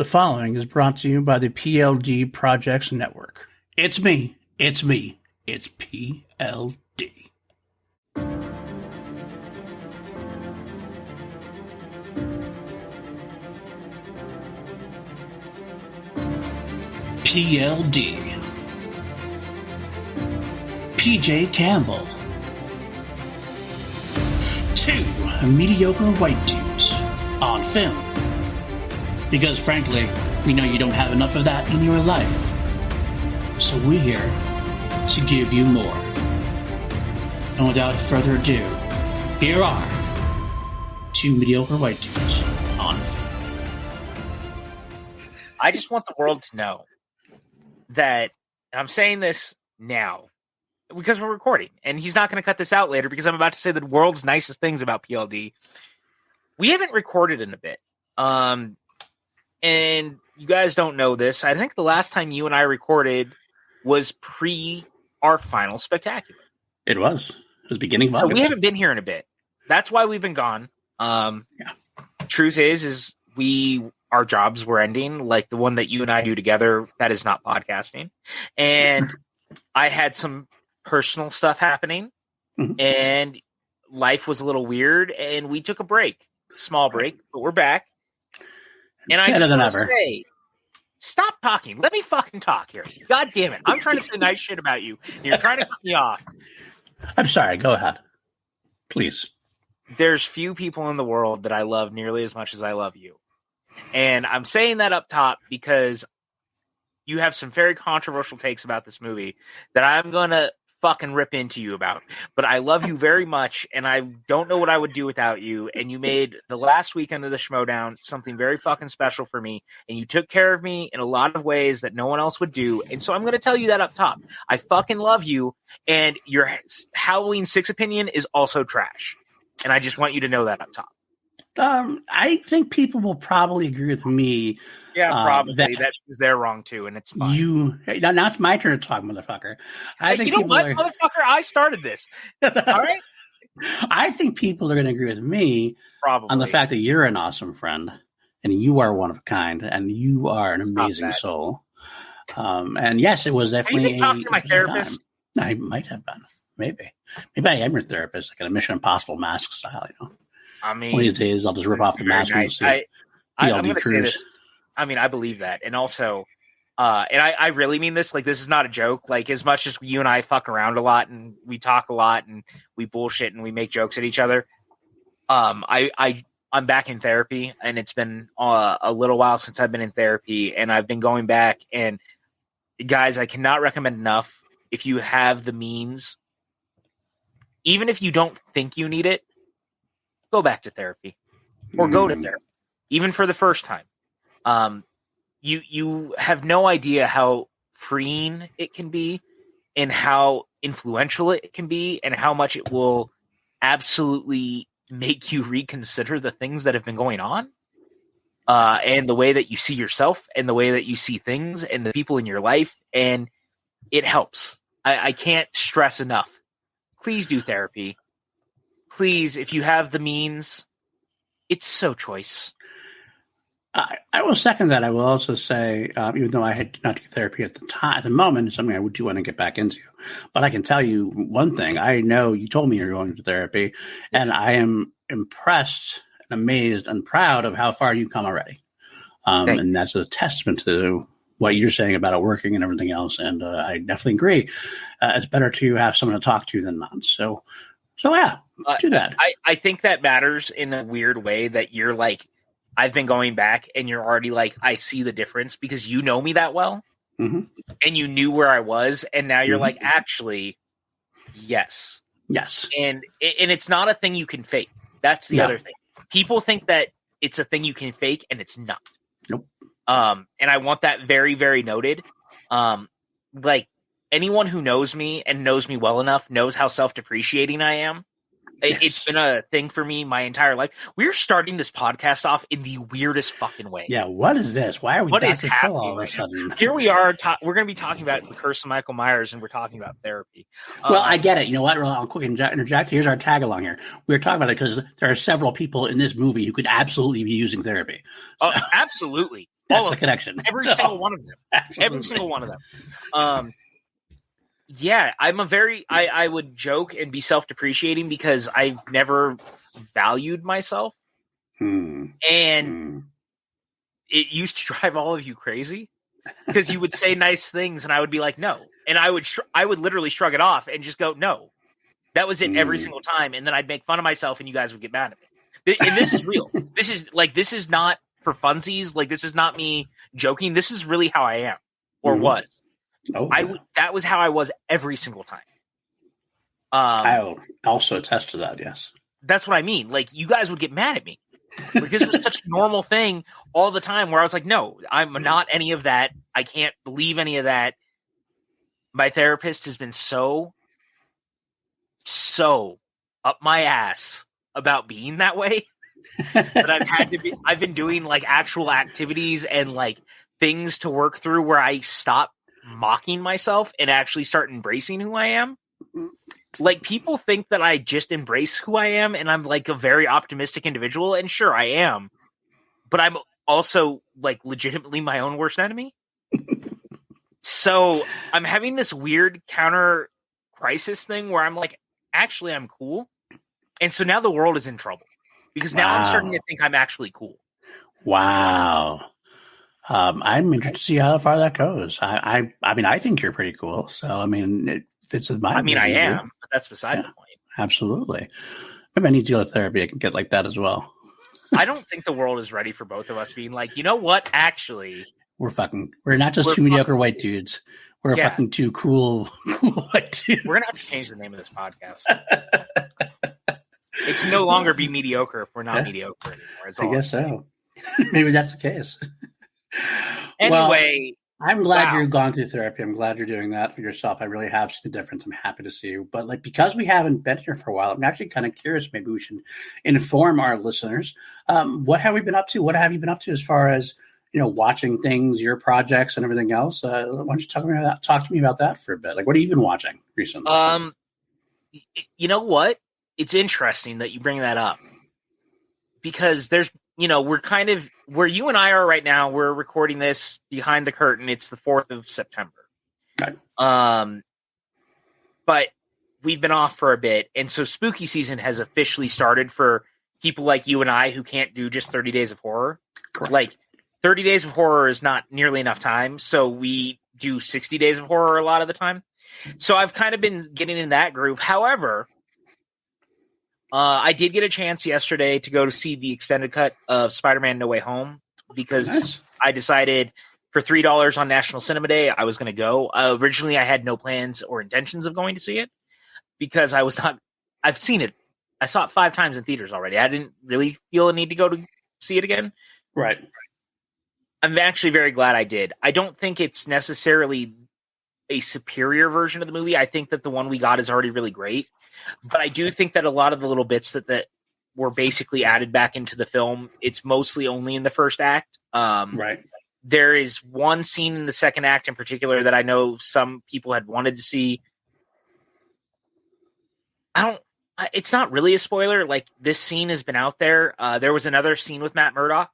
The following is brought to you by the PLD Projects Network. It's me. It's PLD. PLD. PJ Campbell. Two mediocre white dudes on film. Because frankly, we know you don't have enough of that in your life. So we're here to give you more. And without further ado, here are two mediocre white dudes on film. I just want the world to know that, and I'm saying this now, because we're recording, and he's not going to cut this out later because I'm about to say the world's nicest things about PLD. We haven't recorded in a bit. And you guys don't know this. I think the last time you and I recorded was pre our final spectacular. It was beginning of So August. we haven't been here in a bit. That's why we've been gone. Truth is our jobs were ending, like the one that you and I do together. That is not podcasting. And I had some personal stuff happening, and life was a little weird, and we took a break, small break, but we're back. And I just want to say, stop talking. Let me fucking talk here. God damn it. I'm trying to say nice shit about you. And you're trying to cut me off. I'm sorry. Go ahead. Please. There's few people in the world that I love nearly as much as I love you. And I'm saying that up top because you have some very controversial takes about this movie that I'm going to fucking rip into you about. But I love you very much, and I don't know what I would do without you. And you made the last weekend of the Schmodown something very fucking special for me, and you took care of me in a lot of ways that no one else would do. And so I'm going to tell you that up top. I fucking love you, and your Halloween 6 opinion is also trash. And I just want you to know that up top. I think people will probably agree with me. Yeah, probably. That is they're wrong too, and it's fine. Now it's my turn to talk, motherfucker. I think motherfucker? I started this. All right. I think people are going to agree with me on the fact that you're an awesome friend, and you are one of a kind, and you are an amazing soul. And yes, it was definitely. Have you been talking to my therapist? I might have been. Maybe I am your therapist, like in a Mission Impossible mask style. I mean, one of these days I'll just rip off the mask and see. I'm going to say this. I mean, I believe that. And also, and I really mean this, like, this is not a joke. Like, as much as you and I fuck around a lot and we talk a lot and we bullshit and we make jokes at each other, I'm back in therapy, and it's been a little while since I've been in therapy, and I've been going back. And guys, I cannot recommend enough, if you have the means, even if you don't think you need it, go back to therapy or go to therapy, even for the first time. You have no idea how freeing it can be, and how influential it can be, and how much it will absolutely make you reconsider the things that have been going on, and the way that you see yourself, and the way that you see things, and the people in your life. And it helps. I can't stress enough. Please do therapy. Please, if you have the means, it's so choice. I will second that. I will also say, even though I had not do therapy at the moment, it's something I do want to get back into. But I can tell you one thing. I know you told me you're going to therapy, and I am impressed and amazed and proud of how far you've come already. And that's a testament to what you're saying about it working and everything else. And I definitely agree. It's better to have someone to talk to than not. So yeah, do that. I think that matters in a weird way, that you're like, I've been going back, and you're already like, I see the difference because you know me that well, and you knew where I was, and now you're like, actually, yes. And it's not a thing you can fake. That's the other thing. People think that it's a thing you can fake, and it's not. Nope. And I want that very, very noted. Like, anyone who knows me and knows me well enough knows how self-depreciating I am. Yes. It's been a thing for me my entire life. We're starting this podcast off in the weirdest fucking way. Yeah, what is this? Why are we happening all of a sudden? Here we are. We're going to be talking about the curse of Michael Myers, and we're talking about therapy. Well, I get it. You know what? I'll quick interject. Here's our tag along here. We're talking about it because there are several people in this movie who could absolutely be using therapy. So. Absolutely. All of the connection. Every single one of them. Absolutely. Every single one of them. Yeah, I would joke and be self-depreciating because I've never valued myself. And it used to drive all of you crazy because you would say nice things and I would be like, no. And I would literally shrug it off and just go, no. That was it every single time. And then I'd make fun of myself and you guys would get mad at me. And this is real. This is not for funsies. Like, this is not me joking. This is really how I am or was. Oh, that was how I was every single time. I'll also attest to that. Yes. That's what I mean. Like, you guys would get mad at me. Like, this was such a normal thing all the time where I was like, no, I'm not any of that. I can't believe any of that. My therapist has been so up my ass about being that way that I've been doing like actual activities and like things to work through where I stop mocking myself and actually start embracing who I am. Like, people think that I just embrace who I am and I'm like a very optimistic individual, and sure I am, but I'm also like legitimately my own worst enemy. So I'm having this weird counter crisis thing where I'm like, actually I'm cool. And so now the world is in trouble because now I'm starting to think I'm actually cool. Wow. I'm interested to see how far that goes. I mean, I think you're pretty cool. So, I mean, I am, but that's beside the point. Absolutely. Maybe I need to go to therapy. I can get like that as well. I don't think the world is ready for both of us being like, you know what? Actually, we're not just two mediocre white dudes. We're fucking two cool white dudes. We're going to have to change the name of this podcast. It can no longer be mediocre if we're not mediocre anymore. I guess so. Maybe that's the case. Anyway. Well, I'm glad you've gone through therapy. I'm glad you're doing that for yourself. I really have seen the difference. I'm happy to see you. But like, because we haven't been here for a while, I'm actually kind of curious. Maybe we should inform our listeners. What have we been up to? What have you been up to as far as, watching things, your projects and everything else? Why don't you talk to me about that for a bit? Like, what have you been watching recently? You know what? It's interesting that you bring that up because there's, we're kind of where you and I are right now. We're recording this behind the curtain. It's the 4th of September. Right. But we've been off for a bit. And so spooky season has officially started for people like you and I who can't do just 30 days of horror. Correct. Like 30 days of horror is not nearly enough time. So we do 60 days of horror a lot of the time. So I've kind of been getting in that groove. However, I did get a chance yesterday to go to see the extended cut of Spider-Man No Way Home because I decided for $3 on National Cinema Day, I was going to go. Originally, I had no plans or intentions of going to see it because I've seen it. I saw it 5 times in theaters already. I didn't really feel a need to go to see it again. Right. I'm actually very glad I did. I don't think it's necessarily a superior version of the movie. I think that the one we got is already really great. But I do think that a lot of the little bits that were basically added back into the film, it's mostly only in the first act. Right. There is one scene in the second act in particular that I know some people had wanted to see. It's not really a spoiler. Like, this scene has been out there. There was another scene with Matt Murdock.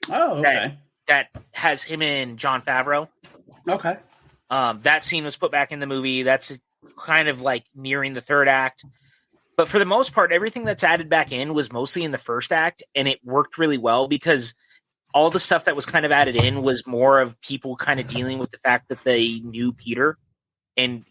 Oh, okay. That has him and Jon Favreau. Okay. That scene was put back in the movie. That's kind of like nearing the third act. But for the most part, everything that's added back in was mostly in the first act, and it worked really well because all the stuff that was kind of added in was more of people kind of dealing with the fact that they knew Peter and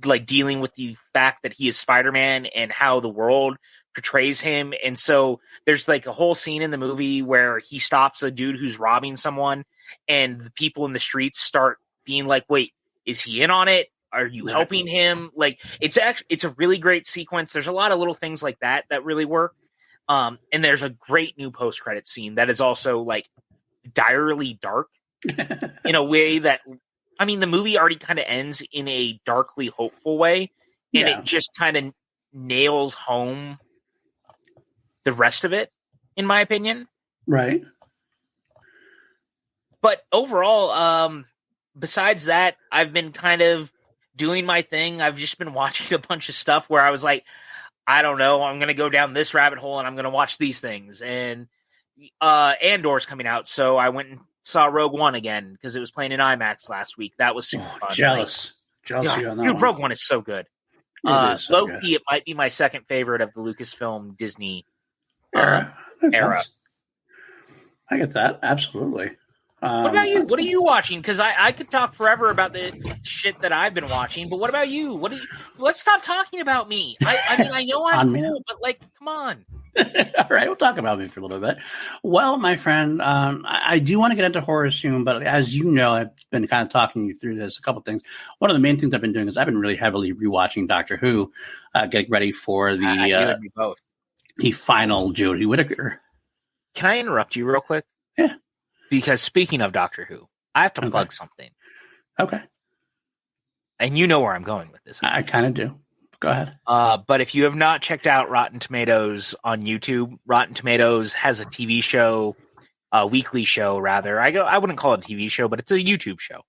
like dealing with the fact that he is Spider-Man and how the world portrays him. And so there's like a whole scene in the movie where he stops a dude who's robbing someone, and the people in the streets start being like, wait, is he in on it? Are you helping him? Like, it's a really great sequence. There's a lot of little things like that really work. And there's a great new post-credit scene that is also like direly dark in a way that, I mean, the movie already kind of ends in a darkly hopeful way, and it just kind of nails home the rest of it, in my opinion. Right. But overall, besides that, I've been kind of doing my thing. I've just been watching a bunch of stuff where I was like, I don't know, I'm going to go down this rabbit hole and I'm going to watch these things. And Andor's coming out, so I went and saw Rogue One again because it was playing in IMAX last week. That was super fun. Jealous. Jealousy on that dude, one. Rogue One is so good. Low key, it might be my second favorite of the Lucasfilm Disney era. I get that. Absolutely. What about you? What are you watching? Because I could talk forever about the shit that I've been watching, but what about you? Let's stop talking about me. I mean, I know I'm cool, but like, come on. All right, we'll talk about me for a little bit. Well, my friend, I do want to get into horror soon, but as you know, I've been kind of talking you through this. A couple things. One of the main things I've been doing is I've been really heavily rewatching Doctor Who, getting ready for the final Jodie Whittaker. Can I interrupt you real quick? Yeah. Because speaking of Doctor Who, I have to plug something. Okay. And you know where I'm going with this. I kind of do. Go ahead. But if you have not checked out Rotten Tomatoes on YouTube, Rotten Tomatoes has a TV show, a weekly show, rather. I wouldn't call it a TV show, but it's a YouTube show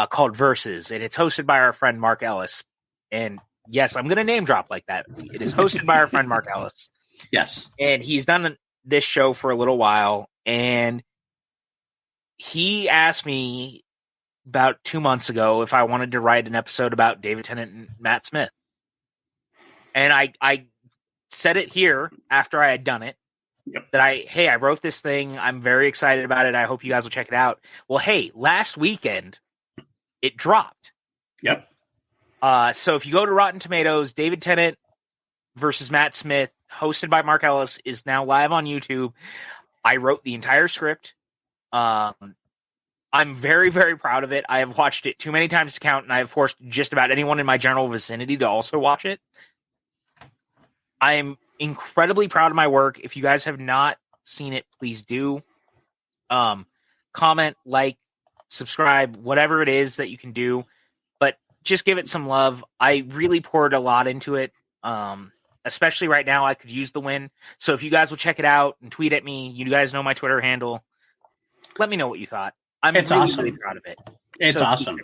called Versus. And it's hosted by our friend Mark Ellis. And yes, I'm going to name drop like that. It is hosted by our friend Mark Ellis. Yes. And he's done this show for a little while. And he asked me about 2 months ago if I wanted to write an episode about David Tennant and Matt Smith. And I said it here after I had done it. Yep. That I wrote this thing. I'm very excited about it. I hope you guys will check it out. Well, hey, last weekend it dropped. Yep. So if you go to Rotten Tomatoes, David Tennant versus Matt Smith, hosted by Mark Ellis, is now live on YouTube. I wrote the entire script. I'm very, very proud of it. I have watched it too many times to count, and I have forced just about anyone in my general vicinity to also watch it. I am incredibly proud of my work. If you guys have not seen it, please do. Comment, like, subscribe, whatever it is that you can do. But just give it some love. I really poured a lot into it. Especially right now, I could use the win. So if you guys will check it out and tweet at me, you guys know my Twitter handle. Let me know what you thought. It's really, awesome. Really proud of it. It's so awesome.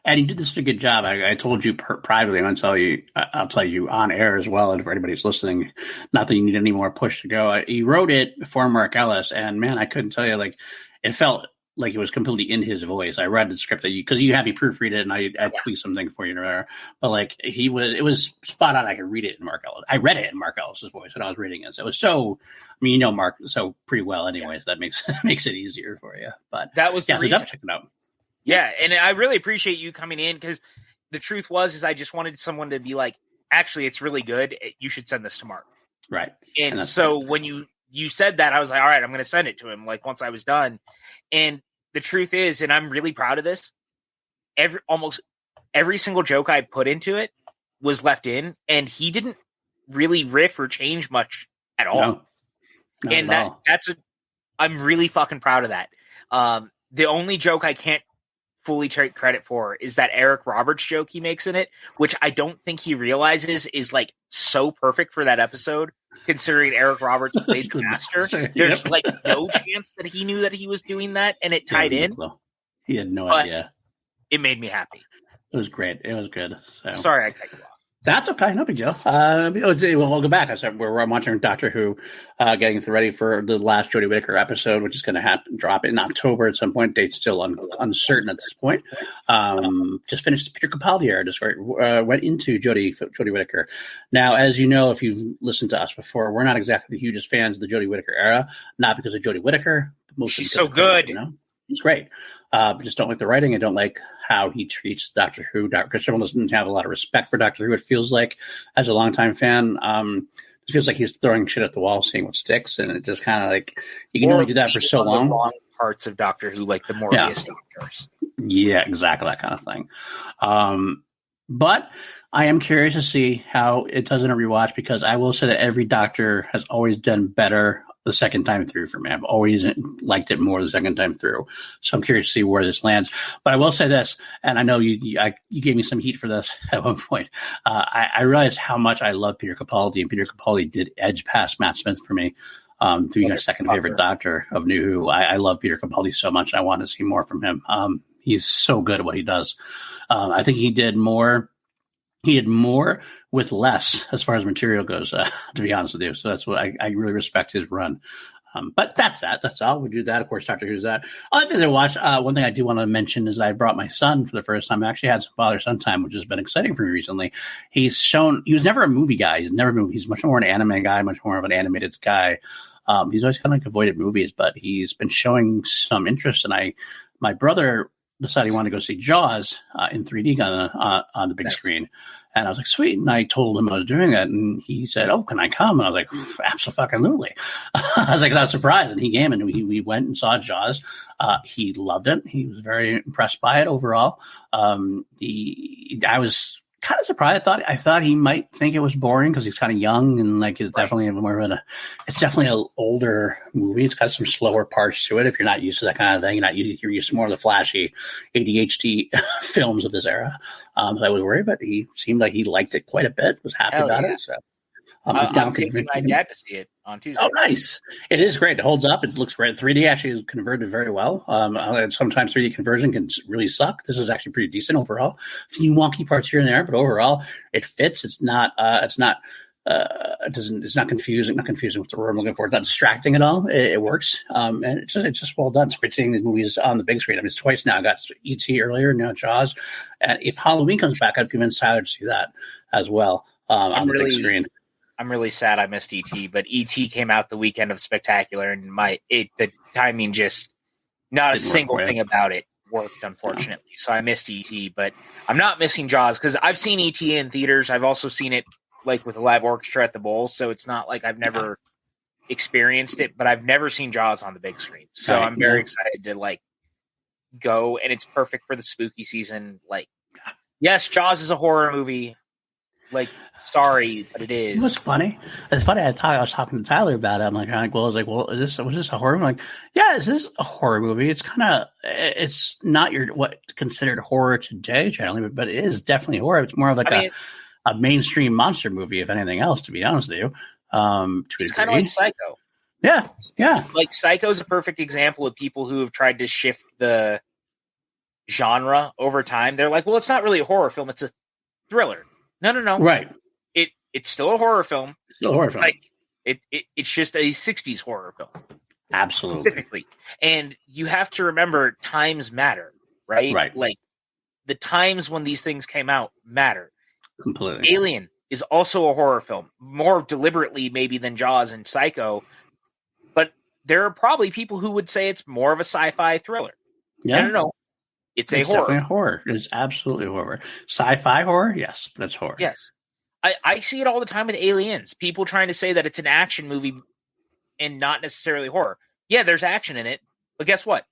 And you did such a good job. I told you privately, and I'll tell you on air as well. And for anybody's listening, not that you need any more push to go. He wrote it for Mark Ellis, and man, I couldn't tell you, like, it felt like it was completely in his voice. I read the script because you had me proofread it, and I tweet something for you there. But like it was spot on. I could read it in Mark Ellis. I read it in Mark Ellis's voice when I was reading it. So it was so. I mean, you know Mark so pretty well, anyways. Yeah. That makes it easier for you. But that was the reason. So check it out. Yeah, and I really appreciate you coming in because the truth is I just wanted someone to be like, actually, it's really good. You should send this to Mark. Right. And so when you said that, I was like, all right, I'm going to send it to him. Like once I was done, and the truth is, and I'm really proud of this, almost every single joke I put into it was left in, and he didn't really riff or change much at all. No, and I'm really fucking proud of that. The only joke I can't fully take credit for is that Eric Roberts joke he makes in it, which I don't think he realizes is like so perfect for that episode, considering Eric Roberts plays the master. There's like no chance that he knew that he was doing that, and it tied in. He had no idea. It made me happy. It was great. It was good. So. Sorry I cut you off. That's okay. No big deal. We'll go back. I said we're watching Doctor Who, getting ready for the last Jodie Whittaker episode, which is going to drop in October at some point. Date's still uncertain at this point. Just finished the Peter Capaldi era. Just went into Jodie Whittaker. Now, as you know, if you've listened to us before, we're not exactly the hugest fans of the Jodie Whittaker era. Not because of Jodie Whittaker, but mostly she's so good. You know, she's great. Just don't like the writing. I don't like how he treats Doctor Who. Christopher doesn't have a lot of respect for Doctor Who. It feels like, as a longtime fan, it feels like he's throwing shit at the wall, seeing what sticks, and it just kind of like you can only do that for so long. The wrong parts of Doctor Who, like the Morbius doctors. Yeah, exactly that kind of thing. But I am curious to see how it does in a rewatch, because I will say that every Doctor has always done better the second time through for me. I've always liked it more the second time through. So I'm curious to see where this lands. But I will say this, and I know you gave me some heat for this at one point. I realized how much I love Peter Capaldi, and Peter Capaldi did edge past Matt Smith for me. To be my second favorite Doctor of New Who. I love Peter Capaldi so much. I want to see more from him. He's so good at what he does. I think he did more. He had more with less as far as material goes, to be honest with you. So that's what I really respect his run. But that's that. That's all. We do that. Of course, Doctor Who's that. Other thing I watched, one thing I do want to mention is I brought my son for the first time. I actually had some father-son time, which has been exciting for me recently. He was never a movie guy. He's much more an anime guy, much more of an animated guy. He's always kind of like avoided movies, but he's been showing some interest. And my brother decided he wanted to go see Jaws in 3D on the big screen. And I was like, sweet. And I told him I was doing it. And he said, oh, can I come? And I was like, absolutely. I was like, I was surprised. And he came and we went and saw Jaws. He loved it. He was very impressed by it overall. I was kind of surprised. I thought he might think it was boring because he's kind of young and like it's definitely it's definitely an older movie. It's got some slower parts to it. If you're not used to that kind of thing, you're used to more of the flashy ADHD films of this era. So I was worried, but he seemed like he liked it quite a bit. Was happy about it. So I'm taking my dad to see it on Tuesday. Oh, nice! It is great. It holds up. It looks great. 3D actually is converted very well. Sometimes 3D conversion can really suck. This is actually pretty decent overall. A few wonky parts here and there, but overall it fits. It's not. It's not confusing. Not confusing with the word I'm looking for. It's not distracting at all. It works. And it's just well done. It's great seeing these movies on the big screen. I mean, it's twice now. I got E.T. earlier, now Jaws. And if Halloween comes back, I've convinced Tyler to see that as well on the big screen. I'm really sad I missed E.T., but E.T. came out the weekend of Spectacular, and the timing just not a single thing about it worked, unfortunately. So I missed E.T., but I'm not missing Jaws because I've seen E.T. in theaters. I've also seen it like with a live orchestra at the Bowl, so it's not like I've never experienced it, but I've never seen Jaws on the big screen. So I'm very excited to like go, and it's perfect for the spooky season. Like, yes, Jaws is a horror movie. Like, sorry, but it is. It's funny. It's funny. I was talking to Tyler about it. I'm like, was this a horror movie? I'm like, yeah, this is a horror movie. It's it's not what's considered horror today, generally, but it is definitely horror. It's more of like a mainstream monster movie, if anything else, to be honest with you. It's kind of like Psycho. Yeah. Like Psycho is a perfect example of people who have tried to shift the genre over time. They're like, well, it's not really a horror film; it's a thriller. No. Right. It's still a horror film. Still a horror film. Like it's just a 60s horror film. Absolutely. Specifically. And you have to remember times matter, right? Right. Like the times when these things came out matter. Completely. Alien is also a horror film, more deliberately maybe than Jaws and Psycho, but there are probably people who would say it's more of a sci-fi thriller. Yeah. No. It's a horror. Definitely a horror. It's absolutely horror. Sci-fi horror? Yes, but it's horror. Yes. I see it all the time with Aliens. People trying to say that it's an action movie and not necessarily horror. Yeah, there's action in it, but guess what?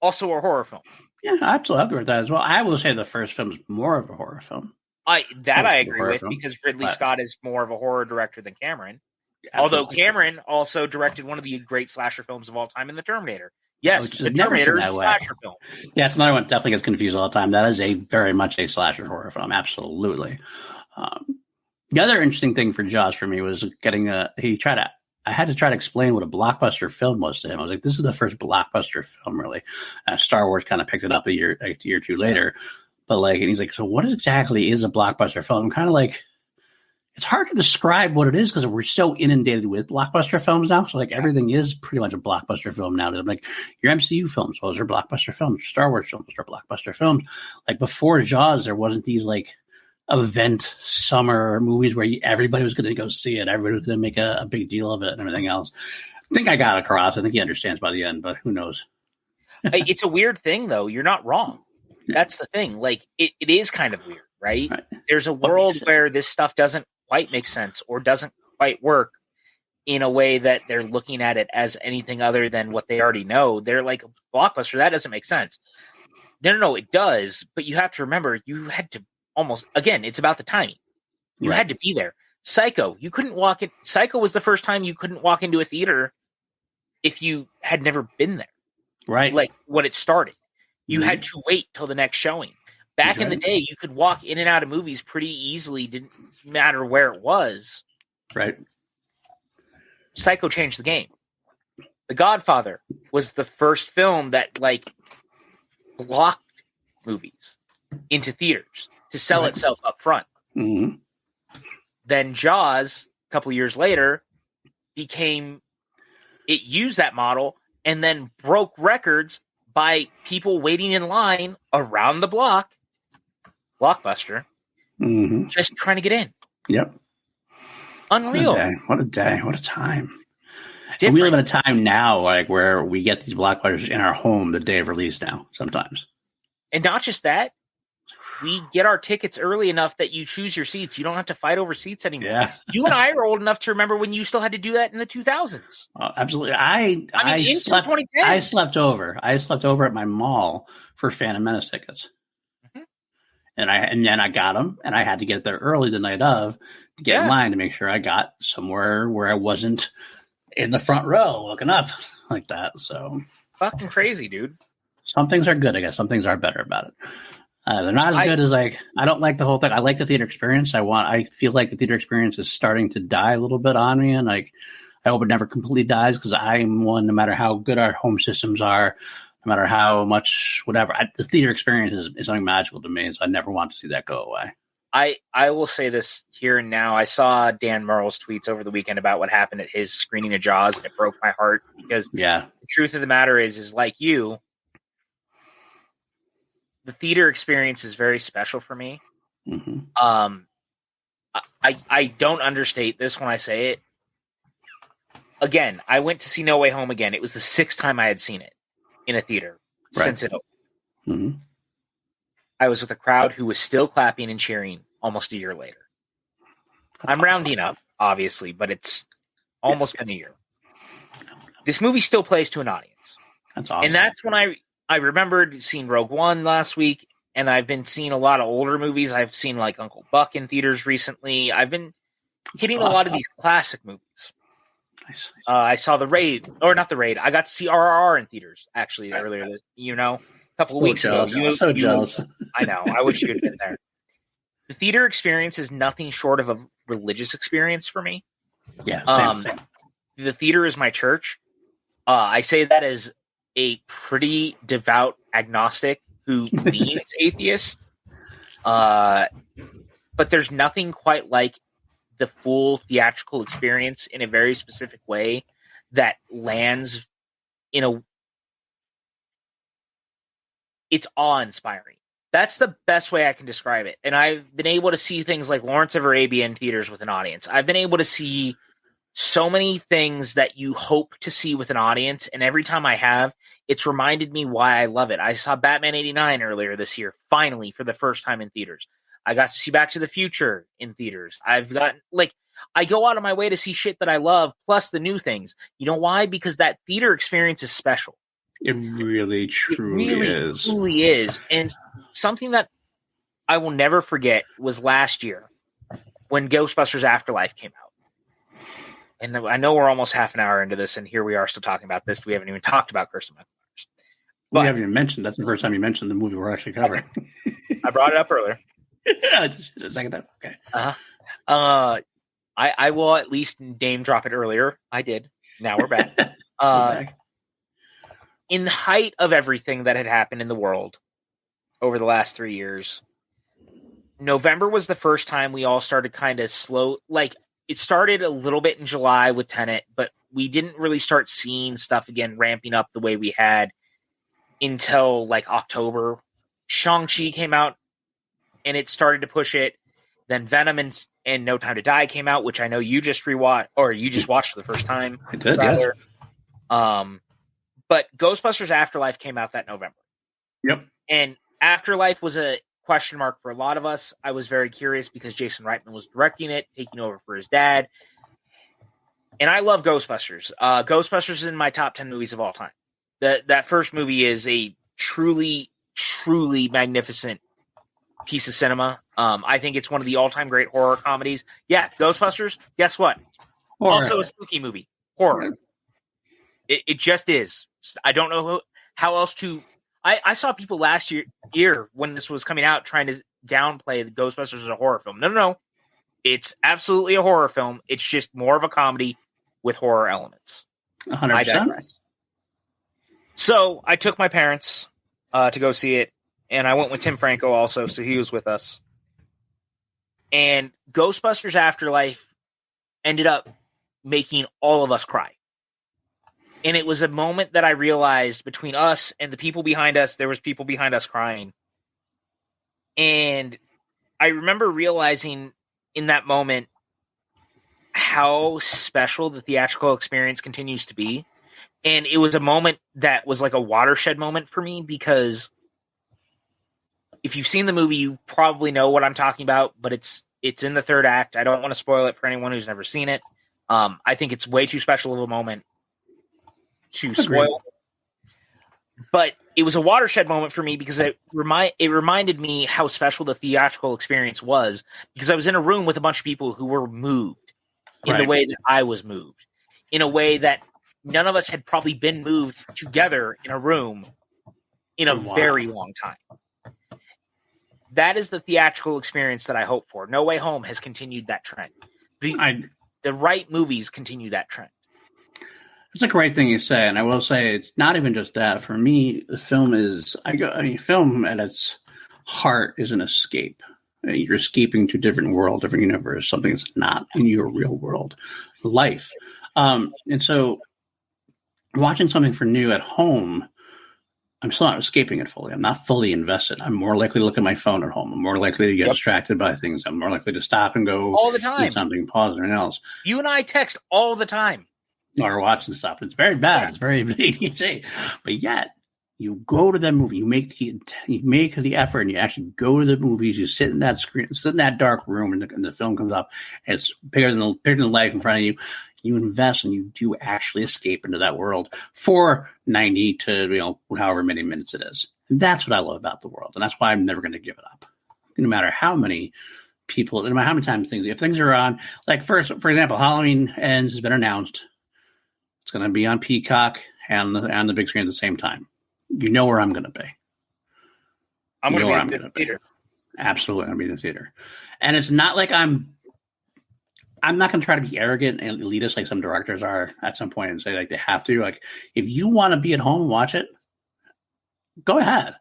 Also a horror film. Yeah, absolutely. I'll agree with that as well. I will say the first film is more of a horror film. I agree with because Ridley Scott is more of a horror director than Cameron. Absolutely. Although Cameron also directed one of the great slasher films of all time in The Terminator. Yes, The Terminator is a slasher film. Yeah, it's another one that definitely gets confused all the time. That is very much a slasher horror film. Absolutely. The other interesting thing for Jaws for me was getting I had to try to explain what a blockbuster film was to him. I was like, this is the first blockbuster film, really. Star Wars kind of picked it up a year or two later. But and he's like, so what exactly is a blockbuster film? I'm kind of like, it's hard to describe what it is because we're so inundated with blockbuster films now. So everything is pretty much a blockbuster film now. I'm like, your MCU films, those are blockbuster films. Star Wars films, those are blockbuster films. Like before Jaws, there wasn't these event summer movies where everybody was going to go see it. Everybody was going to make a big deal of it and everything else. I think I got across. I think he understands by the end, but who knows? It's a weird thing, though. You're not wrong. That's the thing. It is kind of weird, right? There's a world where this stuff doesn't quite make sense or doesn't quite work in a way that they're looking at it as anything other than what they already know. They're like, a blockbuster, that doesn't make sense. No, it does. But you have to remember, you had to again, it's about the timing. You had to be there. Psycho, you couldn't walk in. Psycho was the first time you couldn't walk into a theater if you had never been there. Right. Like when it started. You had to wait till the next showing. Back in the day, you could walk in and out of movies pretty easily. Didn't matter where it was. Right. Psycho changed the game. The Godfather was the first film that blocked movies into theaters to sell itself up front. Mm-hmm. Then Jaws, a couple years later, became it used that model and then broke records by people waiting in line around the Blockbuster, just trying to get in. Yep. Unreal. What a day. What a time. And we live in a time now like where we get these Blockbusters in our home the day of release now, sometimes. And not just that, we get our tickets early enough that you choose your seats. You don't have to fight over seats anymore. Yeah. You and I are old enough to remember when you still had to do that in the 2000s. Absolutely. I slept over. I slept over at my mall for Phantom Menace tickets. And then I got them, and I had to get there early the night of to get in line to make sure I got somewhere where I wasn't in the front row looking up like that. So fucking crazy, dude. Some things are good, I guess. Some things are better about it. They're not as good as I don't like the whole thing. I like the theater experience. I feel like the theater experience is starting to die a little bit on me, and I hope it never completely dies because I'm one. No matter how good our home systems are, no matter how much whatever, the theater experience is something magical to me. So I never want to see that go away. I will say this here and now. I saw Dan Murrell's tweets over the weekend about what happened at his screening of Jaws, and it broke my heart because the truth of the matter is like you, the theater experience is very special for me. I don't understate this when I say it. Again, I went to see No Way Home again. It was the 6th time I had seen it in a theater since it opened. I was with a crowd who was still clapping and cheering almost a year later. I'm rounding up, obviously, but it's almost been a year. This movie still plays to an audience. That's awesome. And that's when I remembered seeing Rogue One last week, and I've been seeing a lot of older movies. I've seen like Uncle Buck in theaters recently. I've been hitting a lot of these classic movies. Nice. I saw The Raid, or not The Raid. I got to see RRR in theaters actually earlier, a couple of weeks ago. So jealous. I know. I wish you had been there. The theater experience is nothing short of a religious experience for me. Yeah. Same. The theater is my church. I say that as a pretty devout agnostic who leans atheist. But there's nothing quite like the full theatrical experience in a very specific way that lands it's awe-inspiring. That's the best way I can describe it. And I've been able to see things like Lawrence of Arabia in theaters with an audience. I've been able to see so many things that you hope to see with an audience. And every time I have, it's reminded me why I love it. I saw Batman 89 earlier this year, finally, for the first time in theaters. I got to see Back to the Future in theaters. I go out of my way to see shit that I love, plus the new things. You know why? Because that theater experience is special. It really, truly is. And something that I will never forget was last year when Ghostbusters Afterlife came out. And I know we're almost half an hour into this, and here we are still talking about this. We haven't even talked about Kirsten Michael Myers. We haven't even mentioned. That's the first time you mentioned the movie we're actually covering. I brought it up earlier. Just a second time. Okay. I will at least name drop it earlier. I did. Now we're back. In the height of everything that had happened in the world over the last 3 years, November was the first time we all started kind of slow. Like, it started a little bit in July with Tenet, but we didn't really start seeing stuff again ramping up the way we had until like October. Shang-Chi came out and it started to push it. Then Venom and No Time to Die came out, which I know you just rewatched, or you just watched for the first time. I did, rather. Yes. But Ghostbusters Afterlife came out that November. Yep. And Afterlife was a question mark for a lot of us. I was very curious because Jason Reitman was directing it, taking over for his dad. And I love Ghostbusters. Ghostbusters is in my top 10 movies of all time. That first movie is a truly, truly magnificent piece of cinema. I think it's one of the all-time great horror comedies. Yeah, Ghostbusters, guess what? Horror. Also a spooky movie. Horror. It just is. I don't know how else to... I saw people last year when this was coming out trying to downplay the Ghostbusters as a horror film. No. It's absolutely a horror film. It's just more of a comedy with horror elements. 100%. I digress. So I took my parents to go see it, and I went with Tim Franco also, so he was with us. And Ghostbusters Afterlife ended up making all of us cry. And it was a moment that I realized between us and the people behind us, there was people behind us crying. And I remember realizing in that moment how special the theatrical experience continues to be. And it was a moment that was like a watershed moment for me, because if you've seen the movie, you probably know what I'm talking about, but it's in the third act. I don't want to spoil it for anyone who's never seen it. I think it's way too special of a moment to spoil. But it was a watershed moment for me because it reminded me how special the theatrical experience was, because I was in a room with a bunch of people who were moved in the way that I was moved, in a way that none of us had probably been moved together in a room in a very long time. That is the theatrical experience that I hope for. No Way Home has continued that trend. The right movies continue that trend. It's a great thing you say, and I will say it's not even just that. For me, the film is film at its heart is an escape. You're escaping to a different world, different universe, something that's not in your real world life. And so watching something for new at home, I'm still not escaping it fully. I'm not fully invested. I'm more likely to look at my phone at home. I'm more likely to get distracted by things. I'm more likely to stop and go all the time. Do something, pause, or anything else. You and I text all the time. Or watching stuff. It's very bad. It's very easy. But yet, you go to that movie. You make the effort, and you actually go to the movies. You sit in that screen, sit in that dark room, and the film comes up. And it's bigger than life in front of you. You invest, and you do actually escape into that world for 90 to however many minutes it is. And that's what I love about the world, and that's why I'm never going to give it up, no matter how many people, no matter how many times if things are on. Like for example, Halloween Ends has been announced. It's going to be on Peacock and the big screen at the same time. You know where I'm going to be. I'm going to be in the theater. Absolutely, I'm going to be in the theater. And it's not like I'm not going to try to be arrogant and elitist like some directors are at some point and say like they have to. Like, if you want to be at home and watch it, go ahead.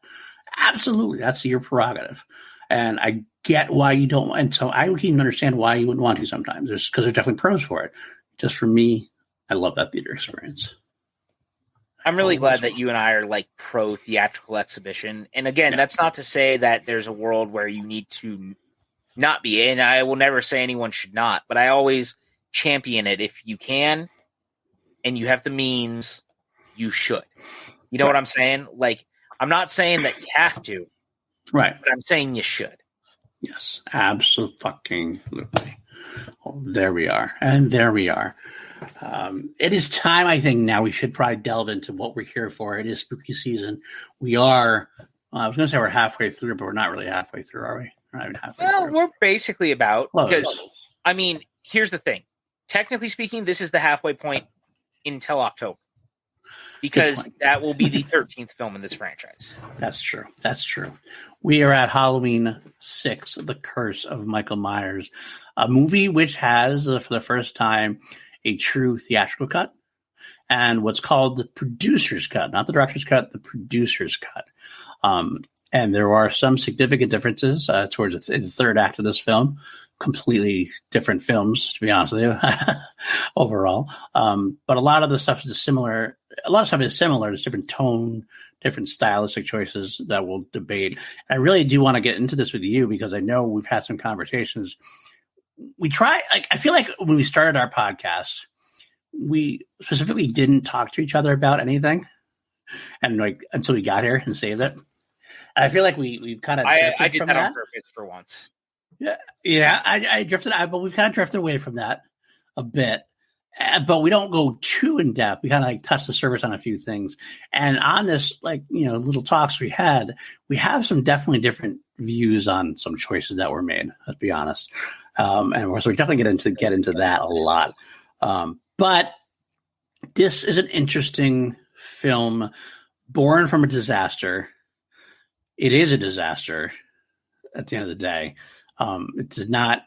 Absolutely, that's your prerogative. And I get why you don't. And so I would even understand why you wouldn't want to sometimes. Because there's definitely pros for it. Just for me, I love that theater experience. I'm really glad that you and I are like pro theatrical exhibition. And again, that's not to say that there's a world where you need to not be. And I will never say anyone should not, but I always champion it. If you can and you have the means, you should. You know what I'm saying? Like, I'm not saying that you have to. Right. But I'm saying you should. Yes, absolutely. Oh, there we are. And there we are. It is time, I think, now we should probably delve into what we're here for. It is spooky season. We are, I was going to say we're halfway through, but we're not really halfway through, are we? We're not even halfway through. Well, we're basically about, because, I mean, here's the thing. Technically speaking, this is the halfway point until October, because that will be the 13th film in this franchise. That's true. That's true. We are at Halloween 6, The Curse of Michael Myers, a movie which has, for the first time, a true theatrical cut and what's called the producer's cut, not the director's cut, the producer's cut. And there are some significant differences towards the third act of this film. Completely different films, to be honest with you, overall. But a lot of the stuff is similar. A lot of stuff is similar. There's different tone, different stylistic choices that we'll debate. And I really do want to get into this with you because I know we've had some conversations. I feel like when we started our podcast, we specifically didn't talk to each other about anything, and like until we got here and saved it. And I feel like we've kind of I did that on purpose for once. Yeah, I drifted out, but we've kind of drifted away from that a bit. But we don't go too in depth. We kind of like touch the surface on a few things. And on this, little talks we have some definitely different views on some choices that were made. Let's be honest. And we're definitely get into that a lot. But this is an interesting film, born from a disaster. It is a disaster at the end of the day. It does not.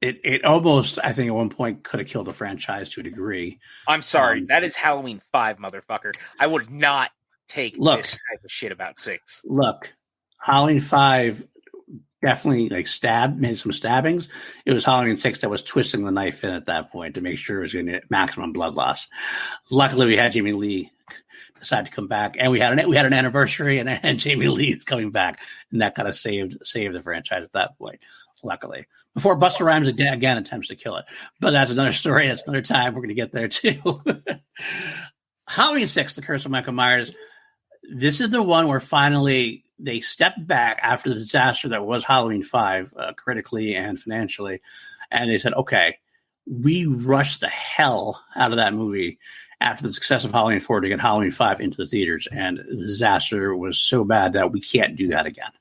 It almost, I think, at one point could have killed the franchise to a degree. I'm sorry. That is Halloween 5, motherfucker. I would not take this type of shit about 6. Look, Halloween 5 definitely like made some stabbings. It was Halloween 6 that was twisting the knife in at that point to make sure it was going to get maximum blood loss. Luckily, we had Jamie Lee decide to come back, and we had an anniversary, and Jamie Lee is coming back, and that kind of saved the franchise at that point. Luckily, before Busta Rhymes again attempts to kill it, but that's another story. That's another time. We're going to get there too. Halloween 6, The Curse of Michael Myers. This is the one where finally they stepped back after the disaster that was Halloween 5, critically and financially, and they said, "Okay, we rushed the hell out of that movie." After the success of Halloween 4 to get Halloween 5 into the theaters, and the disaster was so bad that we can't do that again.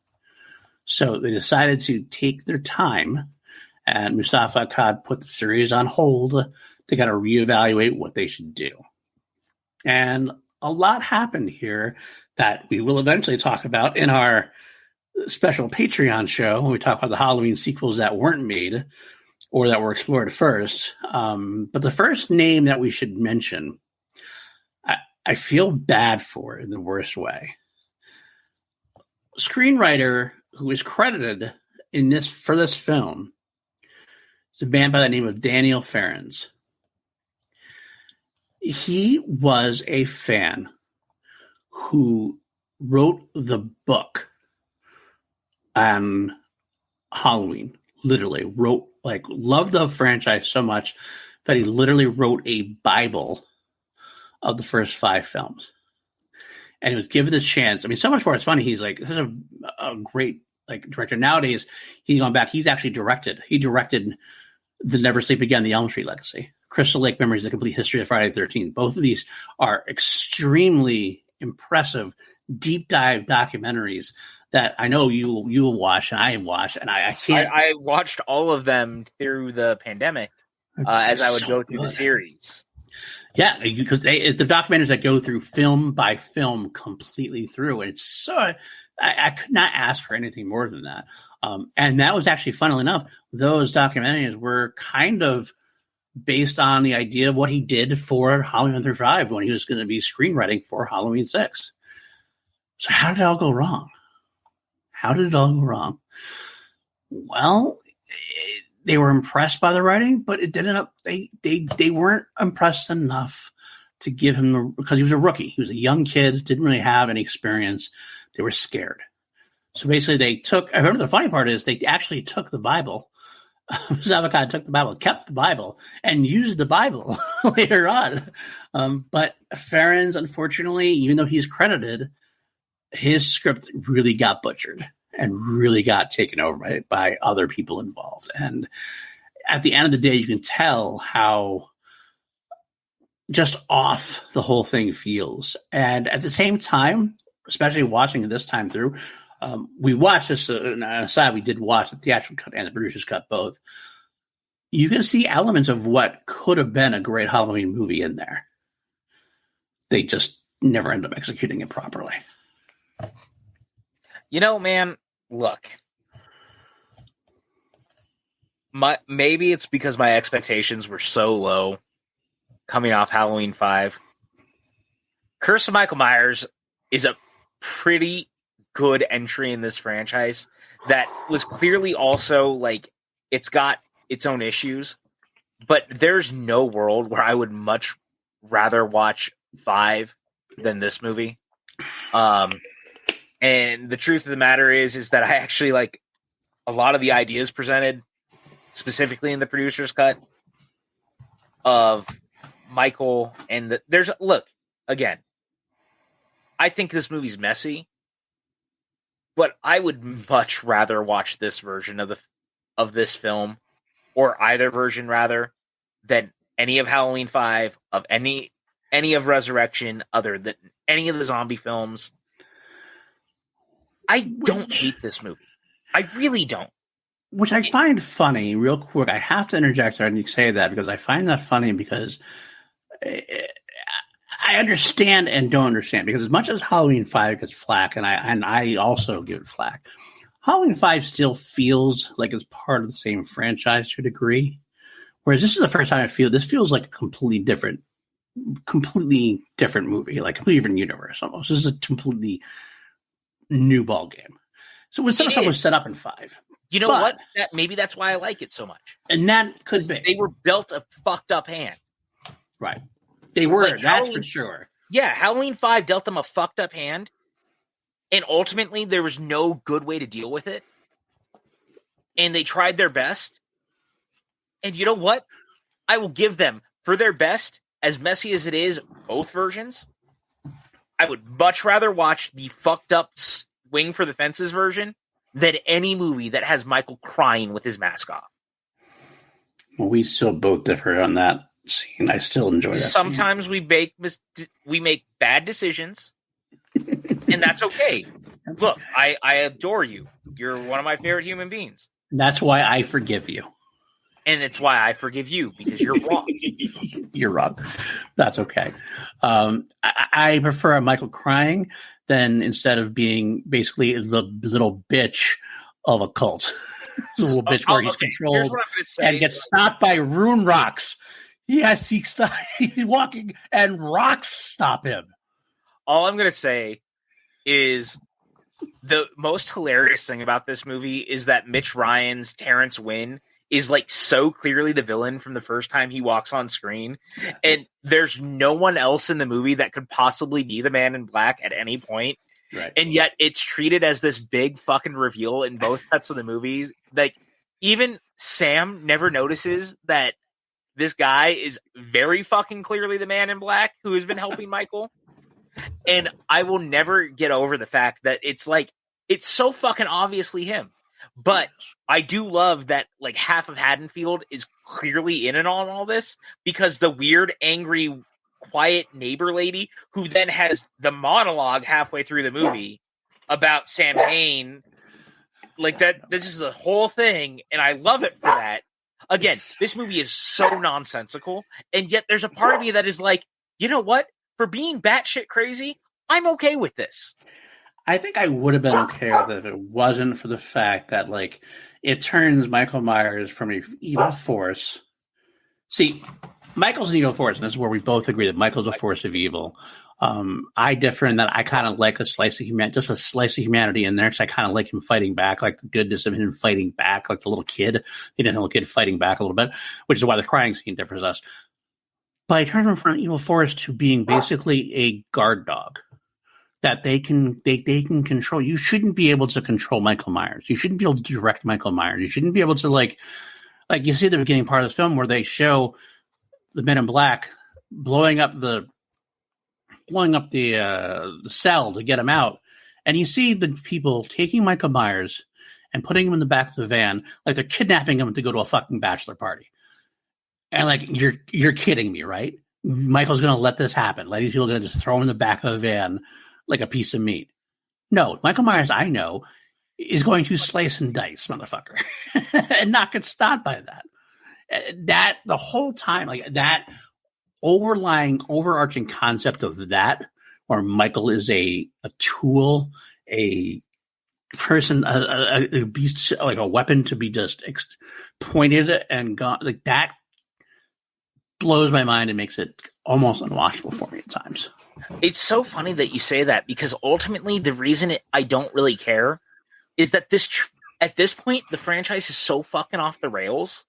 So they decided to take their time, and Mustafa Akkad put the series on hold. They got to reevaluate what they should do. And a lot happened here that we will eventually talk about in our special Patreon show when we talk about the Halloween sequels that weren't made or that were explored first. But the first name that we should mention, I feel bad for in the worst way. Screenwriter who is credited for this film is a man by the name of Daniel Ferrens. He was a fan who wrote the book on Halloween. Literally loved the franchise so much that he literally wrote a Bible of the first 5 films. And he was given the chance. I mean, so much more. It's funny. He's like, this is a great director. Nowadays, he's gone back. He's actually directed. He directed The Never Sleep Again, The Elm Street Legacy, Crystal Lake Memories, The Complete History of Friday the 13th. Both of these are extremely impressive, deep dive documentaries that I know you will watch and I have watched. And I can't. I watched all of them through the pandemic as I would go through the series. Yeah, because the documentaries that go through film by film completely through, and it's so I could not ask for anything more than that. And that was actually, funnily enough, those documentaries were kind of based on the idea of what he did for Halloween 1 through 5 when he was going to be screenwriting for Halloween 6. So how did it all go wrong? Well, they were impressed by the writing, but it didn't. They weren't impressed enough to give him because he was a rookie. He was a young kid, didn't really have any experience. They were scared. So basically, they took. I remember the funny part is they actually took the Bible. Mustafa took the Bible, kept the Bible, and used the Bible later on. But Ferrens, unfortunately, even though he's credited, his script really got butchered and really got taken over by other people involved. And at the end of the day, you can tell how just off the whole thing feels. And at the same time, especially watching it this time through, we watched this, on the side, we did watch the theatrical cut and the producer's cut both. You can see elements of what could have been a great Halloween movie in there. They just never end up executing it properly. You know, man, look. Maybe it's because my expectations were so low coming off Halloween 5. Curse of Michael Myers is a pretty good entry in this franchise that was clearly also it's got its own issues, but there's no world where I would much rather watch 5 than this movie. And the truth of the matter is that I actually like a lot of the ideas presented, specifically in the producer's cut of Michael. And again, I think this movie's messy, but I would much rather watch this version of this film, or either version rather, than any of Halloween 5, of any of Resurrection, other than any of the zombie films. I don't hate this movie. I really don't. Which I find funny, real quick. I have to interject and say that because I find that funny because I understand and don't understand. Because as much as Halloween 5 gets flack, and I also give it flack, Halloween 5 still feels like it's part of the same franchise to a degree. Whereas this is the first time I feel this feels like a completely different movie, like a completely different universe almost. This is a completely new ball game. So when some stuff was set up in 5, You know what? Maybe that's why I like it so much. And that could be. They were built a fucked up hand. Right. They were, Like that's for sure. Yeah, Halloween 5 dealt them a fucked up hand, and ultimately there was no good way to deal with it. And they tried their best. And you know what? I will give them, for their best, as messy as it is, both versions. I would much rather watch the fucked up swing for the fences version than any movie that has Michael crying with his mask off. Well, we still both differ on that scene. I still enjoy that. Sometimes we make bad decisions, and that's okay. Look, I adore you. You're one of my favorite human beings. That's why I forgive you. And it's why I forgive you, because you're wrong. You're wrong. That's okay. I prefer a Michael crying than instead of being basically the little bitch of a cult. The little bitch where he's controlled and gets stopped by rune rocks. Yes, he's walking and rocks stop him. All I'm going to say is the most hilarious thing about this movie is that Mitch Ryan's Terrence Wynn is like so clearly the villain from the first time he walks on screen. And there's no one else in the movie that could possibly be the Man in Black at any point. Right. And yet it's treated as this big fucking reveal in both sets of the movies. Like, even Sam never notices that this guy is very fucking clearly the Man in Black who has been helping Michael. And I will never get over the fact that it's like, it's so fucking obviously him. But I do love that like half of Haddonfield is clearly in and on all this, because the weird, angry, quiet neighbor lady who then has the monologue halfway through the movie about Sam Hain, like that, this is a whole thing, and I love it for that. Again, this movie is so nonsensical, and yet there's a part of me that is like, you know what? For being batshit crazy, I'm okay with this. I think I would have been okay with it if it wasn't for the fact that, like, it turns Michael Myers from an evil force. See, Michael's an evil force, and this is where we both agree that Michael's a force of evil. I differ in that I kind of like a slice of humanity, just a slice of humanity in there, because I kind of like him fighting back, like the goodness of him fighting back, like the little kid. He didn't have a little kid fighting back a little bit, which is why the crying scene differs us. But I turned him from an evil force to being basically a guard dog that they can control. You shouldn't be able to control Michael Myers. You shouldn't be able to direct Michael Myers. You shouldn't be able to like you see the beginning part of the film where they show the Men in Black blowing up the cell to get him out, and you see the people taking Michael Myers and putting him in the back of the van like they're kidnapping him to go to a fucking bachelor party. And like, you're kidding me, right? Michael's going to let this happen. Like, these people are going to just throw him in the back of a van like a piece of meat. No, Michael Myers, I know, is going to slice and dice, motherfucker, and not get stopped by that. That the whole time, like that overarching concept of that, where Michael is a tool, a person, a beast, like a weapon to be just pointed and gone, like that blows my mind and makes it almost unwatchable for me at times. It's so funny that you say that, because ultimately the reason I don't really care is that at this point the franchise is so fucking off the rails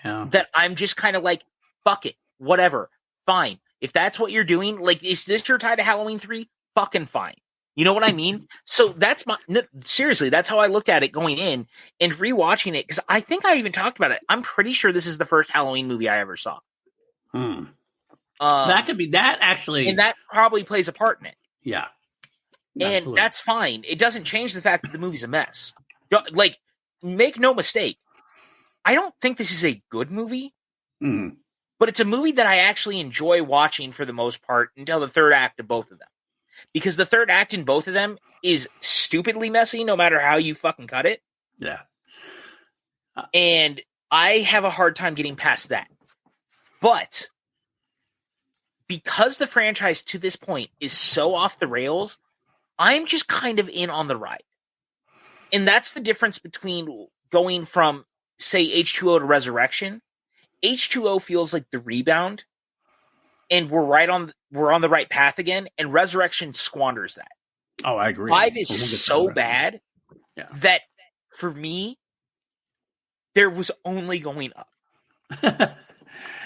that I'm just kind of like, fuck it, whatever, fine. If that's what you're doing, like, is this your tie to Halloween 3? Fucking fine. You know what I mean? So that's seriously, that's how I looked at it going in and rewatching it, because I think I even talked about it. I'm pretty sure this is the first Halloween movie I ever saw. That could be that, actually, and that probably plays a part in it. Yeah, and that's fine. It doesn't change the fact that the movie's a mess. Like, make no mistake, I don't think this is a good movie, but it's a movie that I actually enjoy watching for the most part until the third act of both of them, because the third act in both of them is stupidly messy, no matter how you fucking cut it. Yeah, and I have a hard time getting past that. But because the franchise to this point is so off the rails, I'm just kind of in on the ride. And that's the difference between going from, say, H2O to Resurrection. H2O feels like the rebound, and we're on the right path again, and Resurrection squanders that. Oh, I agree. 5 is so bad that, for me, there was only going up.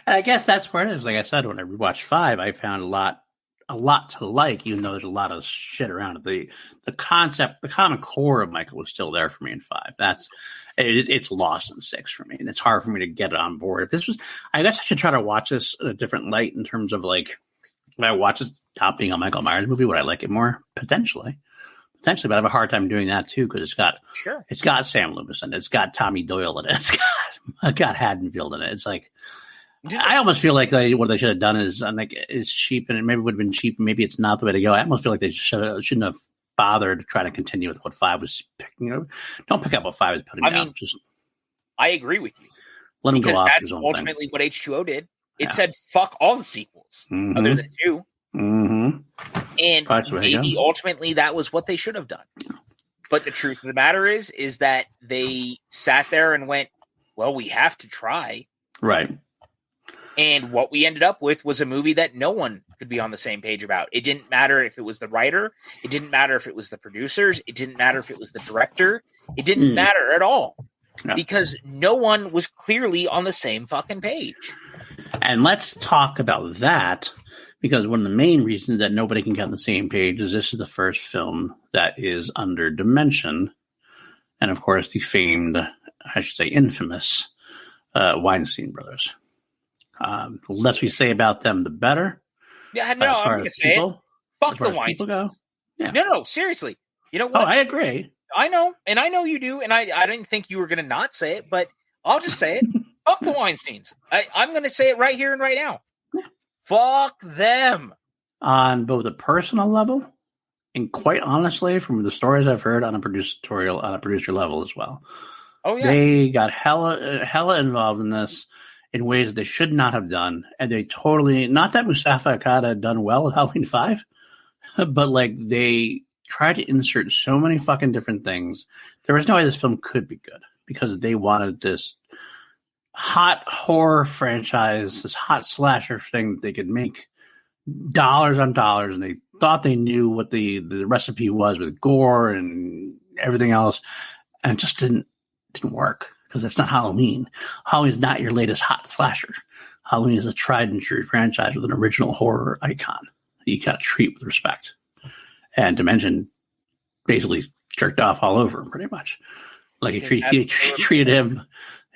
I guess that's where it is. Like I said, when I rewatched 5, I found a lot to like, even though there's a lot of shit around it. The concept, the common core of Michael was still there for me in 5. It's lost in 6 for me, and it's hard for me to get it on board. If this was, I guess I should try to watch this in a different light in terms of like, when I watch this top being a Michael Myers movie, would I like it more? Potentially, but I have a hard time doing that too, because it's got Sam Loomis in it, it's got Tommy Doyle in it, it's got Haddonfield in it. It's like, I almost feel like what they should have done is, like, it's cheap, and it maybe would have been cheap. Maybe it's not the way to go. I almost feel like they shouldn't have bothered trying to continue with what 5 was picking up. Don't pick up what 5 is putting down. Just I agree with you. Let him go off. That's ultimately what H2O did. It said fuck all the sequels other than 2. Mm-hmm. And maybe ultimately that was what they should have done. But the truth of the matter is that they sat there and went, well, we have to try. Right. And what we ended up with was a movie that no one could be on the same page about. It didn't matter if it was the writer. It didn't matter if it was the producers. It didn't matter if it was the director. It didn't matter at all. Yeah. Because no one was clearly on the same fucking page. And let's talk about that, because one of the main reasons that nobody can get on the same page is this is the first film that is under Dimension. And, of course, the famed, I should say infamous, Weinstein brothers. The less we say about them, the better. Yeah, no, I'm going to say it. Fuck the Weinstein. Yeah. No, seriously. You know what? Oh, I agree. I know, and I know you do, and I didn't think you were going to not say it, but I'll just say it. Fuck the Weinsteins. I'm going to say it right here and right now. Yeah. Fuck them. On both a personal level, and quite honestly, from the stories I've heard, on a producer level as well. Oh, yeah. They got hella involved in this in ways that they should not have done. And they totally, not that Mustafa Akkad had done well with Halloween 5, but like they tried to insert so many fucking different things. There was no way this film could be good because they wanted this hot horror franchise, this hot slasher thing that they could make dollars on dollars. And they thought they knew what the recipe was with gore and everything else. And it just didn't work. Because it's not Halloween. Halloween's not your latest hot slasher. Halloween is a tried and true franchise with an original horror icon that you gotta treat with respect. And Dimension basically jerked off all over him, pretty much. Like he treated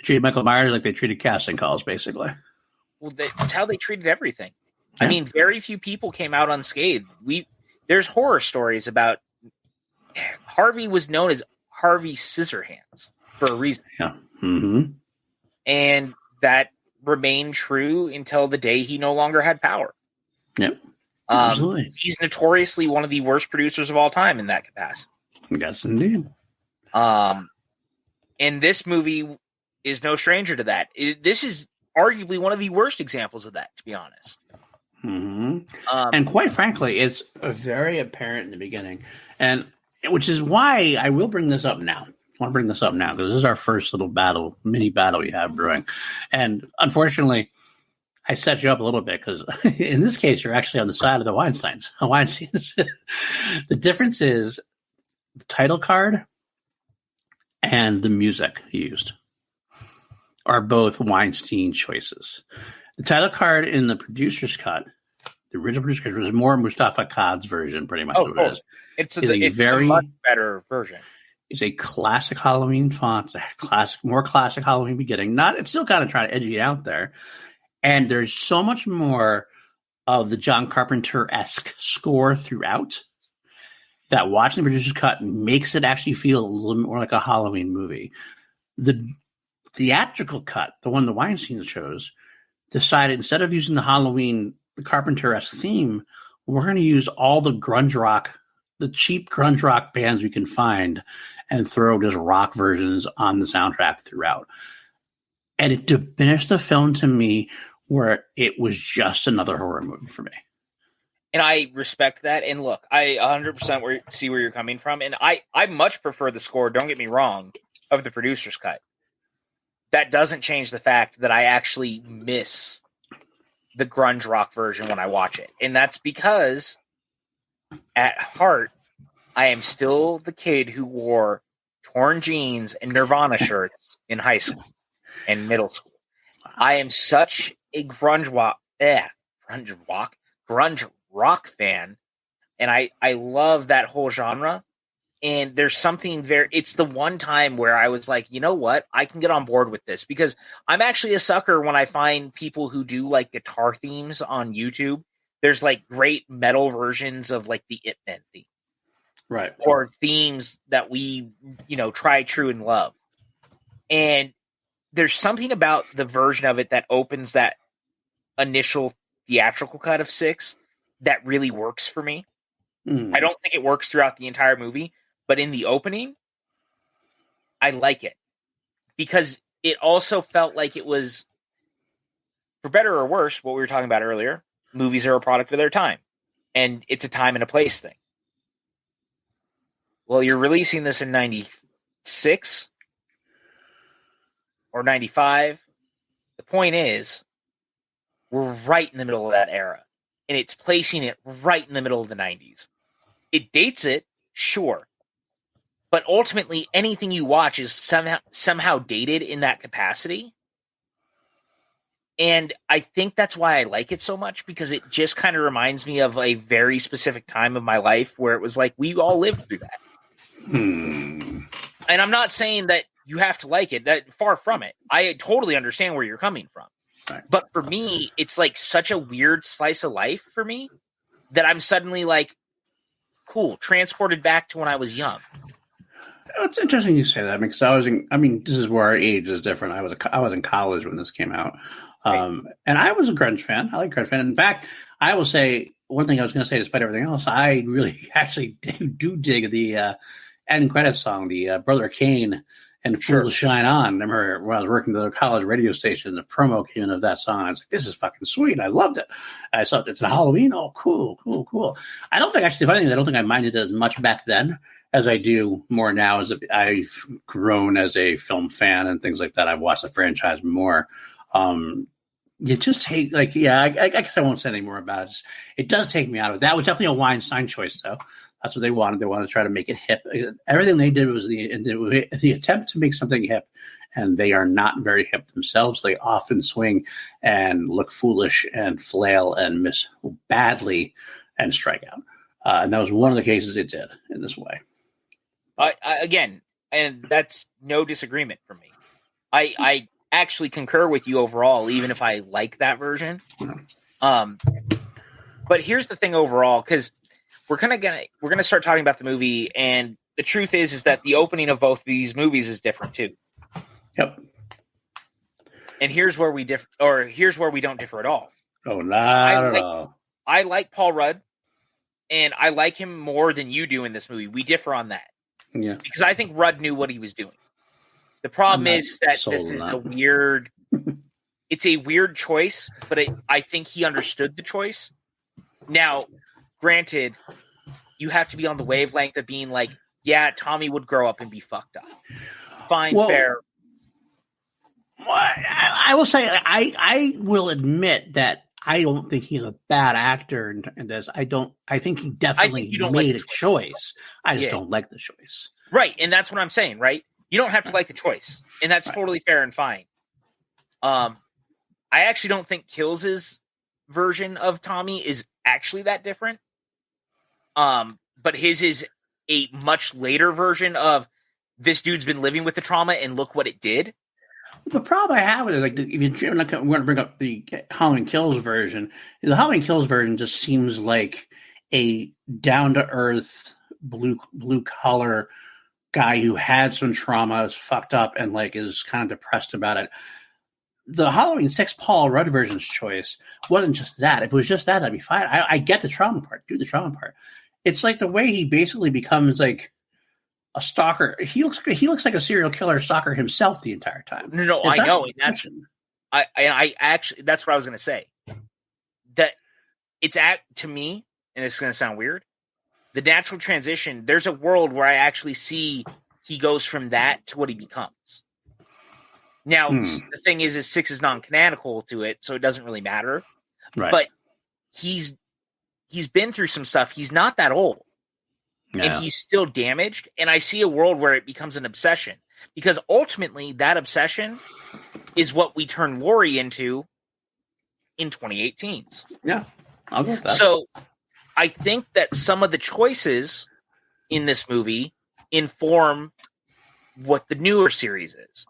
Michael Myers like they treated casting calls, basically. Well, that's how they treated everything. Yeah. I mean, very few people came out unscathed. There's horror stories about Harvey was known as Harvey Scissorhands for a reason. Yeah. Mm-hmm. And that remained true until the day he no longer had power. Yep. Absolutely. He's notoriously one of the worst producers of all time in that capacity. Yes, indeed. And this movie is no stranger to that. This is arguably one of the worst examples of that, to be honest. Mm-hmm. And quite frankly, it's very apparent in the beginning, and which is why I will bring this up now. I want to bring this up now because this is our first little mini battle we have brewing. And unfortunately, I set you up a little bit because in this case, you're actually on the side of the Weinsteins. The difference is the title card and the music used are both Weinstein choices. The title card in the producer's cut, the original producer's cut, was more Mustafa Akkad's version, pretty much. It is. It's a much better version. It's a classic Halloween font, more classic Halloween beginning. It's still kind of trying to edge you out there. And there's so much more of the John Carpenter-esque score throughout that watching the producer's cut makes it actually feel a little more like a Halloween movie. The theatrical cut, the one the Weinstein chose, decided instead of using the Carpenter-esque theme, we're going to use all the grunge rock, the cheap grunge rock bands we can find and throw just rock versions on the soundtrack throughout. And it diminished the film to me where it was just another horror movie for me. And I respect that. And look, I 100% see where you're coming from. And I much prefer the score, don't get me wrong, of the producer's cut. That doesn't change the fact that I actually miss the grunge rock version when I watch it. And that's because at heart, I am still the kid who wore torn jeans and Nirvana shirts in high school. and middle school. I am such a grunge rock fan, and I love that whole genre. And there's something it's the one time where I was like, you know what? I can get on board with this, because I'm actually a sucker when I find people who do like guitar themes on YouTube. There's like great metal versions of like the Ip Man theme. Right. Or themes that we, try true and love. And there's something about the version of it that opens that initial theatrical cut of 6 that really works for me. I don't think it works throughout the entire movie, but in the opening, I like it, because it also felt like it was, for better or worse, what we were talking about earlier. Movies are a product of their time, and it's a time and a place thing. Well, you're releasing this in 96 or 95. The point is, we're right in the middle of that era, and it's placing it right in the middle of the 90s. It dates it, sure. But ultimately, anything you watch is somehow dated in that capacity. And I think that's why I like it so much, because it just kind of reminds me of a very specific time of my life where it was like, we all lived through that. And I'm not saying that you have to like it. That far from it. I totally understand where you're coming from. Right. But for me, it's like such a weird slice of life for me that I'm suddenly like, cool, transported back to when I was young. It's interesting you say that, because this is where our age is different. I was in college when this came out. And I was a grunge fan. I like grunge fan. In fact, I will say one thing I was going to say, despite everything else, I really actually do dig the end credits song, the Brother Kane and Fool to Shine On. I remember when I was working at the college radio station, the promo came in of that song. I was like, this is fucking sweet. I loved it. I saw it's a Halloween. Oh, cool. I don't think, actually, funny thing, I don't think I minded it as much back then as I do more now, as I've grown as a film fan and things like that. I've watched the franchise more. You just take, I guess I won't say any more about it. It does take me out of it. That was definitely a Weinstein choice, though. That's what they wanted. They wanted to try to make it hip. Everything they did was the attempt to make something hip, and they are not very hip themselves. They often swing and look foolish and flail and miss badly and strike out. And that was one of the cases it did in this way. Again, and that's no disagreement for me. I actually concur with you overall, even if I like that version. But here's the thing overall, because we're gonna start talking about the movie, and the truth is that the opening of both of these movies is different too. Yep. And here's where we differ, or here's where we don't differ at all. Oh, not at all. I like Paul Rudd, and I like him more than you do in this movie. We differ on that. Yeah. Because I think Rudd knew what he was doing. The problem is that this is it's a weird choice, but I think he understood the choice. Now, granted, you have to be on the wavelength of being like, yeah, Tommy would grow up and be fucked up. Fine, fair. Well, I will say, I will admit that I don't think he's a bad actor in this. I think he definitely made a choice. I just don't like the choice. Right, and that's what I'm saying, right? You don't have to like the choice, and that's totally fair and fine. I actually don't think Kills' version of Tommy is actually that different. But his is a much later version of this dude's been living with the trauma and look what it did. The problem I have with it, if you're going to bring up the Halloween Kills version, the Halloween Kills version just seems like a down-to-earth, blue-collar guy who had some trauma, is fucked up, and is kind of depressed about it. The Halloween 6 Paul Rudd version's choice wasn't just that. If it was just that, that'd be fine. I get the trauma part. Do the trauma part. It's like the way he basically becomes like a stalker. He looks like a serial killer stalker himself the entire time. No, I know. And I actually, that's what I was going to say. That it's to me, and it's going to sound weird, the natural transition, there's a world where I actually see he goes from that to what he becomes. Now, the thing is 6 is non-canonical to it, so it doesn't really matter. Right. But he's been through some stuff. He's not that old. Yeah. And he's still damaged. And I see a world where it becomes an obsession. Because ultimately, that obsession is what we turn Lori into in 2018. Yeah, I'll go with that. So I think that some of the choices in this movie inform what the newer series is.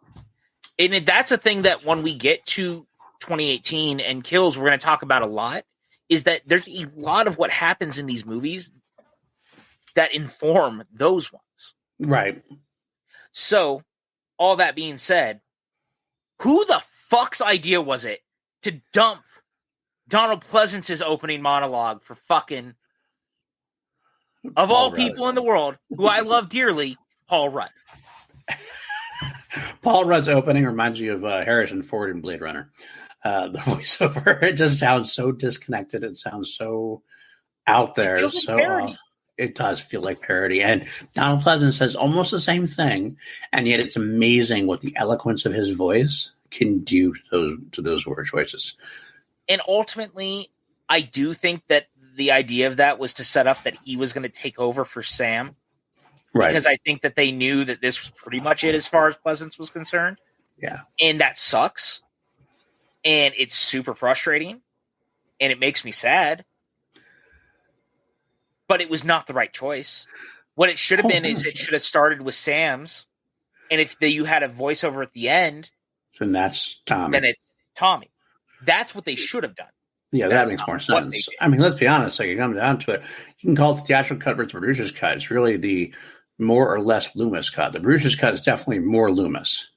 And that's a thing that when we get to 2018 and Kills, we're going to talk about a lot, is that there's a lot of what happens in these movies that inform those ones. Right. So, all that being said, who the fuck's idea was it to dump Donald Pleasance's opening monologue for fucking, of Paul all Rudd. people in the world, who I love dearly, Paul Rudd? Paul Rudd's opening reminds you of Harrison Ford in Blade Runner. The voiceover, it just sounds so disconnected. It sounds so out there. It feels like So parody. it does feel like parody. And Donald Pleasance says almost the same thing, and yet it's amazing what the eloquence of his voice can do to those word choices. And ultimately, I do think that the idea of that was to set up that he was going to take over for Sam. Right. Because I think that they knew that this was pretty much it as far as Pleasance was concerned. Yeah. And that sucks. And it's super frustrating. And it makes me sad. But it was not the right choice. What it should have been is it should have started with Sam's. And if you had a voiceover at the end, So that's Tommy. then it's Tommy. That's what they should have done. Yeah, that makes more sense. I mean, let's be honest. Like, it comes down to it. You can call it the theatrical cut versus the producer's cut. It's really the more or less Loomis cut. The producer's cut is definitely more Loomis,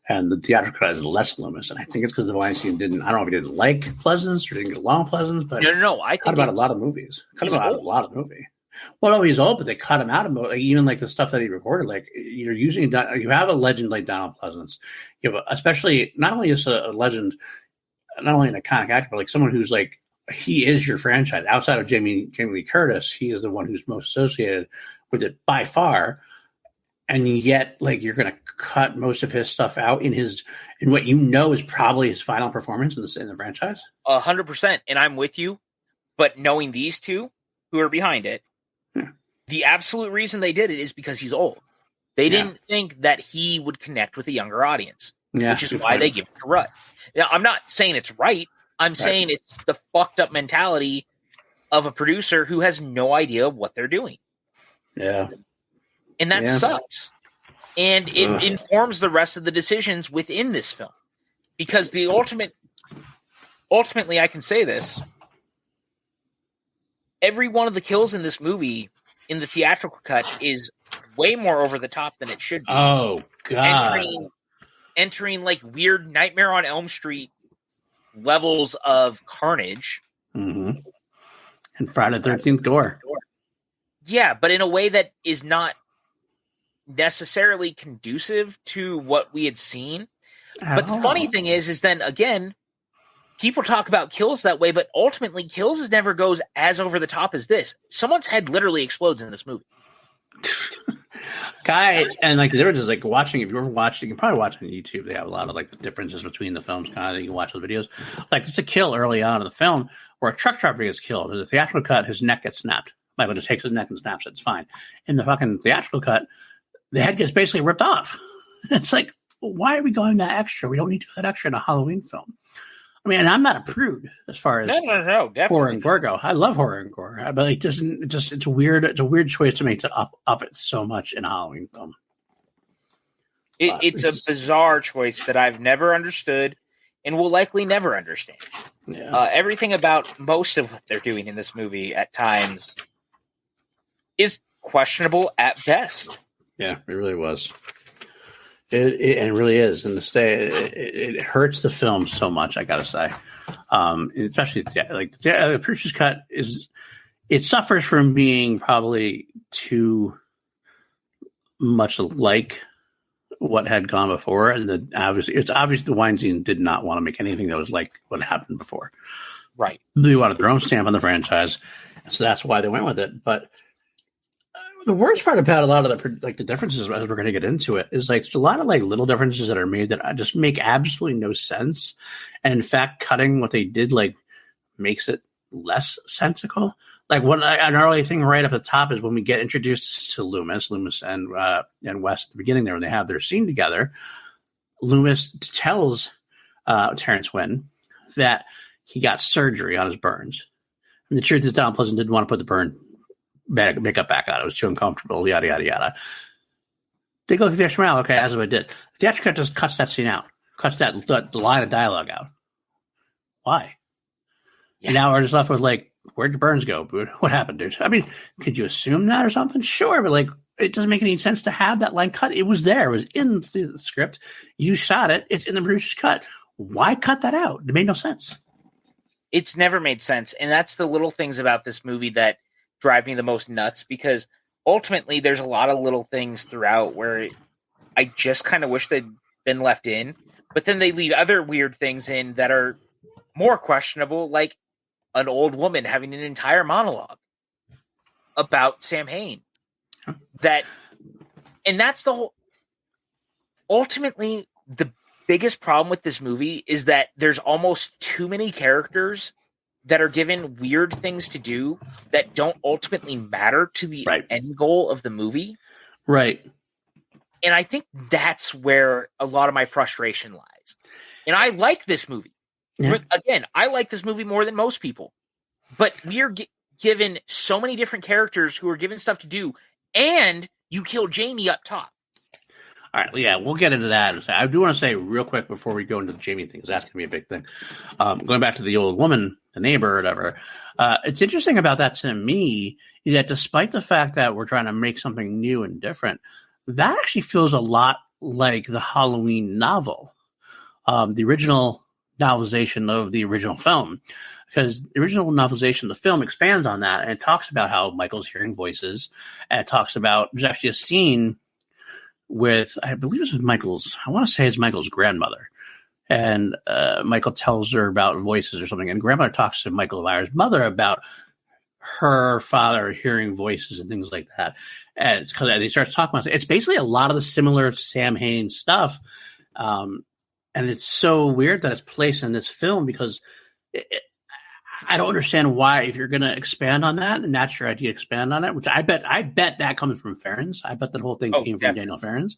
and the theatrical cut is less Loomis. And I think it's because the Weinstein didn't. I don't know if he didn't like Pleasance or didn't get along with Pleasance, but No. I cut think about a lot of movies. Cut he's about old. a lot of movie. Well, no, he's old, but they cut him out of like, even like the stuff that he recorded. Like you're using, you have a legend like Donald Pleasance. You have especially not only is a legend, not only an iconic actor, but like someone who's like. He is your franchise. Outside of Jamie Lee Curtis, he is the one who's most associated with it by far. And yet, like, you're going to cut most of his stuff out in what you know is probably his final performance in the franchise. 100%. And I'm with you. But knowing these two who are behind it, the absolute reason they did it is because he's old. They didn't think that he would connect with a younger audience, which is why they give it to Rudd. Now, I'm not saying it's right. I'm saying it's the fucked up mentality of a producer who has no idea what they're doing. Yeah. And that sucks. And it informs the rest of the decisions within this film. Because ultimately, I can say this. Every one of the kills in this movie, in the theatrical cut, is way more over the top than it should be. Oh, God. Entering like weird Nightmare on Elm Street levels of carnage. Mm-hmm. And Friday the 13th gore. Yeah, but in a way that is not necessarily conducive to what we had seen. But the funny thing is then again, people talk about Kills that way, but ultimately Kills never goes as over the top as this. Someone's head literally explodes in this movie. And like the difference is like watching, if you ever watched, you can probably watch on YouTube. They have a lot of like the differences between the films. Kind of, you can watch those videos. Like there's a kill early on in the film where a truck driver gets killed. In the theatrical cut, his neck gets snapped. Michael just takes his neck and snaps it. It's fine. In the fucking theatrical cut, the head gets basically ripped off. It's like, why are we going that extra? We don't need to do that extra in a Halloween film. I mean, and I'm not a prude as far as No, definitely. horror and gore go. I love horror and gore, but it doesn't. It's a weird choice to make to up it so much in a Halloween film. It's a bizarre choice that I've never understood and will likely never understand. Yeah. Everything about most of what they're doing in this movie at times is questionable at best. Yeah, it really was. It really is, and it hurts the film so much. I gotta say, especially like the producer's cut it suffers from being probably too much like what had gone before, and it's obvious the Weinstein did not want to make anything that was like what happened before. Right? They wanted their own stamp on the franchise, so that's why they went with it. But the worst part about a lot of the differences, as we're going to get into it, is like there's a lot of like little differences that are made that just make absolutely no sense. And in fact, cutting what they did like makes it less sensical. Like an early thing right up at the top is when we get introduced to Loomis and West at the beginning there when they have their scene together. Loomis tells Terrence Wynn, that he got surgery on his burns. And the truth is, Donald Pleasant didn't want to put the burn makeup back on. It was too uncomfortable, yada, yada, yada. They go through the extra mile. Okay, as I did. The theatrical cut just cuts that scene out, cuts the line of dialogue out. Why? Yeah. And now we're just left with, like, where'd your burns go, dude? What happened, dude? I mean, could you assume that or something? Sure, but, like, it doesn't make any sense to have that line cut. It was there. It was in the script. You shot it. It's in the producer's cut. Why cut that out? It made no sense. It's never made sense. And that's the little things about this movie that drive me the most nuts, because ultimately there's a lot of little things throughout where I just kind of wish they'd been left in, but then they leave other weird things in that are more questionable, like an old woman having an entire monologue about Sam Hain. And that's the whole. Ultimately, the biggest problem with this movie is that there's almost too many characters that are given weird things to do that don't ultimately matter to the end goal of the movie. Right. And I think that's where a lot of my frustration lies. And I like this movie. Yeah. Again, I like this movie more than most people. But we are given so many different characters who are given stuff to do, and you kill Jamie up top. All right, yeah, we'll get into that. I do want to say real quick before we go into the Jamie thing, because that's going to be a big thing. Going back to the old woman, the neighbor or whatever, it's interesting about that to me is that despite the fact that we're trying to make something new and different, that actually feels a lot like the Halloween novel, the original novelization of the original film. Because the original novelization of the film expands on that, and it talks about how Michael's hearing voices, and it talks about, there's actually a scene with, I believe it's with Michael's, I want to say it's Michael's grandmother. And Michael tells her about voices or something. And grandmother talks to Michael Elvira's mother about her father hearing voices and things like that. And it's because he starts talking about it. It's basically a lot of the similar Sam Hain stuff. And it's so weird that it's placed in this film because I don't understand why, if you're going to expand on that, and that's your idea, expand on it, which I bet that comes from Farrens. I bet that whole thing came from Daniel Farrens.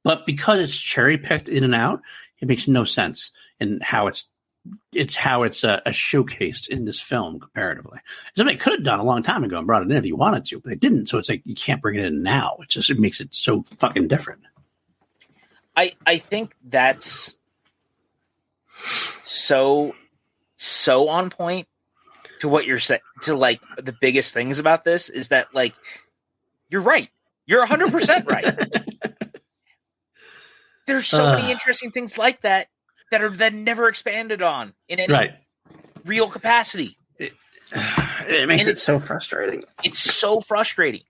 But because it's cherry picked in and out, it makes no sense in how it's showcased in this film comparatively. Something they could have done a long time ago and brought it in if you wanted to, but they didn't. So it's like you can't bring it in now. It makes it so fucking different. I think that's so on point to what you're saying. To like the biggest things about this is that like you're right. You're 100% right. There's so many interesting things like that that are then never expanded on in any real capacity. It makes it so frustrating. It's so frustrating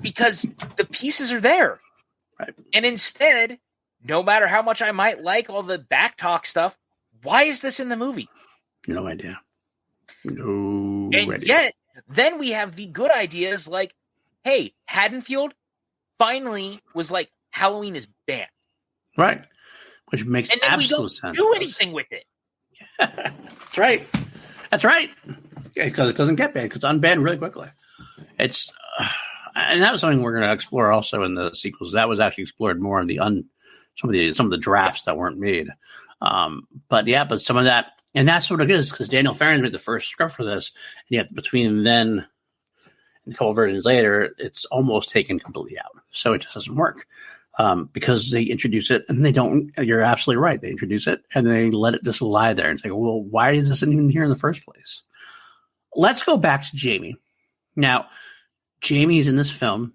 because the pieces are there. Right. And instead, no matter how much I might like all the backtalk stuff, why is this in the movie? No idea. Yet, then we have the good ideas like, hey, Haddonfield finally was like, Halloween is banned. Right. Which makes absolute sense. Do anything with it. Yeah. That's right. That's right. Because it doesn't get banned, because it's unbanned really quickly. It's and that was something we're going to explore also in the sequels. That was actually explored more in the some of the drafts that weren't made. But some of that, and that's what it is, because Daniel Farren made the first script for this, and yet between then and a couple versions later, it's almost taken completely out. So it just doesn't work. Because they introduce it and they don't, you're absolutely right. They introduce it and they let it just lie there and say, well, why is this even here in the first place? Let's go back to Jamie. Now, Jamie's in this film.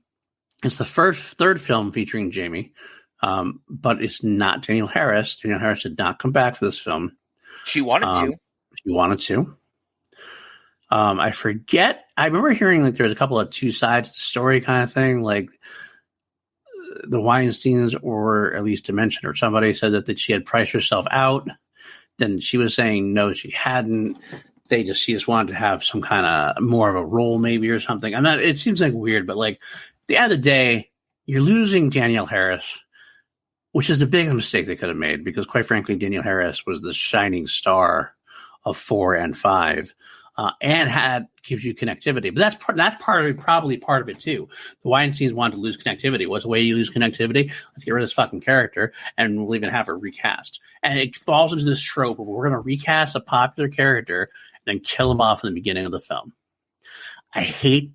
It's the third film featuring Jamie, but it's not Danielle Harris. Danielle Harris did not come back for this film. She wanted to. She wanted to. I forget. I remember hearing like there was a couple of two sides to the story kind of thing, like the Weinsteins, or at least Dimension, or somebody said that she had priced herself out. Then she was saying no, she hadn't. She just wanted to have some kind of more of a role, maybe, or something. It seems like weird, but like at the end of the day, you're losing Danielle Harris, which is the biggest mistake they could have made, because quite frankly, Danielle Harris was the shining star of 4 and 5. and gives you connectivity. But that's probably part of it too. The Weinsteins wanted to lose connectivity. What's the way you lose connectivity? Let's get rid of this fucking character, and we'll even have it recast. And it falls into this trope of we're going to recast a popular character and then kill him off in the beginning of the film. I hate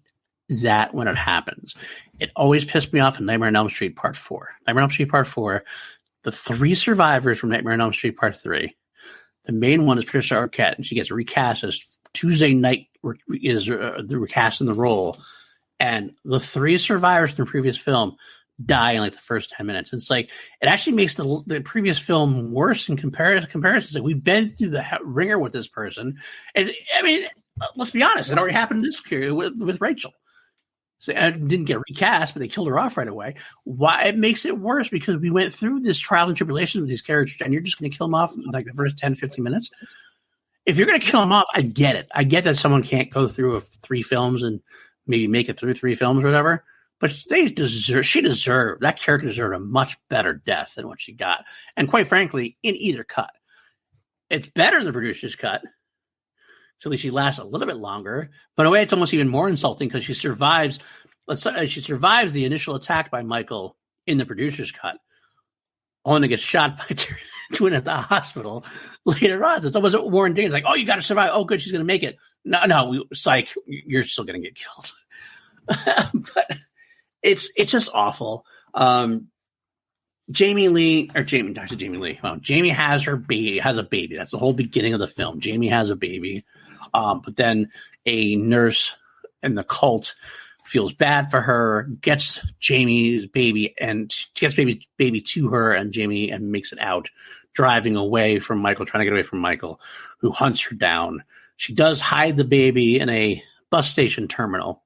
that when it happens. It always pissed me off in Nightmare on Elm Street Part 4. Nightmare on Elm Street Part 4, the 3 survivors from Nightmare on Elm Street Part 3, the main one is Patricia Arquette, and she gets recast as Tuesday Night is the recast in the role. And the 3 survivors from the previous film die in like the first 10 minutes. It's like, it actually makes the previous film worse in comparison. It's like, we've been through the ringer with this person. And I mean, let's be honest, it already happened this year with Rachel. So it didn't get recast, but they killed her off right away. Why? It makes it worse because we went through this trials and tribulations with these characters, and you're just going to kill them off in like the first 10, 15 minutes. If you're going to kill them off, I get it. I get that someone can't go through 3 films and maybe make it through 3 films or whatever. But she deserved, that character deserved a much better death than what she got. And quite frankly, in either cut. It's better in the producer's cut. So at least she lasts a little bit longer. But in a way, it's almost even more insulting because she survives. She survives the initial attack by Michael in the producer's cut, only to get shot by Twin at the hospital later on. So it's almost Warren Davis like, "Oh, you got to survive. Oh, good, she's going to make it." No, psych, you're still going to get killed. But it's just awful. Jamie has a baby. That's the whole beginning of the film. Jamie has a baby. But then a nurse in the cult feels bad for her, gets Jamie's baby and gets baby to her and Jamie and makes it out, driving away from Michael, trying to get away from Michael, who hunts her down. She does hide the baby in a bus station terminal,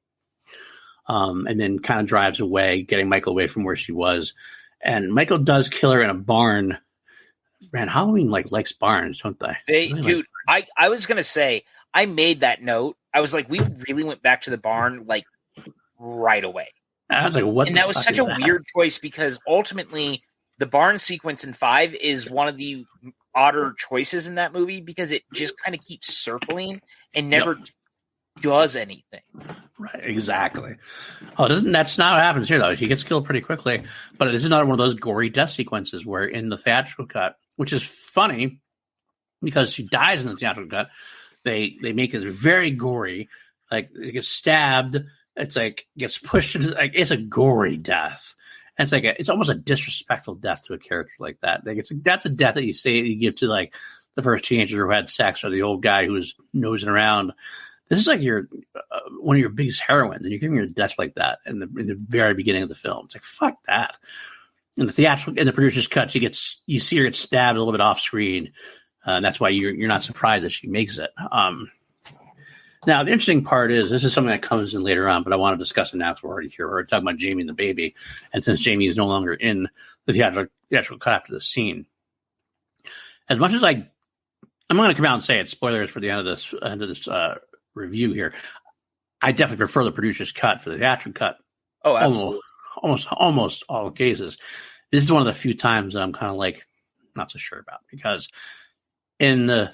and then kind of drives away, getting Michael away from where she was. And Michael does kill her in a barn. Man, Halloween likes barns, don't they? I was gonna say, I made that note. I was like, we really went back to the barn like right away. I was like, what? And that was such a weird choice because ultimately the barn sequence in 5 is one of the odder choices in that movie because it just kind of keeps circling and never does anything. Right, exactly. That's not what happens here, though. He gets killed pretty quickly, but this is another one of those gory death sequences where in the theatrical cut, which is funny because she dies in the theatrical cut, they make it very gory. Like, it gets stabbed. It's like gets pushed into, like, it's a gory death. And it's like it's almost a disrespectful death to a character like that. Like, that's a death that you give to like the first teenager who had sex or the old guy who was nosing around. This is like your one of your biggest heroines, and you're giving her a death like that in the very beginning of the film. It's like, fuck that. In the producer's cut, you see her get stabbed a little bit off screen, and that's why you're not surprised that she makes it. Now, the interesting part is this is something that comes in later on, but I want to discuss it now because we're already here. We're talking about Jamie and the baby, and since Jamie is no longer in the theatrical cut after the scene, as much as I'm going to come out and say it, spoilers for the end of this review here, I definitely prefer the producer's cut for the theatrical cut. Oh, absolutely. Almost all cases. This is one of the few times I'm kind of like not so sure about because in the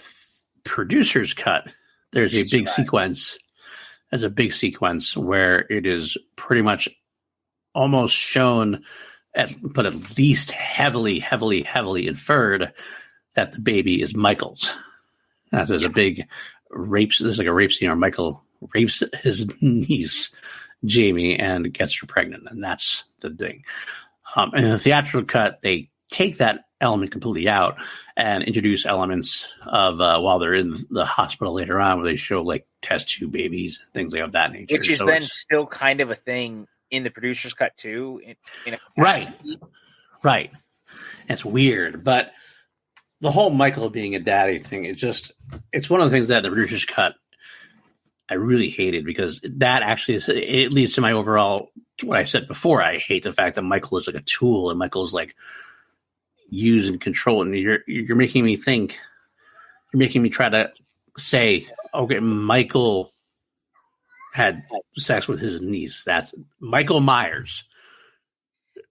producer's cut, there's a big sequence. There's a big sequence where it is pretty much almost shown, but at least heavily inferred that the baby is Michael's. There's a big rape. There's like a rape scene where Michael rapes his niece, Jamie, and gets her pregnant, and that's the thing. In the theatrical cut, they take that element completely out and introduce elements of while they're in the hospital later on, where they show like test tube babies, things like of that nature, which is then still kind of a thing in the producer's cut too. Right. It's weird, but the whole Michael being a daddy thing, it's one of the things that the producer's cut I really hated because that actually it leads to my overall, what I said before. I hate the fact that Michael is like a tool and Michael is like used and controlled, and you're making me think. You're making me try to say, okay, Michael had sex with his niece. That's Michael Myers.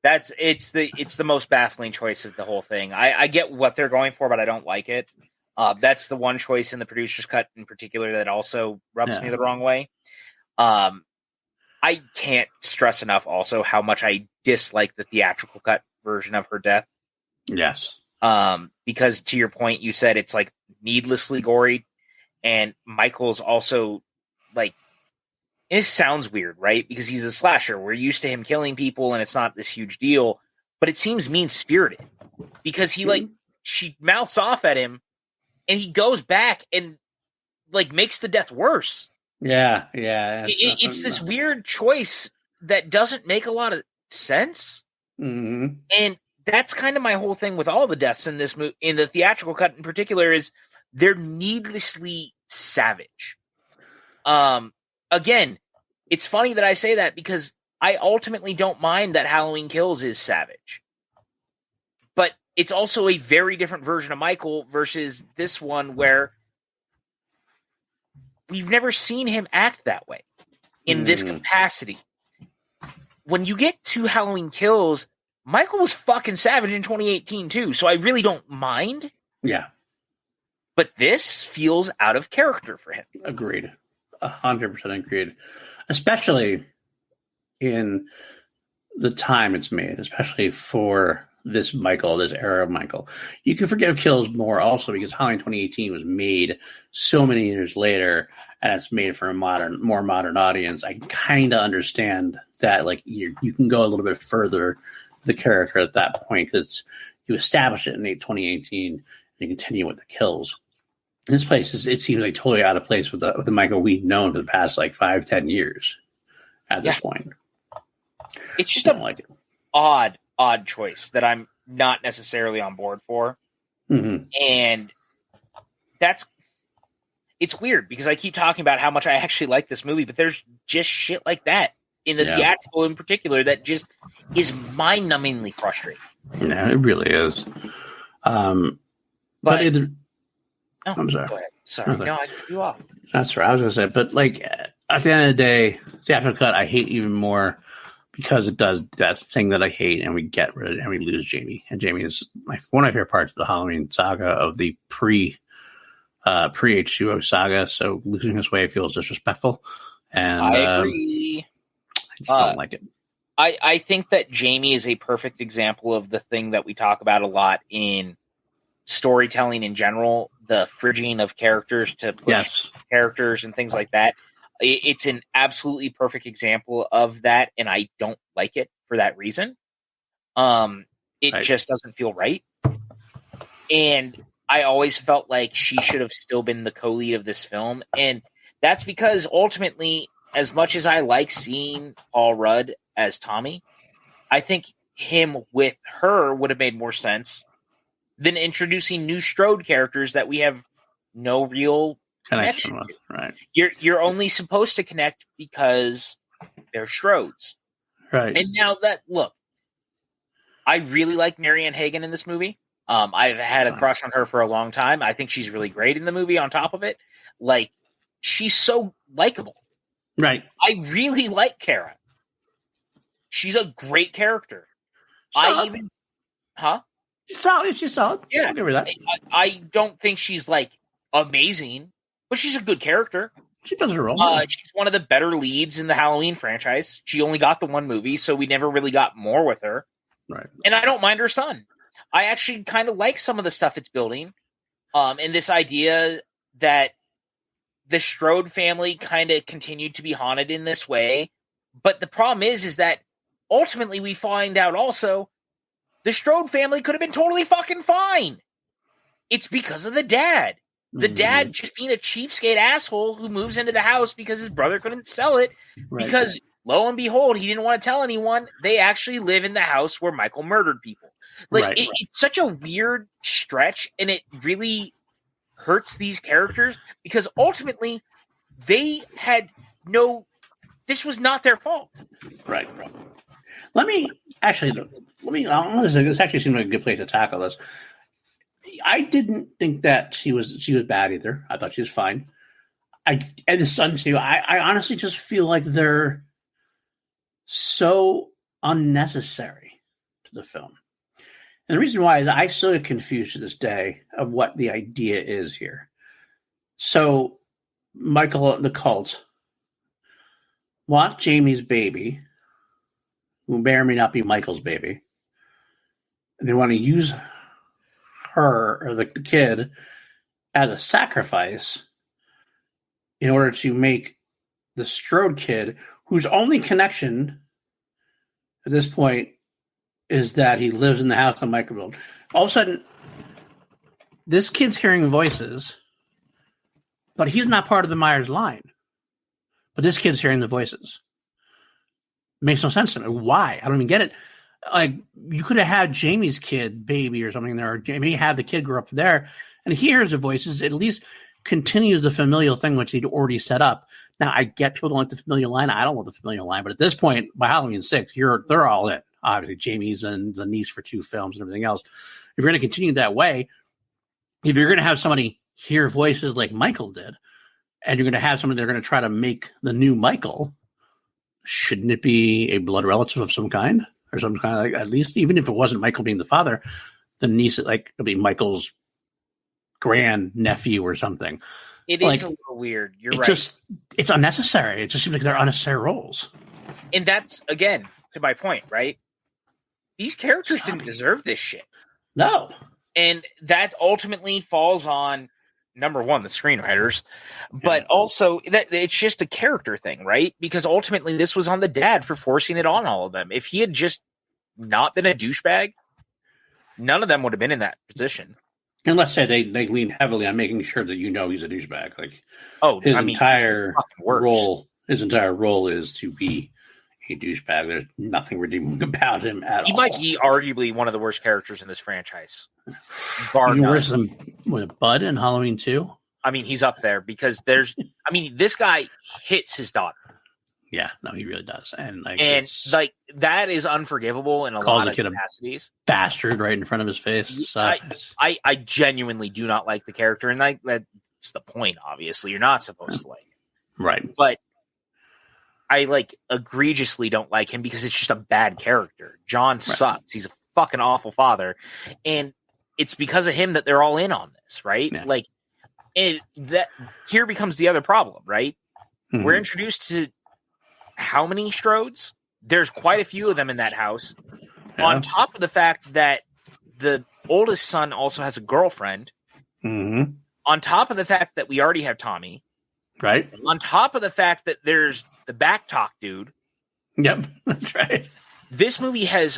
It's the most baffling choice of the whole thing. I get what they're going for, but I don't like it. That's the one choice in the producer's cut in particular that also rubs me the wrong way. I can't stress enough also how much I dislike the theatrical cut version of her death. Yes. Because to your point, you said it's like needlessly gory, and Michael's also like, it sounds weird, right? Because he's a slasher. We're used to him killing people and it's not this huge deal, but it seems mean-spirited because she mouths off at him and he goes back and like makes the death worse. Yeah. It's this weird choice that doesn't make a lot of sense. Mm-hmm. And that's kind of my whole thing with all the deaths in this movie, in the theatrical cut in particular, is they're needlessly savage. Again, it's funny that I say that because I ultimately don't mind that Halloween Kills is savage. But it's also a very different version of Michael versus this one where we've never seen him act that way in this capacity. When you get to Halloween Kills, Michael was fucking savage in 2018 too, so I really don't mind. Yeah. But this feels out of character for him. Agreed. 100% agreed. Especially in the time it's made, especially for this Michael, this era of Michael. You can forgive Kills more also because Halloween 2018 was made so many years later and it's made for a more modern audience. I kind of understand that like you can go a little bit further the character at that point because you establish it in 2018 and you continue with the kills. This place it seems like totally out of place with the Michael we've known for the past like 5-10 years at this point. It's just odd choice that I'm not necessarily on board for. Mm-hmm. And it's weird because I keep talking about how much I actually like this movie, but there's just shit like that in the theatrical in particular that just is mind-numbingly frustrating. Yeah, it really is. But either... No, I'm sorry. Go ahead. Sorry. No, I cut you off. That's right. I was going to say, but like at the end of the day, theatrical cut I hate even more because it does that thing that I hate, and we get rid of it and we lose Jamie. And Jamie is one of my favorite parts of the Halloween saga of the pre H2O saga. So losing his way feels disrespectful, and I agree. I just don't like it. I think that Jamie is a perfect example of the thing that we talk about a lot in storytelling in general, the fridging of characters to push characters and things like that. It's an absolutely perfect example of that, and I don't like it for that reason. It just doesn't feel right. And I always felt like she should have still been the co-lead of this film, and that's because ultimately, as much as I like seeing Paul Rudd as Tommy, I think him with her would have made more sense than introducing new Strode characters that we have no real connection with. Right. You're only supposed to connect because they're Strodes. Right. And now look, I really like Marianne Hagen in this movie. I've had a crush on her for a long time. I think she's really great in the movie on top of it. Like, she's so likable. Right. I really like Kara. She's a great character. She's solid. Yeah. I'll give her that. I don't think she's like amazing, but she's a good character. She does her role. She's one of the better leads in the Halloween franchise. She only got the one movie, so we never really got more with her. Right. And I don't mind her son. I actually kind of like some of the stuff it's building. And this idea that the Strode family kind of continued to be haunted in this way. But the problem is that ultimately we find out also the Strode family could have been totally fucking fine. It's because of the dad. The dad just being a cheapskate asshole who moves into the house because his brother couldn't sell it. Right. Because lo and behold, he didn't want to tell anyone. They actually live in the house where Michael murdered people. Like it's such a weird stretch, and it really hurts these characters because ultimately they had this was not their fault. Right. This actually seems like a good place to tackle this. I didn't think that she was bad either. I thought she was fine. And the son too. I honestly just feel like they're so unnecessary to the film. And the reason why is I still get confused to this day of what the idea is here. So Michael, the cult, wants Jamie's baby, who may or may not be Michael's baby. And they want to use her, or the kid, as a sacrifice in order to make the Strode kid, whose only connection at this point is that he lives in the house on Michael built. All of a sudden, this kid's hearing voices, but he's not part of the Myers line. But this kid's hearing the voices. Makes no sense to me. Why? I don't even get it. Like, you could have had Jamie's kid, baby, or something there, or maybe have the kid grow up there, and he hears the voices. It at least continues the familial thing, which he'd already set up. Now, I get people don't like the familial line. I don't want the familial line, but at this point, by Halloween 6, they're all in. Obviously, Jamie's and the niece for 2 films and everything else. If you're going to continue that way, if you're going to have somebody hear voices like Michael did, and you're going to have somebody they're going to try to make the new Michael, shouldn't it be a blood relative of some kind? Or some kind of, like, at least, even if it wasn't Michael being the father, the niece, like, it'll be Michael's grand nephew or something. It is a little weird. You're right. It's unnecessary. It just seems like they're unnecessary roles. And that's, again, to my point, right? These characters didn't deserve this shit. No. And that ultimately falls on, number one, the screenwriters, but also that it's just a character thing, right? Because ultimately this was on the dad for forcing it on all of them. If he had just not been a douchebag, none of them would have been in that position. And let's say they lean heavily on making sure that he's a douchebag. Like, his entire role is to be a douchebag. There's nothing redeeming about him at all. He might be arguably one of the worst characters in this franchise. Worse than Bud in Halloween 2? I mean, he's up there because this guy hits his daughter. Yeah, no, he really does. And that is unforgivable in a lot of capacities. Bastard right in front of his face. I genuinely do not like the character, and that's the point, obviously. You're not supposed to like him. Right. But I egregiously don't like him because it's just a bad character. John sucks. He's a fucking awful father. And it's because of him that they're all in on this, right? Yeah. That here becomes the other problem, right? Mm-hmm. We're introduced to how many Strodes? There's quite a few of them in that house. Yeah. On top of the fact that the oldest son also has a girlfriend. Mm-hmm. On top of the fact that we already have Tommy. Right. On top of the fact that there's the back talk dude. Yep, that's right. This movie has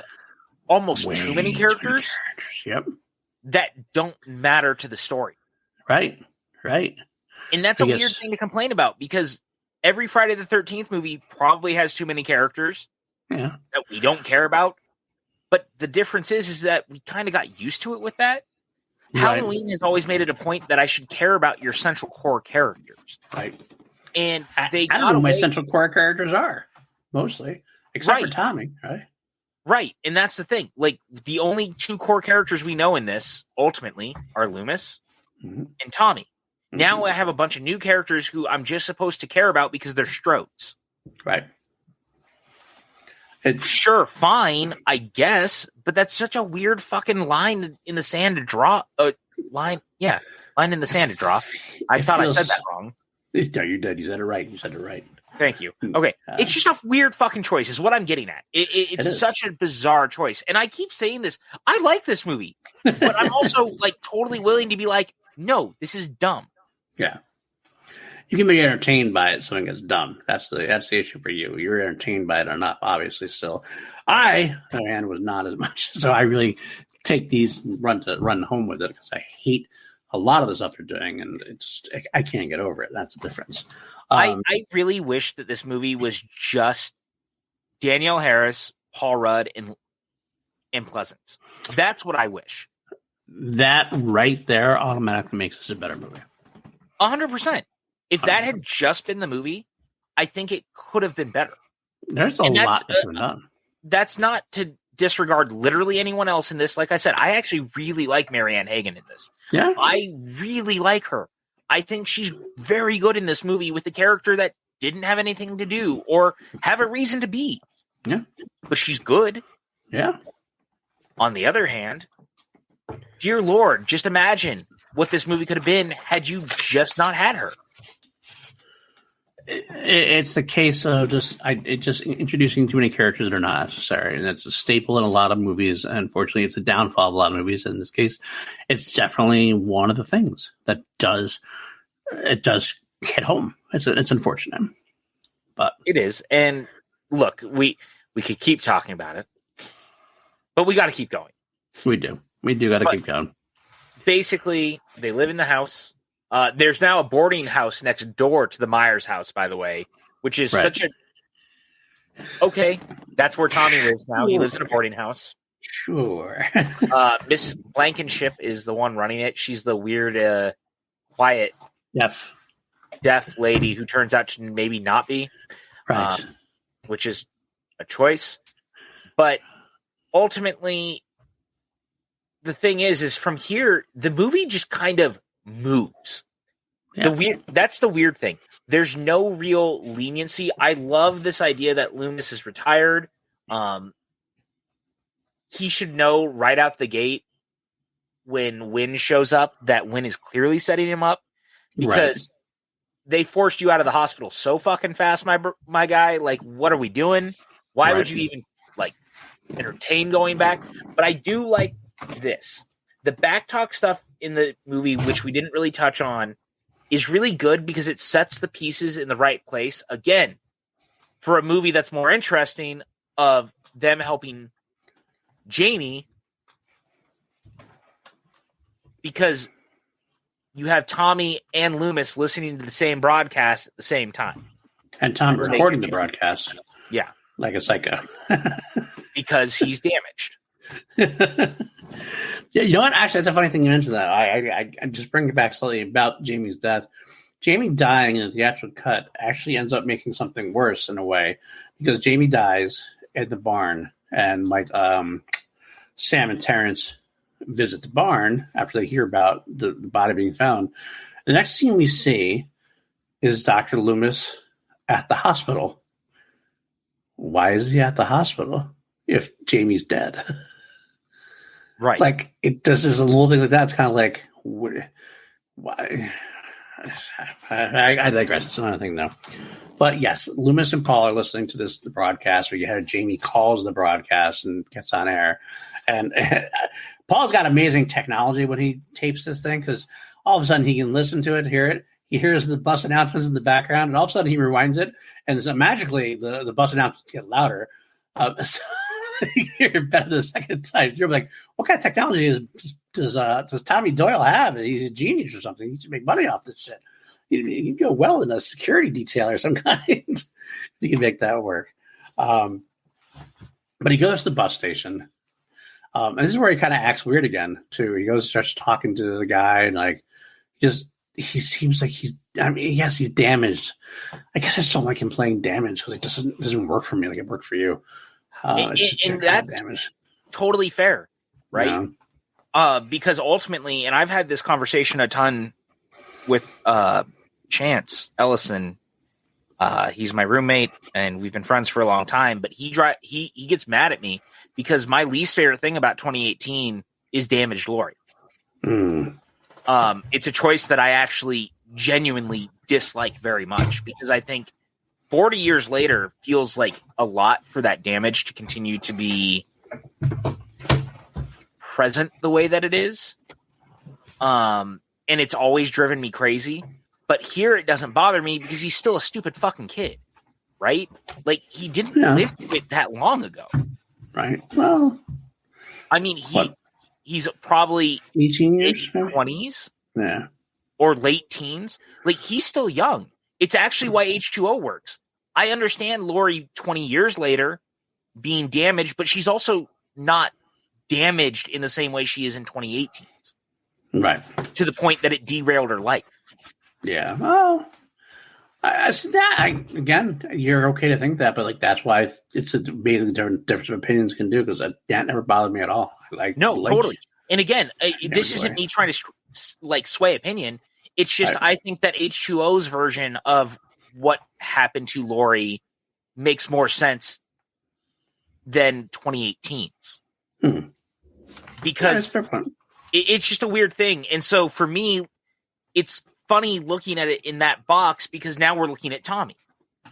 almost too many characters. Yep. That don't matter to the story. Right. And that's a weird thing to complain about because every Friday the 13th movie probably has too many characters that we don't care about. But the difference is that we kind of got used to it with that. Right. Halloween has always made it a point that I should care about your central core characters. Right. And I don't know who my central core characters are, mostly. Except for Tommy, right? Right. And that's the thing. Like, the only 2 core characters we know in this, ultimately, are Loomis and Tommy. Mm-hmm. Now I have a bunch of new characters who I'm just supposed to care about because they're Strodes. Right. It's sure, fine, I guess, but that's such a weird fucking line in the sand to draw. Line in the sand to draw. I thought I said that wrong. No, you did. You said it right. Thank you. Okay. It's just a weird fucking choice is what I'm getting at. It's such a bizarre choice. And I keep saying this. I like this movie, but I'm also totally willing to be like, no, this is dumb. Yeah. You can be entertained by it, something that's dumb. That's the issue for you. You're entertained by it enough, obviously. Still, I, on the other hand, was not as much. So I really take these and run home with it because I hate a lot of the stuff they're doing, and I can't get over it. That's the difference. I really wish that this movie was just Danielle Harris, Paul Rudd, and Pleasance. That's what I wish. That right there automatically makes this a better movie. 100%. If that had just been the movie, I think it could have been better. There's a lot that's been done. That's not to disregard literally anyone else in this. Like I said, I actually really like Marianne Hagen in this. Yeah. I really like her. I think she's very good in this movie with a character that didn't have anything to do or have a reason to be. Yeah. But she's good. Yeah. On the other hand, dear Lord, just imagine what this movie could have been had you just not had her. It's the case of just introducing too many characters that are not necessary, and it's a staple in a lot of movies. Unfortunately, it's a downfall of a lot of movies. In this case, it's definitely one of the things that does hit home. It's unfortunate, but it is. And look, we could keep talking about it, but we got to keep going. We do got to keep going. Basically, they live in the house. There's now a boarding house next door to the Myers house, by the way, which is such a... Okay, that's where Tommy lives now. He lives in a boarding house. Sure. Miss Blankenship is the one running it. She's the weird, quiet, deaf lady who turns out to maybe not be, right? Which is a choice. But ultimately, the thing is from here, the movie just kind of moves. Yeah. That's the weird thing. There's no real leniency. I love this idea that Loomis is retired. He should know right out the gate when Wynn shows up that Wynn is clearly setting him up, because they forced you out of the hospital so fucking fast, my guy. Like, what are we doing? Why would you even entertain going back? But I do like this. The backtalk stuff in the movie, which we didn't really touch on, is really good because it sets the pieces in the right place. Again, for a movie that's more interesting, of them helping Jamie, because you have Tommy and Loomis listening to the same broadcast at the same time. And Tom recording the broadcast. Yeah. Like a psycho. Because he's damaged. Yeah, you know what? Actually, that's a funny thing you mentioned that. I just bring it back slightly about Jamie's death. Jamie dying in the theatrical cut actually ends up making something worse in a way, because Jamie dies at the barn, and Sam and Terrence visit the barn after they hear about the body being found. The next scene we see is Dr. Loomis at the hospital. Why is he at the hospital if Jamie's dead? Right. Like, it does this a little thing like that. It's kind of like, why? I digress. It's another thing, though. But yes, Loomis and Paul are listening to the broadcast where you had Jamie calls the broadcast and gets on air. And Paul's got amazing technology when he tapes this thing, because all of a sudden he can listen to it, hear it. He hears the bus announcements in the background, and all of a sudden he rewinds it, and so magically the bus announcements get louder. So you hear it better the second time. You're like, what kind of technology does Tommy Doyle have? He's a genius or something. He should make money off this shit. You go well in a security detail or some kind. You can make that work. But he goes to the bus station. And this is where he kind of acts weird again, too. He goes and starts talking to the guy, and he seems like yes, he's damaged. I guess I just don't like him playing damage, because it doesn't work for me like it worked for you. And that's totally fair, right? Yeah. Because ultimately, and I've had this conversation a ton with Chance Ellison. He's my roommate, and we've been friends for a long time. But he gets mad at me because my least favorite thing about 2018 is Damaged Laurie. It's a choice that I actually genuinely dislike very much, because I think 40 years later feels like a lot for that damage to continue to be present the way that it is. And it's always driven me crazy. But here it doesn't bother me because he's still a stupid fucking kid, right? Like, he didn't live it that long ago. Right. Well, I mean, he's probably 18 years, 20s. Yeah. Or late teens. Like, he's still young. It's actually why H2O works. I understand Laurie 20 years later being damaged, but she's also not damaged in the same way she is in 2018. Right. To the point that it derailed her life. Yeah. Well, again, you're okay to think that, but that's why it's a basically difference of opinions can do, because that never bothered me at all. Totally. And again, this isn't me trying to sway opinion. It's just I think that H2O's version of what happened to Laurie makes more sense than 2018's. because it's just a weird thing. And so for me, it's funny looking at it in that box because now we're looking at Tommy.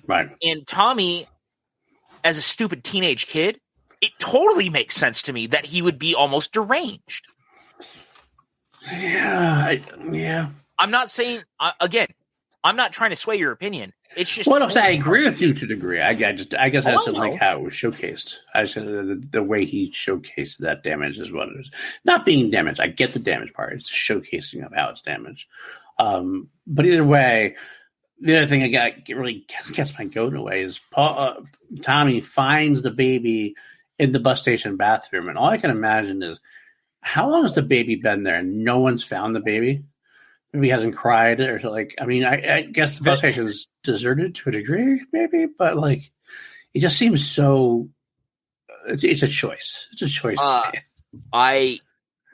Right. And Tommy, as a stupid teenage kid, it totally makes sense to me that he would be almost deranged. Yeah. I'm not saying, again, I'm not trying to sway your opinion. It's just. Well, I agree with you to a degree. I guess I just didn't like how it was showcased. I just the way he showcased that damage is what it is. Not being damaged. I get the damage part. It's the showcasing of how it's damaged. But either way, the other thing really gets my goat away is Tommy finds the baby in the bus station bathroom, and all I can imagine is how long has the baby been there and no one's found the baby? Maybe he hasn't cried or I guess the bus station is deserted to a degree, maybe, but it just seems so. It's a choice. It's a choice. I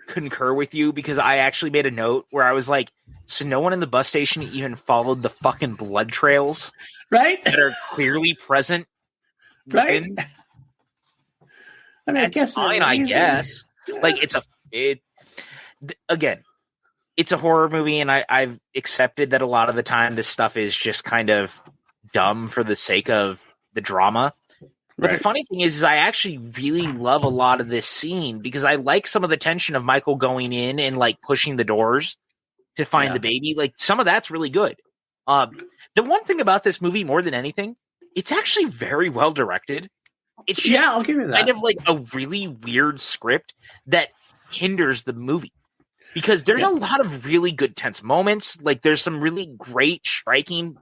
concur with you because I actually made a note where I was like, so no one in the bus station even followed the fucking blood trails, right? That are clearly present, right? I guess fine. I guess again. It's a horror movie, and I've accepted that a lot of the time this stuff is just kind of dumb for the sake of the drama. But the funny thing is I actually really love a lot of this scene because I like some of the tension of Michael going in and pushing the doors to find the baby. Some of that's really good. The one thing about this movie more than anything, it's actually very well directed. It's just I'll give you that. Kind of a really weird script that hinders the movie. Because there's a lot of really good tense moments. There's some really great striking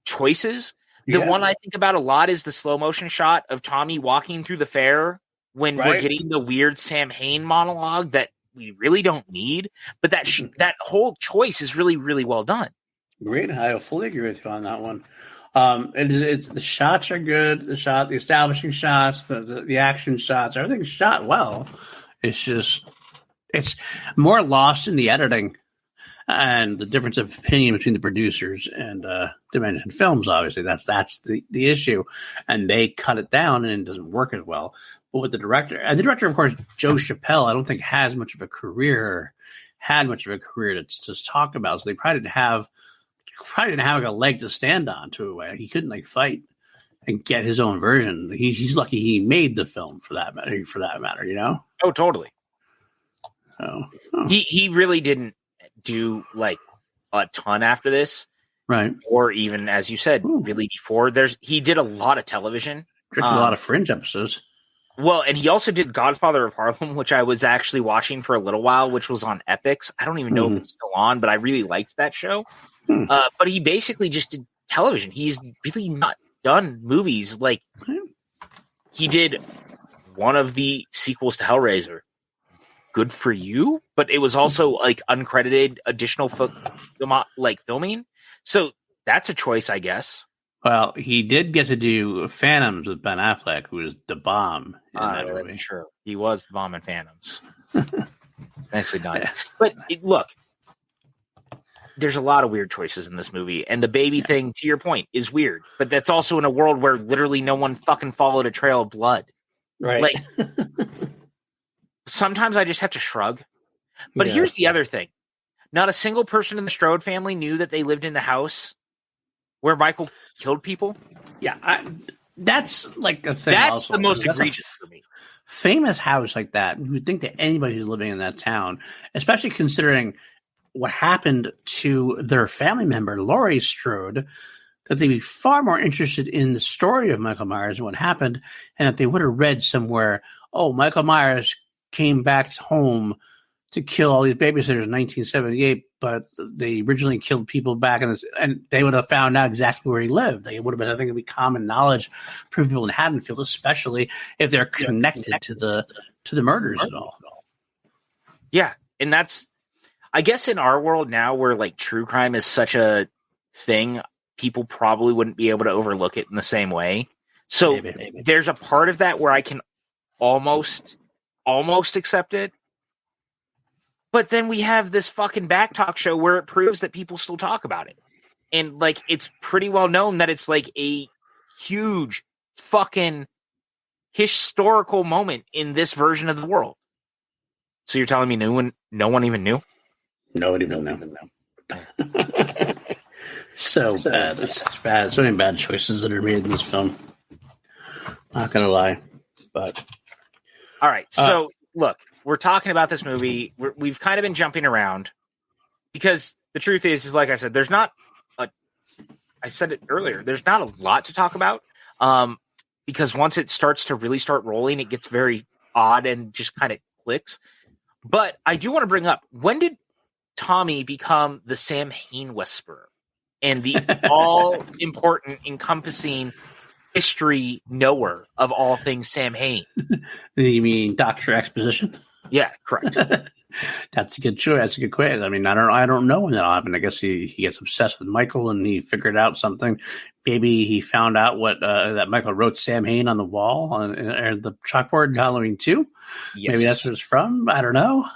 choices. The one I think about a lot is the slow motion shot of Tommy walking through the fair when we're getting the weird Sam Hain monologue that we really don't need. But that whole choice is really, really well done. Great. I fully agree with you on that one. It's the shots are good. The establishing shots, the action shots, everything's shot well. It's more lost in the editing and the difference of opinion between the producers and Dimension Films. Obviously, that's the issue, and they cut it down and it doesn't work as well. But with the director, of course, Joe Chappelle, I don't think had much of a career to talk about. So they probably didn't have a leg to stand on to a way. He couldn't fight and get his own version. He's lucky he made the film for that matter, you know? Oh, totally. Oh. He really didn't do a ton after this. Right. Or even, as you said, really before. He did a lot of television. Directed a lot of Fringe episodes. Well, and he also did Godfather of Harlem, which I was actually watching for a little while, which was on Epix. I don't even know if it's still on, but I really liked that show. But he basically just did television. He's really not done movies. He did one of the sequels to Hellraiser. Good for you, but it was also uncredited additional filming. So that's a choice, I guess. Well, he did get to do Phantoms with Ben Affleck, who was the bomb in that movie. Sure, he was the bomb in Phantoms. Nicely done. But look, there's a lot of weird choices in this movie, and the baby thing, to your point, is weird. But that's also in a world where literally no one fucking followed a trail of blood. Right. Sometimes I just have to shrug. But here's the other thing. Not a single person in the Strode family knew that they lived in the house where Michael killed people. Yeah, that's a thing. That's also. The most egregious for me. Famous house like that, you would think that anybody who's living in that town, especially considering what happened to their family member, Laurie Strode, that they'd be far more interested in the story of Michael Myers and what happened, and that they would have read somewhere, Michael Myers came back home to kill all these babysitters in 1978, but they originally killed people back in this, and they would have found out exactly where he lived. They would have been, I think, it'd be common knowledge for people in Haddonfield, especially if they're connected to the murders at all. Yeah, and that's, I guess, in our world now, where true crime is such a thing, people probably wouldn't be able to overlook it in the same way. So maybe. There's a part of that where I can almost accept it. But then we have this fucking backtalk show where it proves that people still talk about it. And it's pretty well known that it's a huge fucking historical moment in this version of the world. So you're telling me no one even knew? Nobody even knew. So bad. It's such bad. So many bad choices that are made in this film. Not gonna lie, but all right. So look, we're talking about this movie. We've kind of been jumping around because the truth is like I said, there's not. I said it earlier. There's not a lot to talk about because once it starts to really start rolling, it gets very odd and just kind of clicks. But I do want to bring up, when did Tommy become the Sam Hain Whisperer and the all-important, encompassing history knower of all things Sam Hain? You mean Dr. Exposition? Yeah, correct. That's a good choice. That's a good quiz. I mean, I don't know when that happened. I guess he gets obsessed with Michael and he figured out something. Maybe he found out what that Michael wrote Sam Hain on the wall on the chalkboard in Halloween 2. Yes. Maybe that's where it's from. I don't know.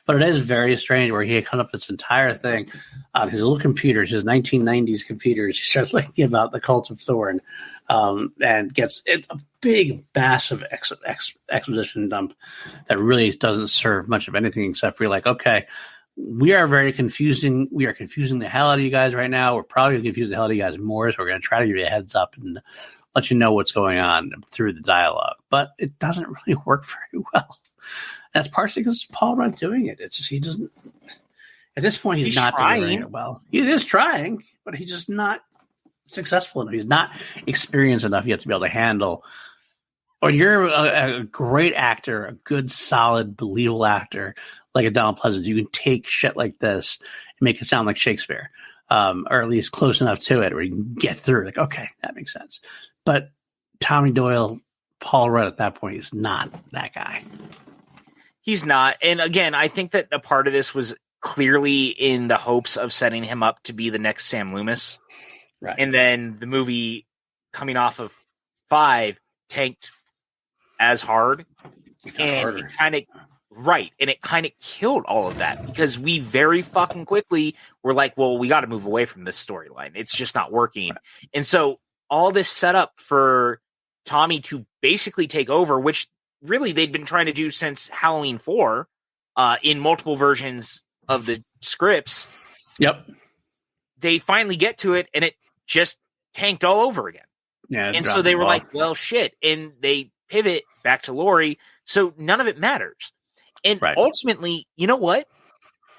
But it is very strange where he comes up with this entire thing on his little computers, his 1990s computers. He starts thinking about the cult of Thorn. And gets a big, massive exposition dump that really doesn't serve much of anything except for like, okay, we are very confusing. We are confusing the hell out of you guys right now. We're probably going to confuse the hell out of you guys more, so we're going to try to give you a heads up and let you know what's going on through the dialogue. But it doesn't really work very well. That's partially because Paul Rudd doing it. It's just he doesn't. At this point, he's not delivering it well. He is trying, but he's just not successful enough. He's not experienced enough yet to be able to handle. Or you're a great actor, a good, solid, believable actor like a Donald Pleasance. You can take shit like this and make it sound like Shakespeare, or at least close enough to it where you can get through. Like, okay, that makes sense. But Tommy Doyle, Paul Rudd at that point is not that guy. He's not. And again, I think that a part of this was clearly in the hopes of setting him up to be the next Sam Loomis. Right. And then the movie coming off of 5 tanked as hard. And it kind of and it kind of killed all of that because we very fucking quickly were like, well, we got to move away from this storyline. It's just not working. Right. And so all this setup for Tommy to basically take over, which really they'd been trying to do since Halloween 4 in multiple versions of the scripts. Yep. They finally get to it and it just tanked all over again. Yeah. And so they were like, well, shit. And they pivot back to Laurie. So none of it matters. And ultimately, you know what?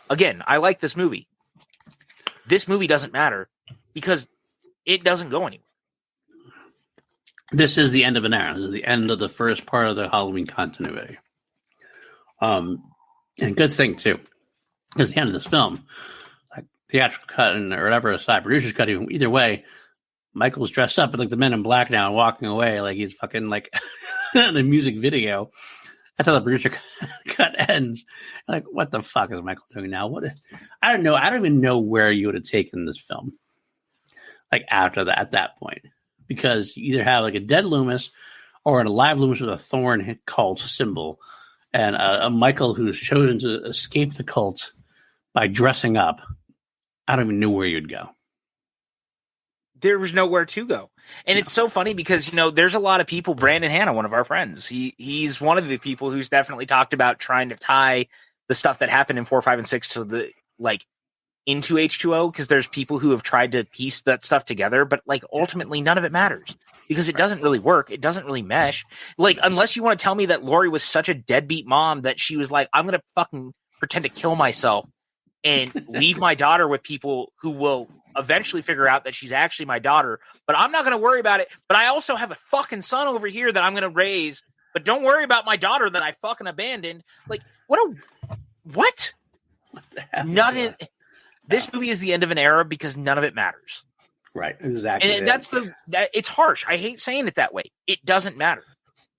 Again, I like this movie. This movie doesn't matter because it doesn't go anywhere. This is the end of an era. This is the end of the first part of the Halloween continuity. And good thing, too. Because the end of this film, like theatrical cut or whatever aside, producer's cut, either way, Michael's dressed up like the Men in Black now and walking away like he's fucking like in a music video. That's how the producer cut ends. Like, what the fuck is Michael doing now? I don't know. I don't even know where you would have taken this film. Like after that, at that point, because you either have like a dead Loomis or an alive Loomis with a thorn cult symbol, and a Michael who's chosen to escape the cult by dressing up. I don't even know where you'd go. There was nowhere to go. And it's so funny because, there's a lot of people, Brandon Hanna, one of our friends, he's one of the people who's definitely talked about trying to tie the stuff that happened in 4, 5, and 6 to the, into H2O, because there's people who have tried to piece that stuff together, but ultimately none of it matters because it doesn't really work. It doesn't really mesh. Unless you want to tell me that Laurie was such a deadbeat mom that she was like, I'm going to fucking pretend to kill myself and leave my daughter with people who will eventually figure out that she's actually my daughter, but I'm not going to worry about it. But I also have a fucking son over here that I'm going to raise, but don't worry about my daughter that I fucking abandoned. What? This movie is the end of an era because none of it matters. Right. Exactly. And it's harsh. I hate saying it that way. It doesn't matter.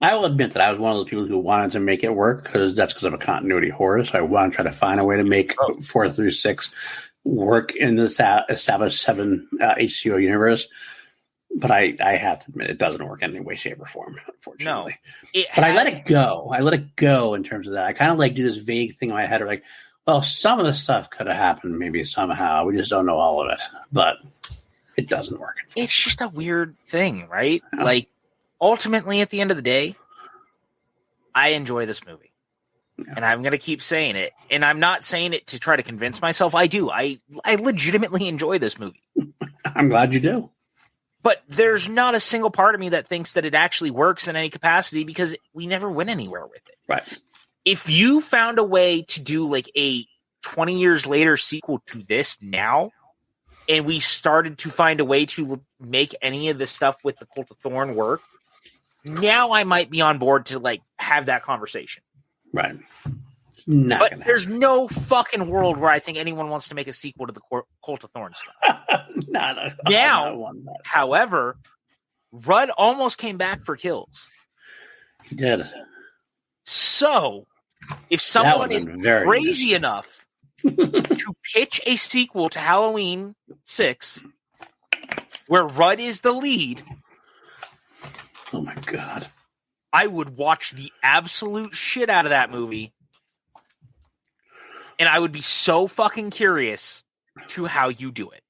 I will admit that I was one of those people who wanted to make it work because I'm a continuity horror. So I want to try to find a way to make 4 through 6 work in the established 7 HCO universe. But I have to admit, it doesn't work in any way, shape, or form, unfortunately. No, but I let it go. I let it go in terms of that. I kind of do this vague thing in my head of well, some of the stuff could have happened maybe somehow. We just don't know all of it. But it doesn't work. It's just a weird thing, right? Yeah. ultimately, at the end of the day, I enjoy this movie. Yeah. And I'm going to keep saying it. And I'm not saying it to try to convince myself. I do. I legitimately enjoy this movie. I'm glad you do. But there's not a single part of me that thinks that it actually works in any capacity because we never went anywhere with it. Right. If you found a way to do like a 20 years later sequel to this now, and we started to find a way to make any of this stuff with the Cult of Thorn work, now I might be on board to like have that conversation. Right. But there's no fucking world where I think anyone wants to make a sequel to the Cult of Thorn stuff. Now, however, Rudd almost came back for kills. He did. So, if someone is crazy enough to pitch a sequel to Halloween 6 where Rudd is the lead, oh my God, I would watch the absolute shit out of that movie. And I would be so fucking curious to how you do it.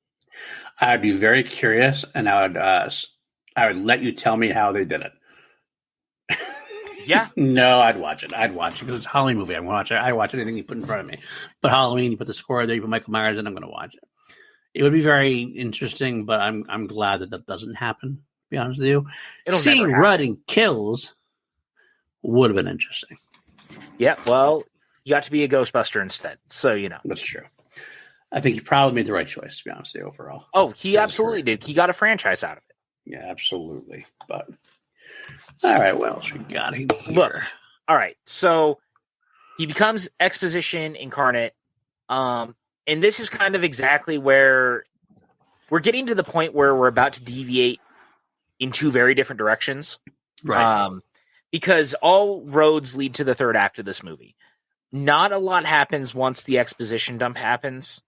I'd be very curious, and I would let you tell me how they did it. Yeah. No, I'd watch it. Because it's a Halloween movie. I'm going to watch it. I watch anything you put in front of me. But Halloween, you put the score there, you put Michael Myers, and I'm going to watch it. It would be very interesting, but I'm glad that doesn't happen, to be honest with you. Seeing Rudd in kills would have been interesting. Yeah, well, you got to be a Ghostbuster instead, so you know. That's true. I think he probably made the right choice, to be honest with you, overall. Oh, he absolutely did. He got a franchise out of it. Yeah, absolutely. But all right, what else we got here? Look, all right, so he becomes exposition incarnate, and this is kind of exactly where we're getting to the point where we're about to deviate in two very different directions. Right. Because all roads lead to the third act of this movie. Not a lot happens once the exposition dump happens.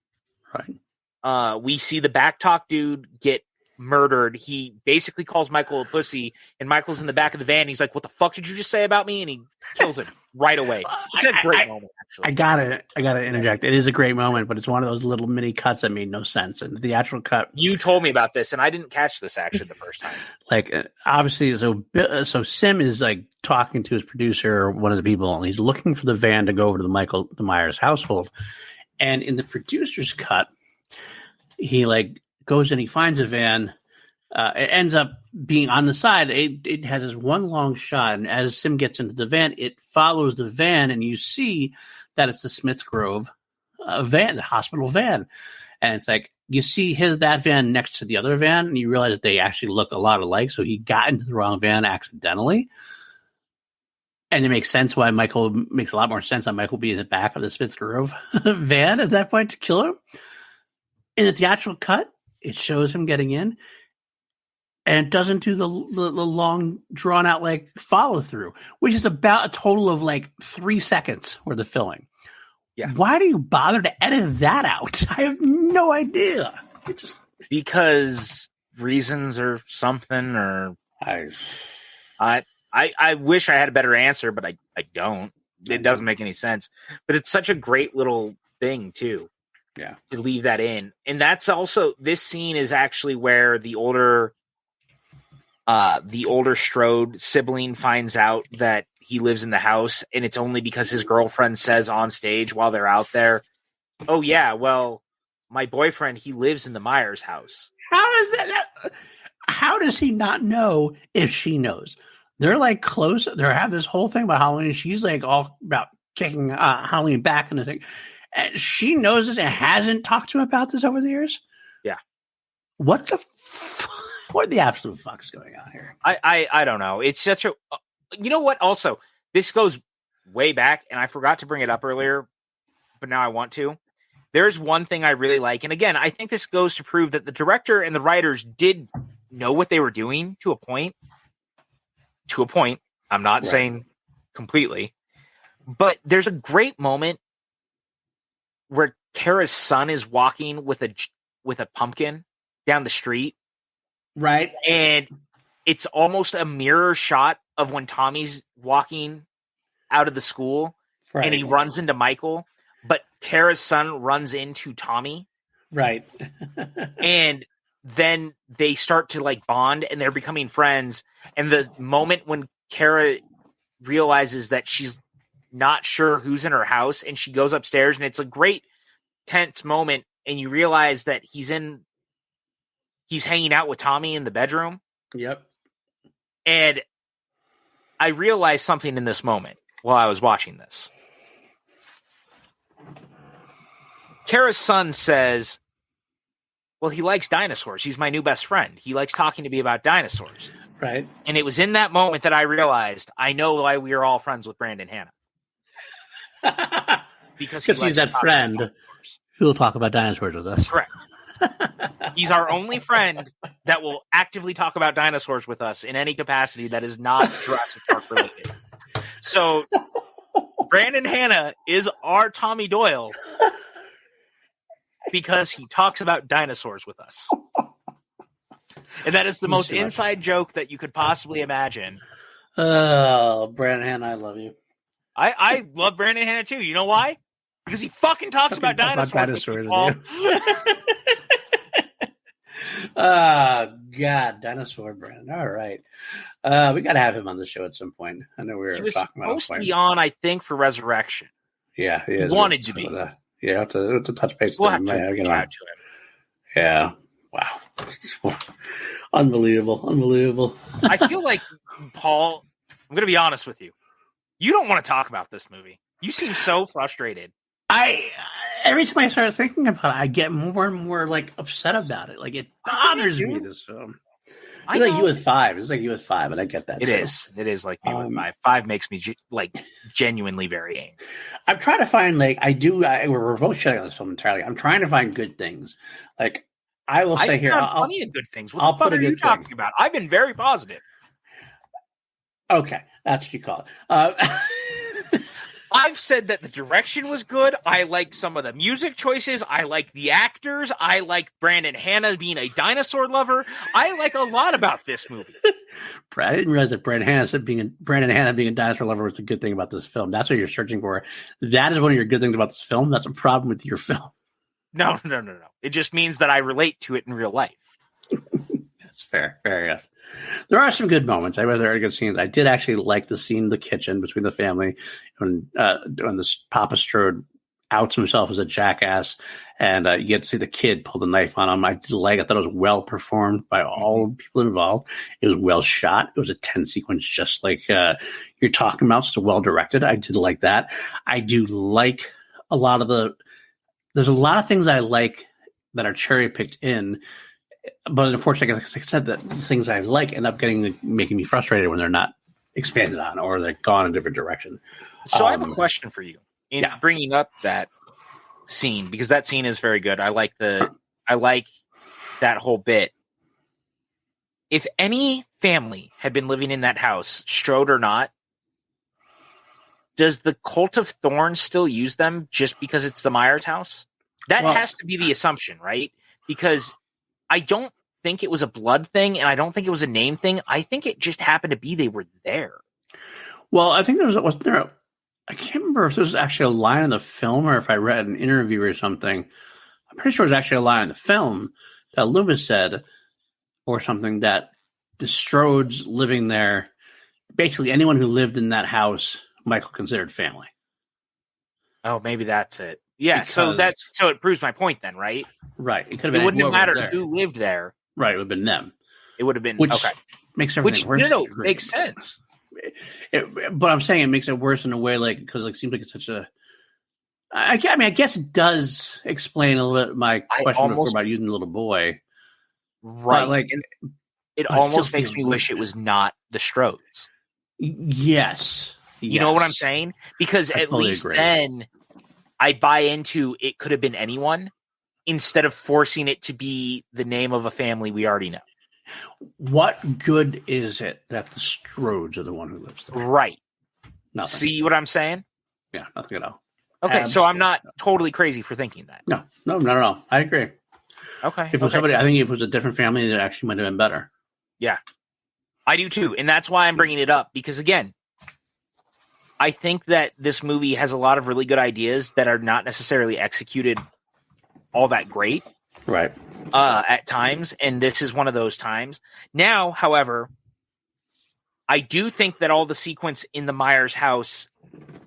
Right. We see the backtalk dude get murdered. He basically calls Michael a pussy, and Michael's in the back of the van. He's like, "What the fuck did you just say about me?" And he kills him right away. It's a great moment, actually. I gotta interject. It is a great moment, but it's one of those little mini cuts that made no sense. And the theatrical cut. You told me about this, and I didn't catch this actually the first time. Like, obviously, so Sim is like talking to his producer, one of the people, and he's looking for the van to go over to the Myers household. And in the producer's cut, he like goes and he finds a van. It ends up being on the side. It has this one long shot, and as Sim gets into the van, it follows the van, and you see that it's the Smith Grove van, the hospital van. And it's like you see that van next to the other van, and you realize that they actually look a lot alike. So he got into the wrong van accidentally. And it makes sense why makes a lot more sense on Michael being in the back of the Smith Grove van at that point to kill him. In the theatrical cut, it shows him getting in, and it doesn't do the long, drawn out like follow through, which is about a total of like 3 seconds worth of filming. Yeah. Why do you bother to edit that out? I have no idea. Because reasons or something, or I wish I had a better answer, but I don't. It doesn't make any sense. But it's such a great little thing too. Yeah. To leave that in. And that's also, this scene is actually where the older Strode sibling finds out that he lives in the house, and it's only because his girlfriend says on stage while they're out there, "Oh yeah, well, my boyfriend, he lives in the Myers house." How does he not know if she knows? They're like close. They have this whole thing about Halloween. She's like all about kicking Halloween back and the thing. And she knows this and hasn't talked to him about this over the years. Yeah. What the absolute fuck's going on here? I don't know. It's such a, you know what? Also, this goes way back, and I forgot to bring it up earlier, but now I want to. There's one thing I really like. And again, I think this goes to prove that the director and the writers did know what they were doing to a point. To a point. I'm not saying completely. But there's a great moment where Kara's son is walking with a pumpkin down the street. Right. And it's almost a mirror shot of when Tommy's walking out of the school and he runs into Michael, but Kara's son runs into Tommy. Right. And then they start to like bond and they're becoming friends. And the moment when Kara realizes that she's not sure who's in her house and she goes upstairs, and it's a great tense moment, and you realize that he's hanging out with Tommy in the bedroom. Yep. And I realized something in this moment while I was watching this. Kara's son says, well, he likes dinosaurs. He's my new best friend. He likes talking to me about dinosaurs. Right. And it was in that moment that I realized I know why we are all friends with Brandon Hanna. Because he's that friend who will talk about dinosaurs with us. Correct. He's our only friend that will actively talk about dinosaurs with us in any capacity that is not Jurassic Park related. So Brandon Hanna is our Tommy Doyle because he talks about dinosaurs with us. And that is the most inside joke that you could possibly imagine. Oh, Brandon Hanna, I love you. I love Brandon Hanna too. You know why? Because he fucking talks about dinosaurs with you. God, dinosaur Brandon. All right. We got to have him on the show at some point. I know we were talking about it. He was supposed to be on, I think, for Resurrection. Yeah, he wanted to be. Yeah, have to touch base with him. We'll have to chat to him. Yeah. Wow. Unbelievable. I feel like, Paul, I'm going to be honest with you. You don't want to talk about this movie. You seem so frustrated. Every time I start thinking about it, I get more and more like upset about it. Like it bothers me. This film. It's like you with 5. It's like you with 5, and I get that. It is like me with 5. 5 makes me genuinely very angry. I'm trying to find we're both shutting on this film entirely. I'm trying to find good things. Like I will say here, I'll plenty of good things. What the fuck are you talking about? I've been very positive. Okay, that's what you call it. I've said that the direction was good. I like some of the music choices. I like the actors. I like Brandon Hanna being a dinosaur lover. I like a lot about this movie. I didn't realize that Brandon Hanna being a dinosaur lover was a good thing about this film. That's what you're searching for. That is one of your good things about this film. That's a problem with your film. No. It just means that I relate to it in real life. That's fair. Fair enough. There are some good moments. I read there are good scenes. I did actually like the scene in the kitchen between the family when this Papa Strode outs himself as a jackass, and you get to see the kid pull the knife on him. I thought it was well performed by all the people involved. It was well shot. It was a tense sequence, just like you're talking about. So well directed. I did like that. I do like a lot of there's a lot of things I like that are cherry picked in. But unfortunately, like I said, that the things I like end up making me frustrated when they're not expanded on or they're gone in a different direction. So I have a question for you in bringing up that scene, because that scene is very good. I like that whole bit. If any family had been living in that house, Strode or not, does the cult of Thorn still use them just because it's the Myers house? That has to be the assumption, right? Because I don't think it was a blood thing, and I don't think it was a name thing. I think it just happened to be they were there. Well, I think I can't remember if there was actually a line in the film or if I read an interview or something. I'm pretty sure it was actually a line in the film that Loomis said or something that the Strodes living there, basically anyone who lived in that house, Michael considered family. Oh, maybe that's it. Yeah, so it proves my point then, right? Right. It could have been. It wouldn't have mattered who lived there. Right. It would have been them. It would have been which makes everything worse. No, makes sense. But I'm saying it makes it worse in a way, because it seems like it's such a. I guess it does explain a little bit my question before about using the little boy. Right. It almost makes me wish it was not the Strodes. Yes. You know what I'm saying? Because at least then I buy into it could have been anyone instead of forcing it to be the name of a family we already know. What good is it that the Strodes are the one who lives there? Right. Nothing. See what I'm saying? Yeah, nothing at all. Okay, so I'm not totally crazy for thinking that. No, not at all. I agree. Okay. If it was somebody, I think if it was a different family, it actually might have been better. Yeah, I do too. And that's why I'm bringing it up, because again, I think that this movie has a lot of really good ideas that are not necessarily executed all that great. Right. at times, and this is one of those times. Now, however, I do think that all the sequence in the Myers house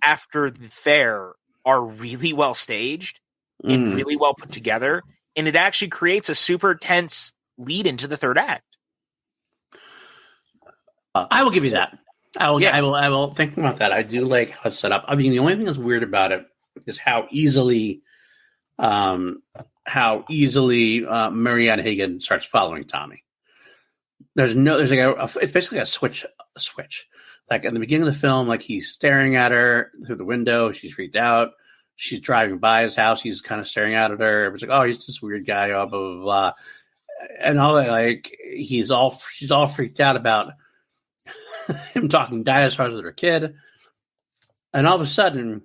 after the fair are really well staged and really well put together, and it actually creates a super tense lead into the third act. I will give you that. I will think about that. I do like how it's set up. I mean, the only thing that's weird about it is how easily Marianne Hagen starts following Tommy. It's basically a switch. Like in the beginning of the film, like he's staring at her through the window. She's freaked out. She's driving by his house. He's kind of staring out at her. It's like, oh, he's this weird guy. Oh, blah blah blah. And all that, like she's all freaked out about him talking dinosaurs with her kid. And all of a sudden,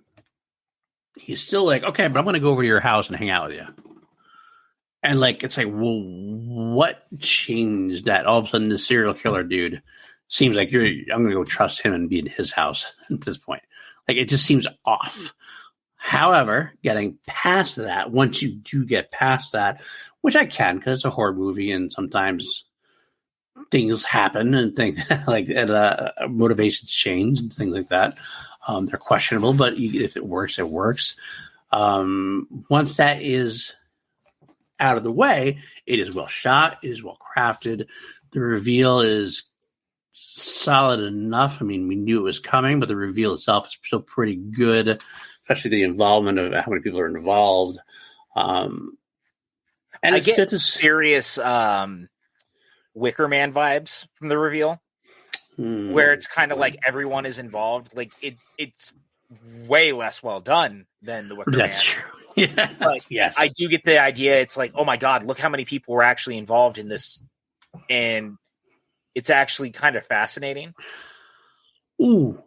he's still like, okay, but I'm going to go over to your house and hang out with you. And like, it's like, well, what changed that all of a sudden the serial killer dude seems like I'm going to go trust him and be in his house at this point. Like, it just seems off. However, getting past that, once you do get past that, which I can because it's a horror movie and sometimes things happen and things like motivations change and things like that. They're questionable, but if it works, it works. Once that is out of the way, it is well shot. It is well crafted. The reveal is solid enough. I mean, we knew it was coming, but the reveal itself is still pretty good, especially the involvement of how many people are involved. And I get serious Wicker Man vibes from the reveal, where it's kind of like everyone is involved. Like it's way less well done than the Wicker Man. That's true. Yeah. But yes, I do get the idea. It's like, oh my God, look how many people were actually involved in this, and it's actually kind of fascinating. Ooh,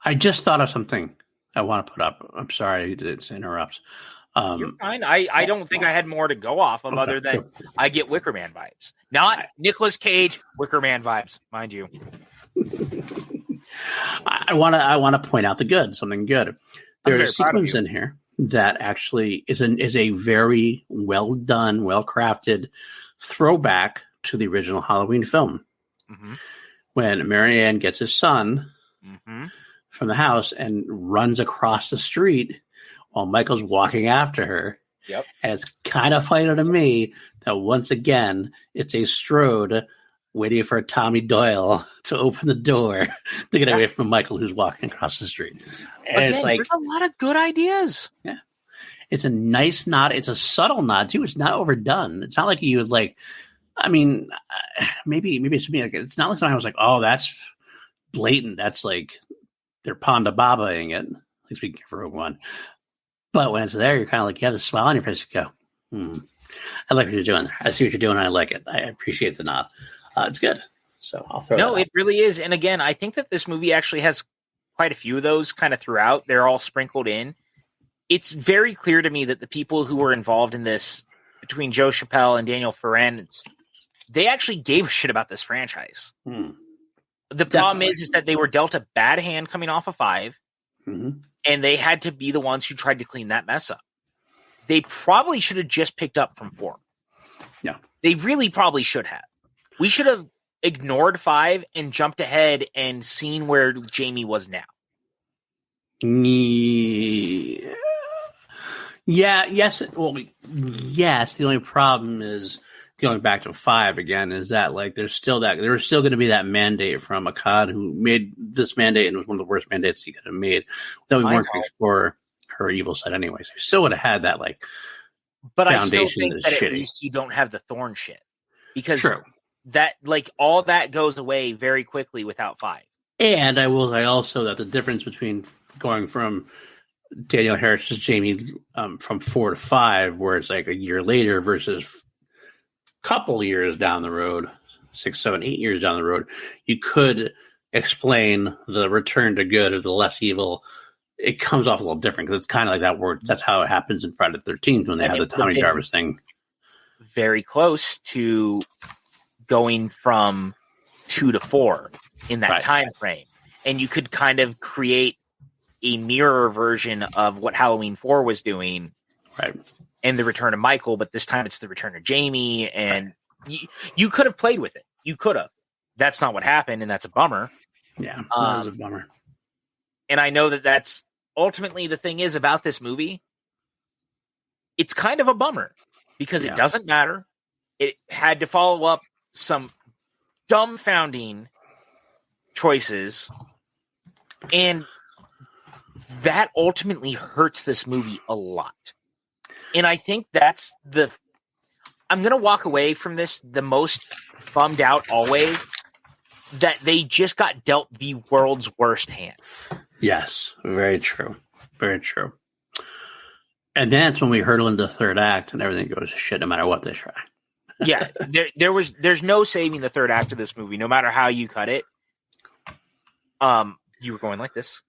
I just thought of something I want to put up. I'm sorry to interrupt. You're fine. I don't think I had more to go off of other than I get Wicker Man vibes. Not Nicolas Cage, Wicker Man vibes, mind you. I want to point out the good, something good. There's a sequence in here that actually is a very well done, well crafted throwback to the original Halloween film. Mm-hmm. When Marianne gets his son from the house and runs across the street while Michael's walking after her. Yep. And it's kind of funny to me that once again, it's a Strode waiting for Tommy Doyle to open the door to get away from Michael who's walking across the street. And again, it's like, there's a lot of good ideas. Yeah. It's a nice nod. It's a subtle nod too. It's not overdone. It's not like you would like, I mean, maybe it's me. Like, it's not like something I was like, oh, that's blatant. That's like they're Ponda Babaing it. Like speaking for Rogue One. But when it's there, you're kind of like, you have a smile on your face. You go, I like what you're doing. I see what you're doing. And I like it. I appreciate the nod. It's good. So I'll throw it really is. And again, I think that this movie actually has quite a few of those kind of throughout. They're all sprinkled in. It's very clear to me that the people who were involved in this, between Joe Chappelle and Daniel Ferrand, they actually gave a shit about this franchise. The problem is that they were dealt a bad hand coming off of 5. And they had to be the ones who tried to clean that mess up. They probably should have just picked up from 4. Yeah. They really probably should have. We should have ignored 5 and jumped ahead and seen where Jamie was now. Yeah. Yes. Well, yes. The only problem is going back to 5 again is that like there was still going to be that mandate from Akkad who made this mandate and it was one of the worst mandates he could have made. That we weren't going to explore her evil side anyway. So we still would have had that like but foundation. I still think that at least you don't have the thorn shit because that like all that goes away very quickly without 5. And I will say also that the difference between going from Daniel Harris's Jamie from 4 to 5, where it's like a year later versus couple years down the road, 6, 7, 8 years down the road, you could explain the return to good or the less evil. It comes off a little different because it's kind of like that word. That's how it happens in Friday the 13th when they have the Tommy Jarvis thing. Very close to going from 2 to 4 in that time frame. And you could kind of create a mirror version of what Halloween 4 was doing Right. And the return of Michael, but this time it's the return of Jamie. And you could have played with it. You could have. That's not what happened, and that's a bummer. Yeah, that was a bummer. And I know that that's ultimately the thing is about this movie. It's kind of a bummer because it doesn't matter. It had to follow up some dumbfounding choices, and that ultimately hurts this movie a lot. And I think that's I'm going to walk away from this the most bummed out always that they just got dealt the world's worst hand. Yes, very true. Very true. And then it's when we hurtle into the third act and everything goes to shit no matter what they try. Yeah, there's no saving the third act of this movie, no matter how you cut it. You were going like this.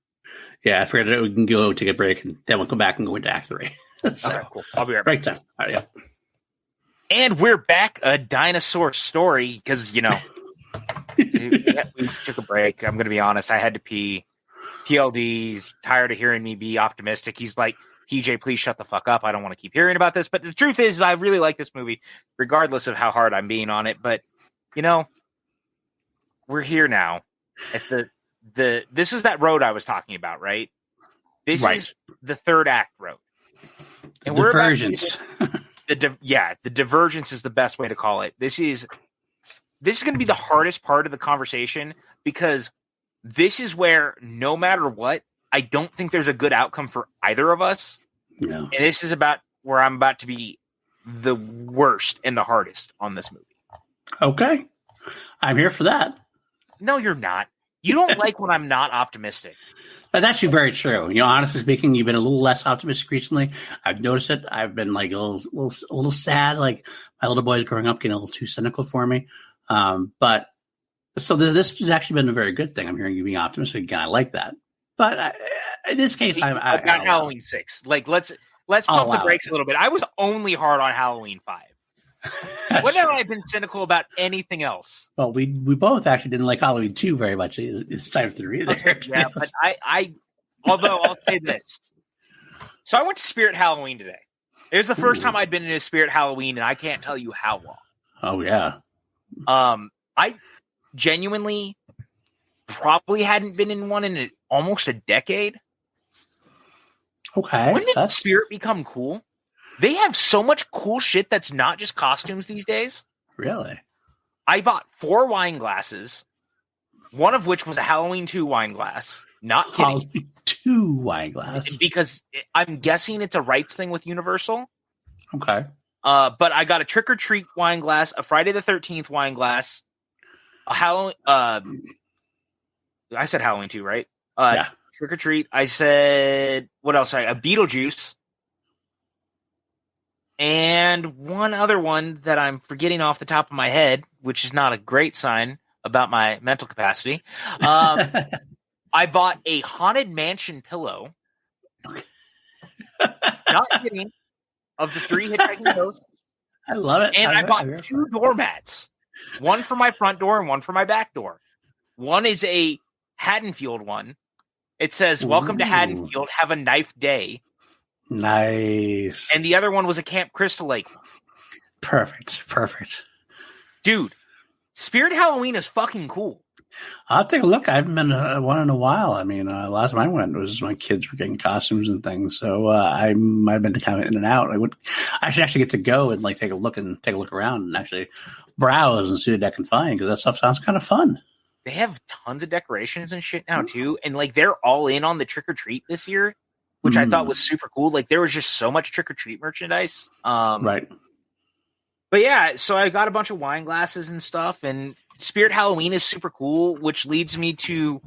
Yeah, I figured that we can go take a break and then we'll come back and go into act 3. So, okay, cool. I'll be right back. Break time. All right, yeah. And we're back, a dinosaur story, because, we took a break. I'm going to be honest. I had to pee. PLD's tired of hearing me be optimistic. He's like, PJ, please shut the fuck up. I don't want to keep hearing about this. But the truth is, I really like this movie, regardless of how hard I'm being on it. But, we're here now. At this is that road I was talking about, right? This is the third act road. And we're divergence. The divergence is the best way to call it. This is going to be the hardest part of the conversation because this is where no matter what, I don't think there's a good outcome for either of us. No. And this is about where I'm about to be the worst and the hardest on this movie. Okay. I'm here for that. No, you're not. You don't like when I'm not optimistic. That's actually very true. Honestly speaking, you've been a little less optimistic recently. I've noticed it. I've been like a little sad. Like my little boys growing up getting a little too cynical for me. But so this has actually been a very good thing. I'm hearing you being optimistic again. I like that. But in this case, I got Halloween 6. Like let's pump the brakes a little bit. I was only hard on Halloween 5. When have I been cynical about anything else? Well, we both actually didn't like Halloween 2 very much. It's time through either. Okay, yeah, but I although I'll say this. So I went to Spirit Halloween today. It was the first time I'd been in a Spirit Halloween, and I can't tell you how long. Oh yeah. I genuinely probably hadn't been in one in almost a decade. Okay. When did Spirit become cool? They have so much cool shit that's not just costumes these days. Really? I bought 4 wine glasses, one of which was a Halloween 2 wine glass. Not kidding. Halloween 2 wine glass. Because I'm guessing it's a rights thing with Universal. Okay. But I got a Trick or Treat wine glass, a Friday the 13th wine glass, a Halloween. I said Halloween 2, right? Yeah. Trick or Treat. I said, what else? A Beetlejuice. And one other one that I'm forgetting off the top of my head, which is not a great sign about my mental capacity. I bought a Haunted Mansion pillow. Not kidding. Of the 3 hitchhiking ghosts. I love it. And I bought 2 doormats. One for my front door and one for my back door. One is a Haddonfield one. It says, "Welcome to Haddonfield. Have a knife day." Nice. And the other one was a Camp Crystal Lake. Perfect. Dude, Spirit Halloween is fucking cool. I'll take a look. I haven't been to one in a while. I mean, last time I went was my kids were getting costumes and things. So I might have been kind of in and out. I should actually get to go and take a look around and actually browse and see what I can find because that stuff sounds kind of fun. They have tons of decorations and shit now too. And they're all in on the trick or treat this year, which I thought was super cool. There was just so much trick or treat merchandise. Right. But yeah, so I got a bunch of wine glasses and stuff, and Spirit Halloween is super cool, which leads me to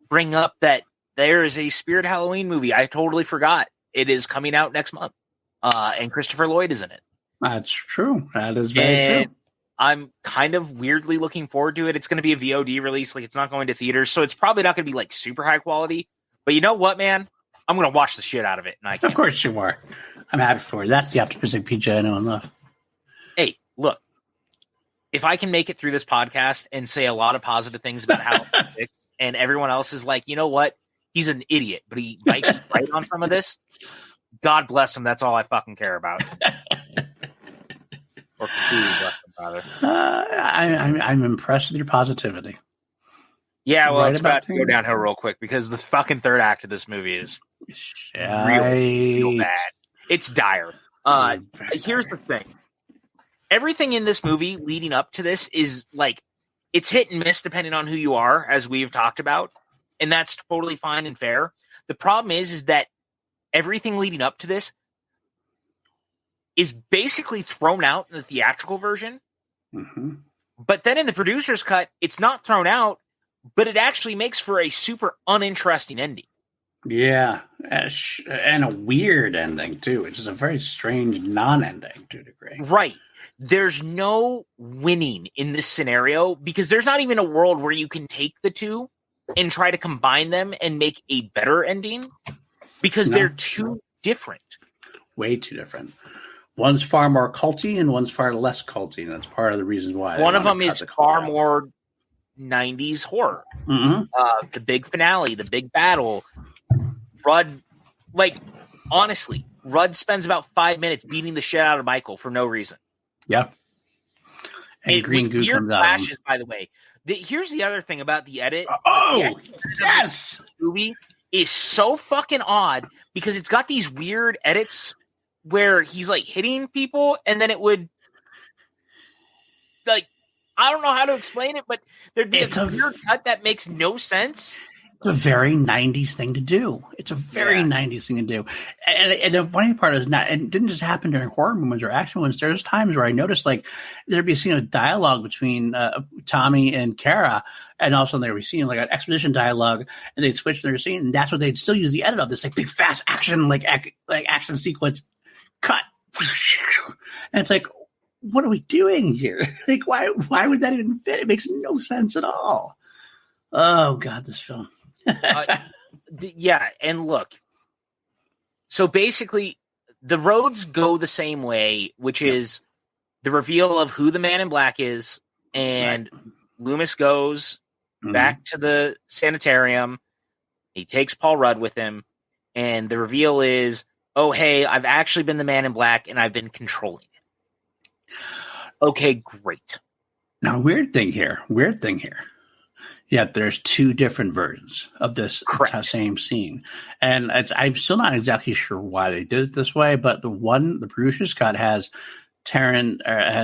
bring up that there is a Spirit Halloween movie. I totally forgot. It is coming out next month, and Christopher Lloyd is in it. That's true. That is very true. I'm kind of weirdly looking forward to it. It's going to be a VOD release. It's not going to theaters, so it's probably not going to be super high quality. But you know what, man? I'm going to watch the shit out of it. And of course you are. I'm happy for you. That's the optimistic PJ I know and love. Hey, look. If I can make it through this podcast and say a lot of positive things about how and everyone else is like, you know what? He's an idiot, but he might be right on some of this. God bless him. That's all I fucking care about. Or bless him, rather. I'm impressed with your positivity. Yeah, well, Right it's about to go things? downhill real quick because the fucking third act of this movie is real bad. It's dire. Here's the thing. Everything in this movie leading up to this is like, it's hit and miss depending on who you are, as we've talked about. And that's totally fine and fair. The problem is that everything leading up to this is basically thrown out in the theatrical version. Mm-hmm. But then in the producer's cut, it's not thrown out, but it actually makes for a super uninteresting ending. Yeah, and a weird ending, too, which is a very strange non-ending to a degree. Right. There's no winning in this scenario because there's not even a world where you can take the two and try to combine them and make a better ending because they're too different. Way too different. One's far more culty and one's far less culty, and that's part of the reason why. One of them is far more 90s horror. Mm-hmm. The big finale, the big battle. Rudd, like, honestly, Rudd spends about 5 minutes beating the shit out of Michael for no reason. Yeah. And green goo comes out. Flashes, by the way. Here's the other thing about the edit. Yes! The movie is so fucking odd because it's got these weird edits where he's like hitting people and then it would, like, I don't know how to explain it, but there'd be a weird cut that makes no sense. It's a very 90s thing to do. It's a very 90s thing to do. And the funny part is it didn't just happen during horror moments or action moments. There's times where I noticed, like, there'd be a scene of dialogue between Tommy and Kara, and also there would be scene like an exposition dialogue, and they'd switch their scene, and that's what they'd still use the edit of, this like big fast action, like action sequence cut. And it's like, what are we doing here? Like, why would that even fit? It makes no sense at all. Oh God, this film. Yeah, and look, so basically the roads go the same way, which is the reveal of who the Man in Black is, and Loomis goes back to the sanitarium. He takes Paul Rudd with him, and the reveal is, oh, hey, I've actually been the Man in Black, and I've been controlling it. Okay, great. Now, weird thing here. Yeah, there's two different versions of this same scene. And I'm still not exactly sure why they did it this way, but the producer's cut has Terrence Wynn,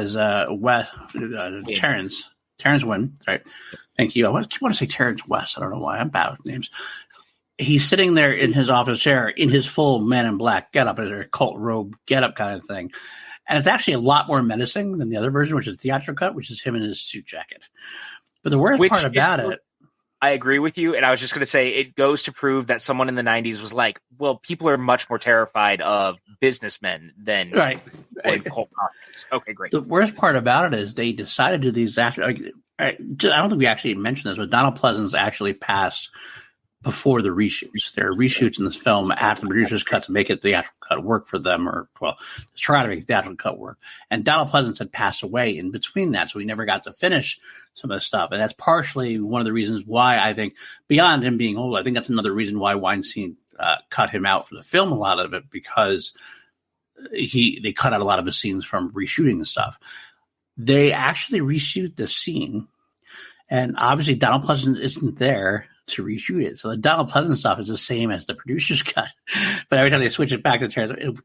right? Thank you. I want to say Terrence West. I don't know why. I'm bad with names. He's sitting there in his office chair in his full Man in Black getup, or cult robe getup kind of thing. And it's actually a lot more menacing than the other version, which is the theatrical cut, which is him in his suit jacket. But the worst part about it... I agree with you, and I was just going to say, it goes to prove that someone in the 90s was like, well, people are much more terrified of businessmen than cult costumes. Okay, great. The worst part about it is they decided to do these after... I don't think we actually mentioned this, but Donald Pleasance actually passed before the reshoots. There are reshoots in this film after the producer's cut to make it the theatrical cut work for them, to try to make the theatrical cut work. And Donald Pleasance had passed away in between that, so we never got to finish some of the stuff. And that's partially one of the reasons why I think, beyond him being old, I think that's another reason why Weinstein cut him out from the film, a lot of it, because they cut out a lot of the scenes from reshooting the stuff. They actually reshoot the scene, and obviously Donald Pleasance isn't there to reshoot it. So the Donald Pleasance stuff is the same as the producer's cut. But every time they switch it back to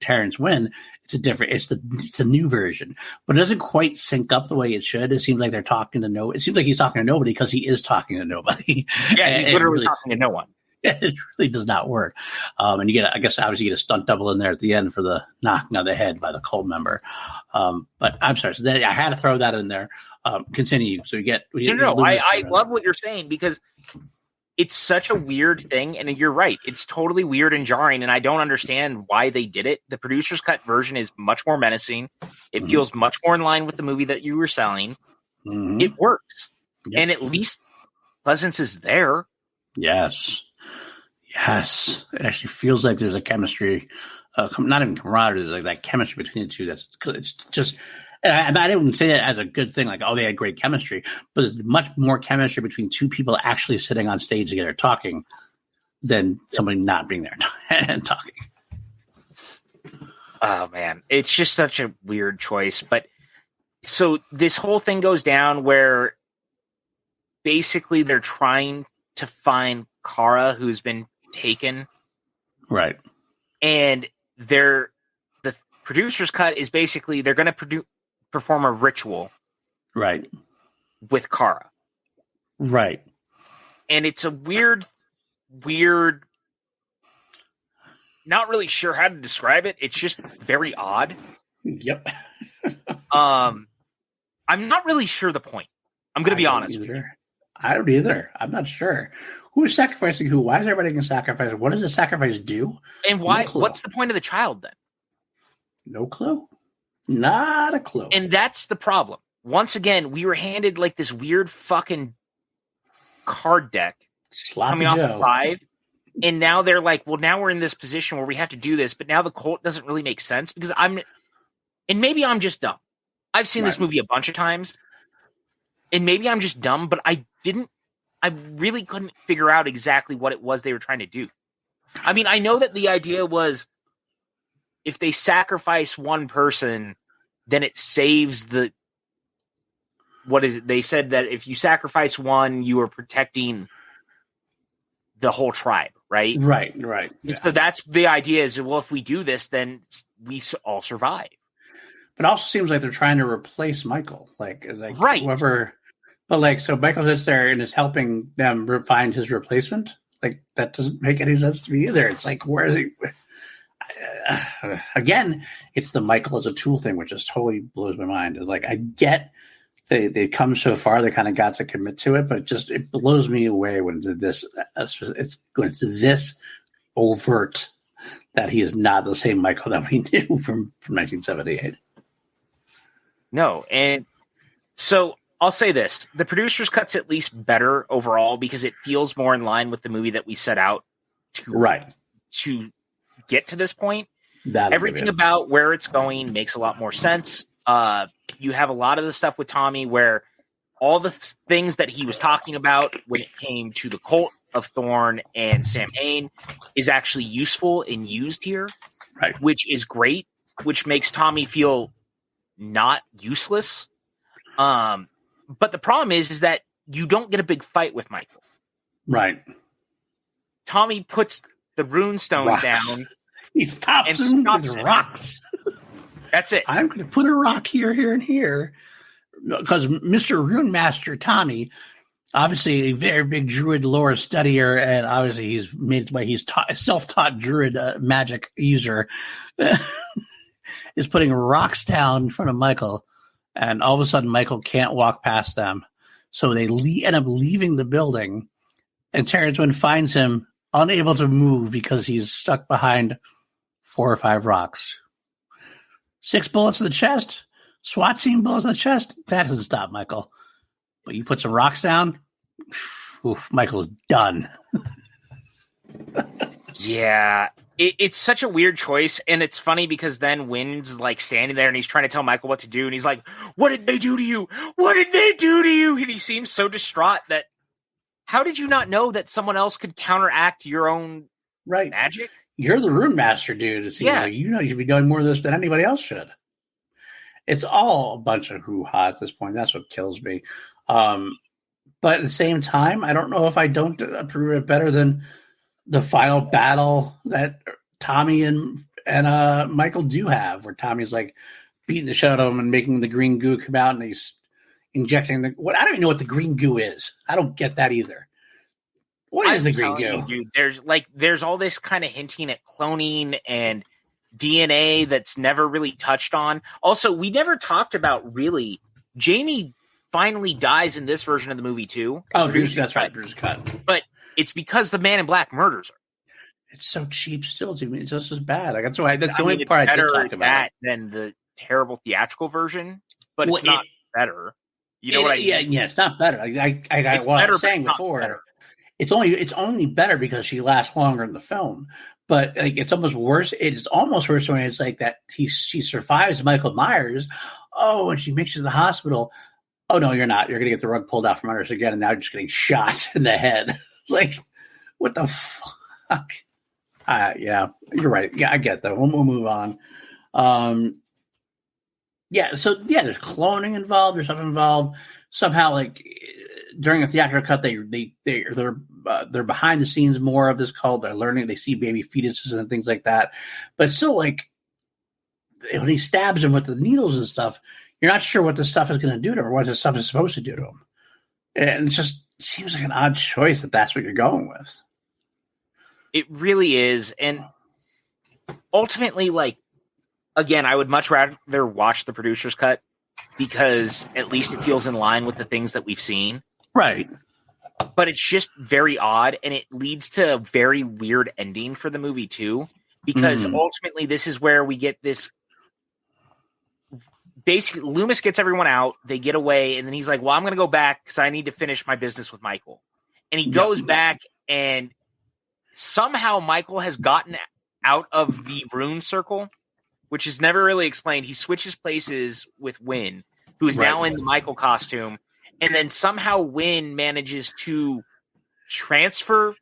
Terrence Wynn, it's a new version. But it doesn't quite sync up the way it should. It seems like they're talking to no. It seems like he's talking to nobody because he is talking to nobody. Yeah, he's literally talking to no one. It really does not work. And you get a stunt double in there at the end for the knocking on the head by the cult member. But I'm sorry. So I had to throw that in there. Continue. So I love what you're saying because it's such a weird thing, and you're right. It's totally weird and jarring, and I don't understand why they did it. The producer's cut version is much more menacing. It feels much more in line with the movie that you were selling. Mm-hmm. It works. Yep. And at least Pleasance is there. Yes. It actually feels like there's a chemistry, not even camaraderie, there's like that chemistry between the two. It's just... And I didn't say that as a good thing, like, oh, they had great chemistry, but there's much more chemistry between two people actually sitting on stage together talking than somebody not being there and talking. Oh man, it's just such a weird choice. But so this whole thing goes down where basically they're trying to find Kara, who's been taken, Right. and the producer's cut is basically they're going to perform a ritual, Right. with Kara, Right. and it's a weird. Not really sure how to describe it. It's just very odd. Yep. I'm not really sure the point. I'm going to be honest. I don't either. I'm not sure. Who is sacrificing who? Why is everybody going to sacrifice? What does the sacrifice do? And why? What's the point of the child then? No clue. Not a clue. And that's the problem. Once again, we were handed like this weird fucking card deck coming off of 5. And now they're like, well, now we're in this position where we have to do this, but now the cult doesn't really make sense because and maybe I'm just dumb. I've seen this movie a bunch of times, and maybe I'm just dumb, but I really couldn't figure out exactly what it was they were trying to do. I mean, I know that the idea was if they sacrifice one person, then it saves what is it? They said that if you sacrifice one, you are protecting the whole tribe, right? Right. Yeah. So that's the idea is, well, if we do this, then we all survive. But it also seems like they're trying to replace Michael. Like right. Whoever, but so Michael sits there and is helping them find his replacement. Like that doesn't make any sense to me either. It's like, where are they? Again, it's the Michael as a tool thing, which just totally blows my mind. It's like, I get they come so far, they kind of got to commit to it, but it blows me away when it's going to this overt that he is not the same Michael that we knew from 1978. No, and so I'll say this: the producer's cut's at least better overall because it feels more in line with the movie that we set out to get to this point. Everything about where it's going makes a lot more sense. You have a lot of the stuff with Tommy where all the things that he was talking about when it came to the cult of Thorn and Sam Hain is actually useful and used here, right? Which is great, which makes Tommy feel not useless. But the problem is that you don't get a big fight with Michael. Right. Tommy puts the rune stone down. He stops him with rocks. That's it. I'm going to put a rock here, here, and here. Because Mr. Rune Master Tommy, obviously a very big druid lore studier, and obviously he's self-taught druid magic user, is putting rocks down in front of Michael, and all of a sudden Michael can't walk past them. So they end up leaving the building, and Terrence Wynn finds him unable to move because he's stuck behind 4 or 5 rocks. 6 bullets in the chest, SWAT team bullets in the chest. That doesn't stop Michael. But you put some rocks down, Michael's done. Yeah, it's such a weird choice, and it's funny because then Wynn's like standing there and he's trying to tell Michael what to do, and he's like, "What did they do to you? What did they do to you?" And he seems so distraught that. How did you not know that someone else could counteract your own magic? You're the rune master, dude. It seems like you should be doing more of this than anybody else should. It's all a bunch of hoo-ha at this point. That's what kills me. But at the same time, I don't know if I don't approve it better than the final battle that Tommy and Michael do have, where Tommy's like beating the shit out of him and making the green goo come out, and he's injecting I don't even know what the green goo is. I don't get that either. What is the green goo? Dude, there's all this kind of hinting at cloning and DNA that's never really touched on. Also, we never talked about really Jamie finally dies in this version of the movie too. Oh, that's right. Bruce cut. But it's because the Man in Black murders her. It's so cheap still to me. It's just as bad. Like, that's the only part I did talk about. That than the terrible theatrical version, but it's not better. You know what I mean? Yeah, it's not better. I was saying before. Better. It's only better because she lasts longer in the film. But like, it's almost worse. It's almost worse when it's like that. She survives Michael Myers. Oh, and she makes it to the hospital. Oh no, you're not. You're gonna get the rug pulled out from under us again, and now you're just getting shot in the head. Like, what the fuck? Yeah, you're right. Yeah, I get that. We'll move on. Yeah, so yeah, there's cloning involved. There's stuff involved. Somehow, like during a theatrical cut, they're behind the scenes more of this cult. They're learning. They see baby fetuses and things like that. But still, like when he stabs him with the needles and stuff, you're not sure what this stuff is going to do to him or what this stuff is supposed to do to him. And it just seems like an odd choice that that's what you're going with. It really is, and ultimately, like. Again, I would much rather watch the producer's cut because at least it feels in line with the things that we've seen. Right. But it's just very odd, and it leads to a very weird ending for the movie, too, because ultimately this is where we get this. Basically, Loomis gets everyone out, they get away, and then he's like, well, I'm going to go back because I need to finish my business with Michael. And he goes back, and somehow Michael has gotten out of the rune circle, which is never really explained. He switches places with Wynn, who is now in the Michael costume. And then somehow Wynn manages to transfer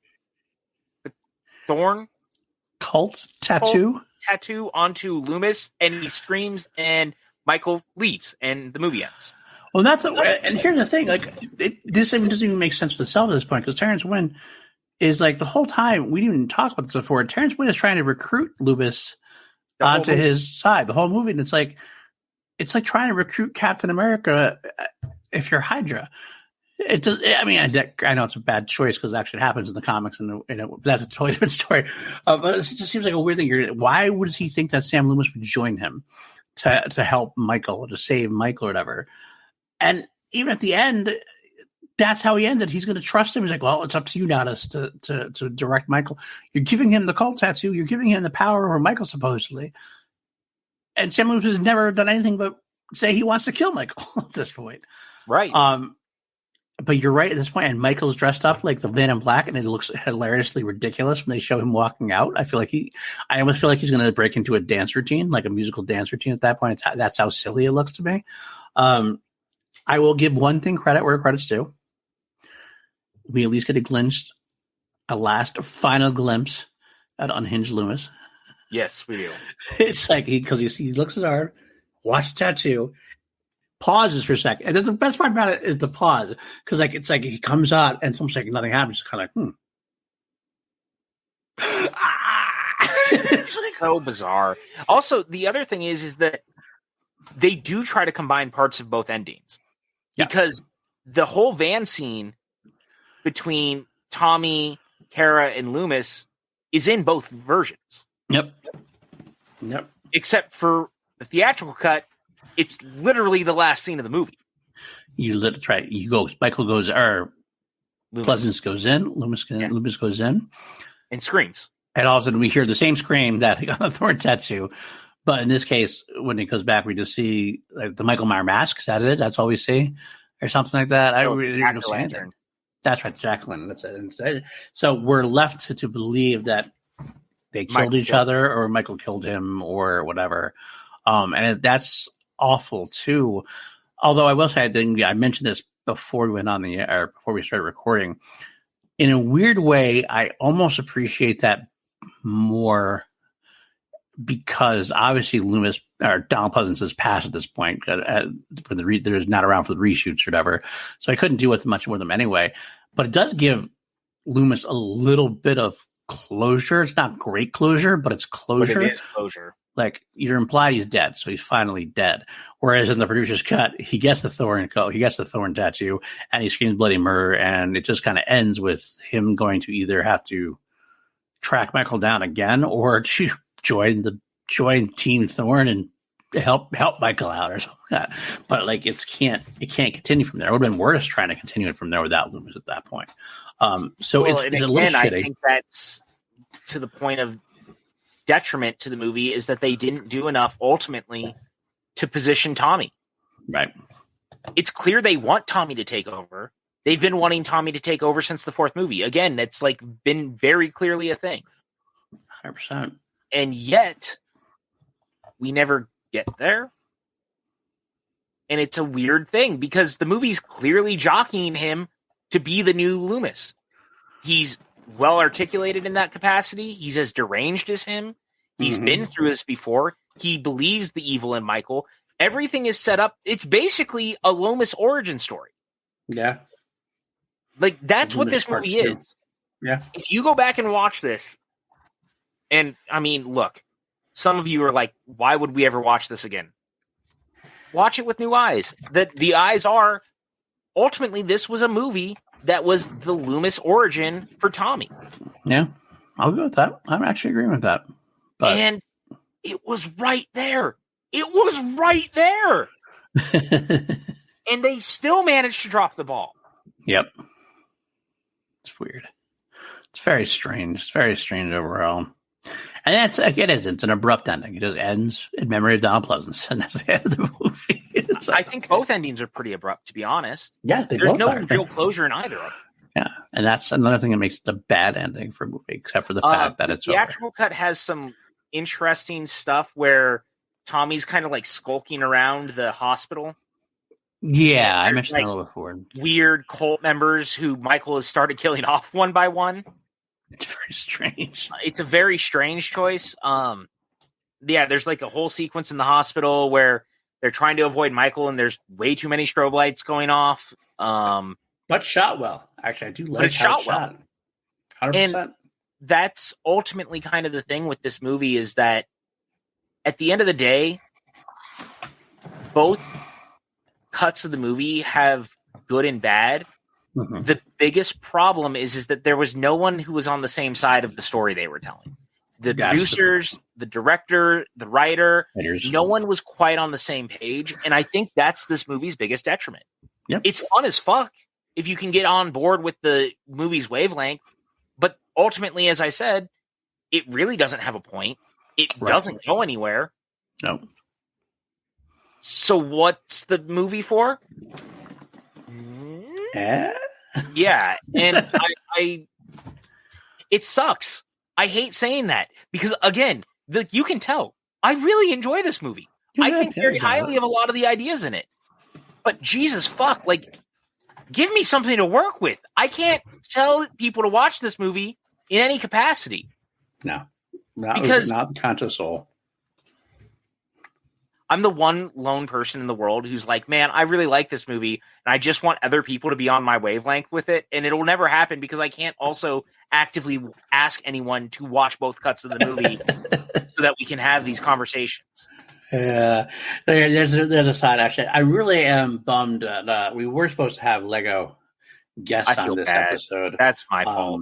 the thorn cult tattoo onto Loomis, and he screams, and Michael leaves, and the movie ends. Well, and here's the thing. Like this doesn't even make sense for itself at this point, because Terrence Wynn is like the whole time, we didn't even talk about this before, Terrence Wynn is trying to recruit Loomis onto his side the whole movie, and it's like trying to recruit Captain America if you're Hydra. It does. I mean, I know it's a bad choice because it actually happens in the comics, and that's a totally different story. But it just seems like a weird thing. Why would he think that Sam Loomis would join him to help Michael or to save Michael or whatever? And even at the end, that's how he ended. He's going to trust him. He's like, well, it's up to you now to direct Michael. You're giving him the cult tattoo. You're giving him the power over Michael, supposedly. And Sam Loomis has never done anything but say he wants to kill Michael at this point. Right. But you're right at this point. And Michael's dressed up like the Man in Black, and it looks hilariously ridiculous when they show him walking out. I almost feel like he's going to break into a dance routine, like a musical dance routine at that point. That's how silly it looks to me. I will give one thing credit where credit's due. We at least get a last final glimpse at unhinged Loomis. Yes, we do. It's like he looks his arm, watch the tattoo, pauses for a second, and then the best part about it is the pause, because it's like he comes out and it's almost like nothing happens. It's kind of like It's like so bizarre. Also, the other thing is that they do try to combine parts of both endings, because the whole van scene between Tommy, Kara, and Loomis is in both versions. Yep. Except for the theatrical cut, it's literally the last scene of the movie. Michael goes, or Pleasance goes in, Loomis goes in. And screams. And all of a sudden we hear the same scream that he got on the Thorn tattoo. But in this case, when it goes back, we just see the Michael Myers mask. Is that it? That's all we see? Or something like that? I really don't see anything. That's right, Jacqueline. That's it. So we're left to believe that they killed each other, or Michael killed him, or whatever. And that's awful too. Although I will say, I mentioned this before we went on the air, before we started recording. In a weird way, I almost appreciate that more, because obviously Loomis or Donald Pleasance has passed at this point. There's not around for the reshoots or whatever, so I couldn't do with much with them anyway. But it does give Loomis a little bit of closure. It's not great closure, but it's closure. But it is closure. Like, you're implied he's dead, so he's finally dead. Whereas in the producer's cut, he gets the thorn tattoo, and he screams bloody murder, and it just kind of ends with him going to either have to track Michael down again, or to join Team Thorn and help Michael out or something like that. But it can't continue from there. It would have been worse trying to continue it from there without Loomis at that point. It's a little shitty. I think that's to the point of detriment to the movie, is that they didn't do enough ultimately to position Tommy. Right. It's clear they want Tommy to take over. They've been wanting Tommy to take over since the fourth movie. Again, that's been very clearly a thing. 100%. And yet we never get there. And it's a weird thing, because the movie's clearly jockeying him to be the new Loomis. He's well articulated in that capacity. He's as deranged as him. He's been through this before. He believes the evil in Michael. Everything is set up. It's basically a Loomis origin story. Yeah. Like, that's what this movie is. Yeah. If you go back and watch this, and I mean, look, some of you are like, why would we ever watch this again? Watch it with new eyes. The eyes are, ultimately, this was a movie that was the Loomis origin for Tommy. Yeah, I'll go with that. I'm actually agreeing with that. But... And it was right there. It was right there. And they still managed to drop the ball. Yep. It's weird. It's very strange. It's very strange overall. And that's, it's an abrupt ending. It just ends in memory of Donald Pleasance. And that's the end of the movie. I think both endings are pretty abrupt, to be honest. Yeah, there's no real closure in either of them. Yeah, and that's another thing that makes it a bad ending for a movie, except for the fact that it's over. The theatrical cut has some interesting stuff where Tommy's kind of like skulking around the hospital. Yeah, I mentioned that a little before. Weird cult members who Michael has started killing off one by one. It's very strange. It's a very strange choice. Yeah, there's like a whole sequence in the hospital where they're trying to avoid Michael, and there's way too many strobe lights going off. But shot well. Actually, I do like how it's shot. 100%. And that's ultimately kind of the thing with this movie is that at the end of the day, both cuts of the movie have good and bad. Mm-hmm. The biggest problem is that there was no one who was on the same side of the story they were telling. The producers, the director, the writer, no one was quite on the same page. And I think that's this movie's biggest detriment. Yep. It's fun as fuck if you can get on board with the movie's wavelength. But ultimately, as I said, it really doesn't have a point. It doesn't go anywhere. No. So what's the movie for? Yeah, and I it sucks. I hate saying that because again, you can tell I really enjoy this movie. I think very highly of a lot of the ideas in it. But Jesus fuck, like, give me something to work with. I can't tell people to watch this movie in any capacity. No, because not the conscious soul. I'm the one lone person in the world who's like, man, I really like this movie, and I just want other people to be on my wavelength with it, and it'll never happen because I can't also actively ask anyone to watch both cuts of the movie so that we can have these conversations. Yeah, there's a side actually. I really am bummed that we were supposed to have Lego guests on this episode. That's my fault.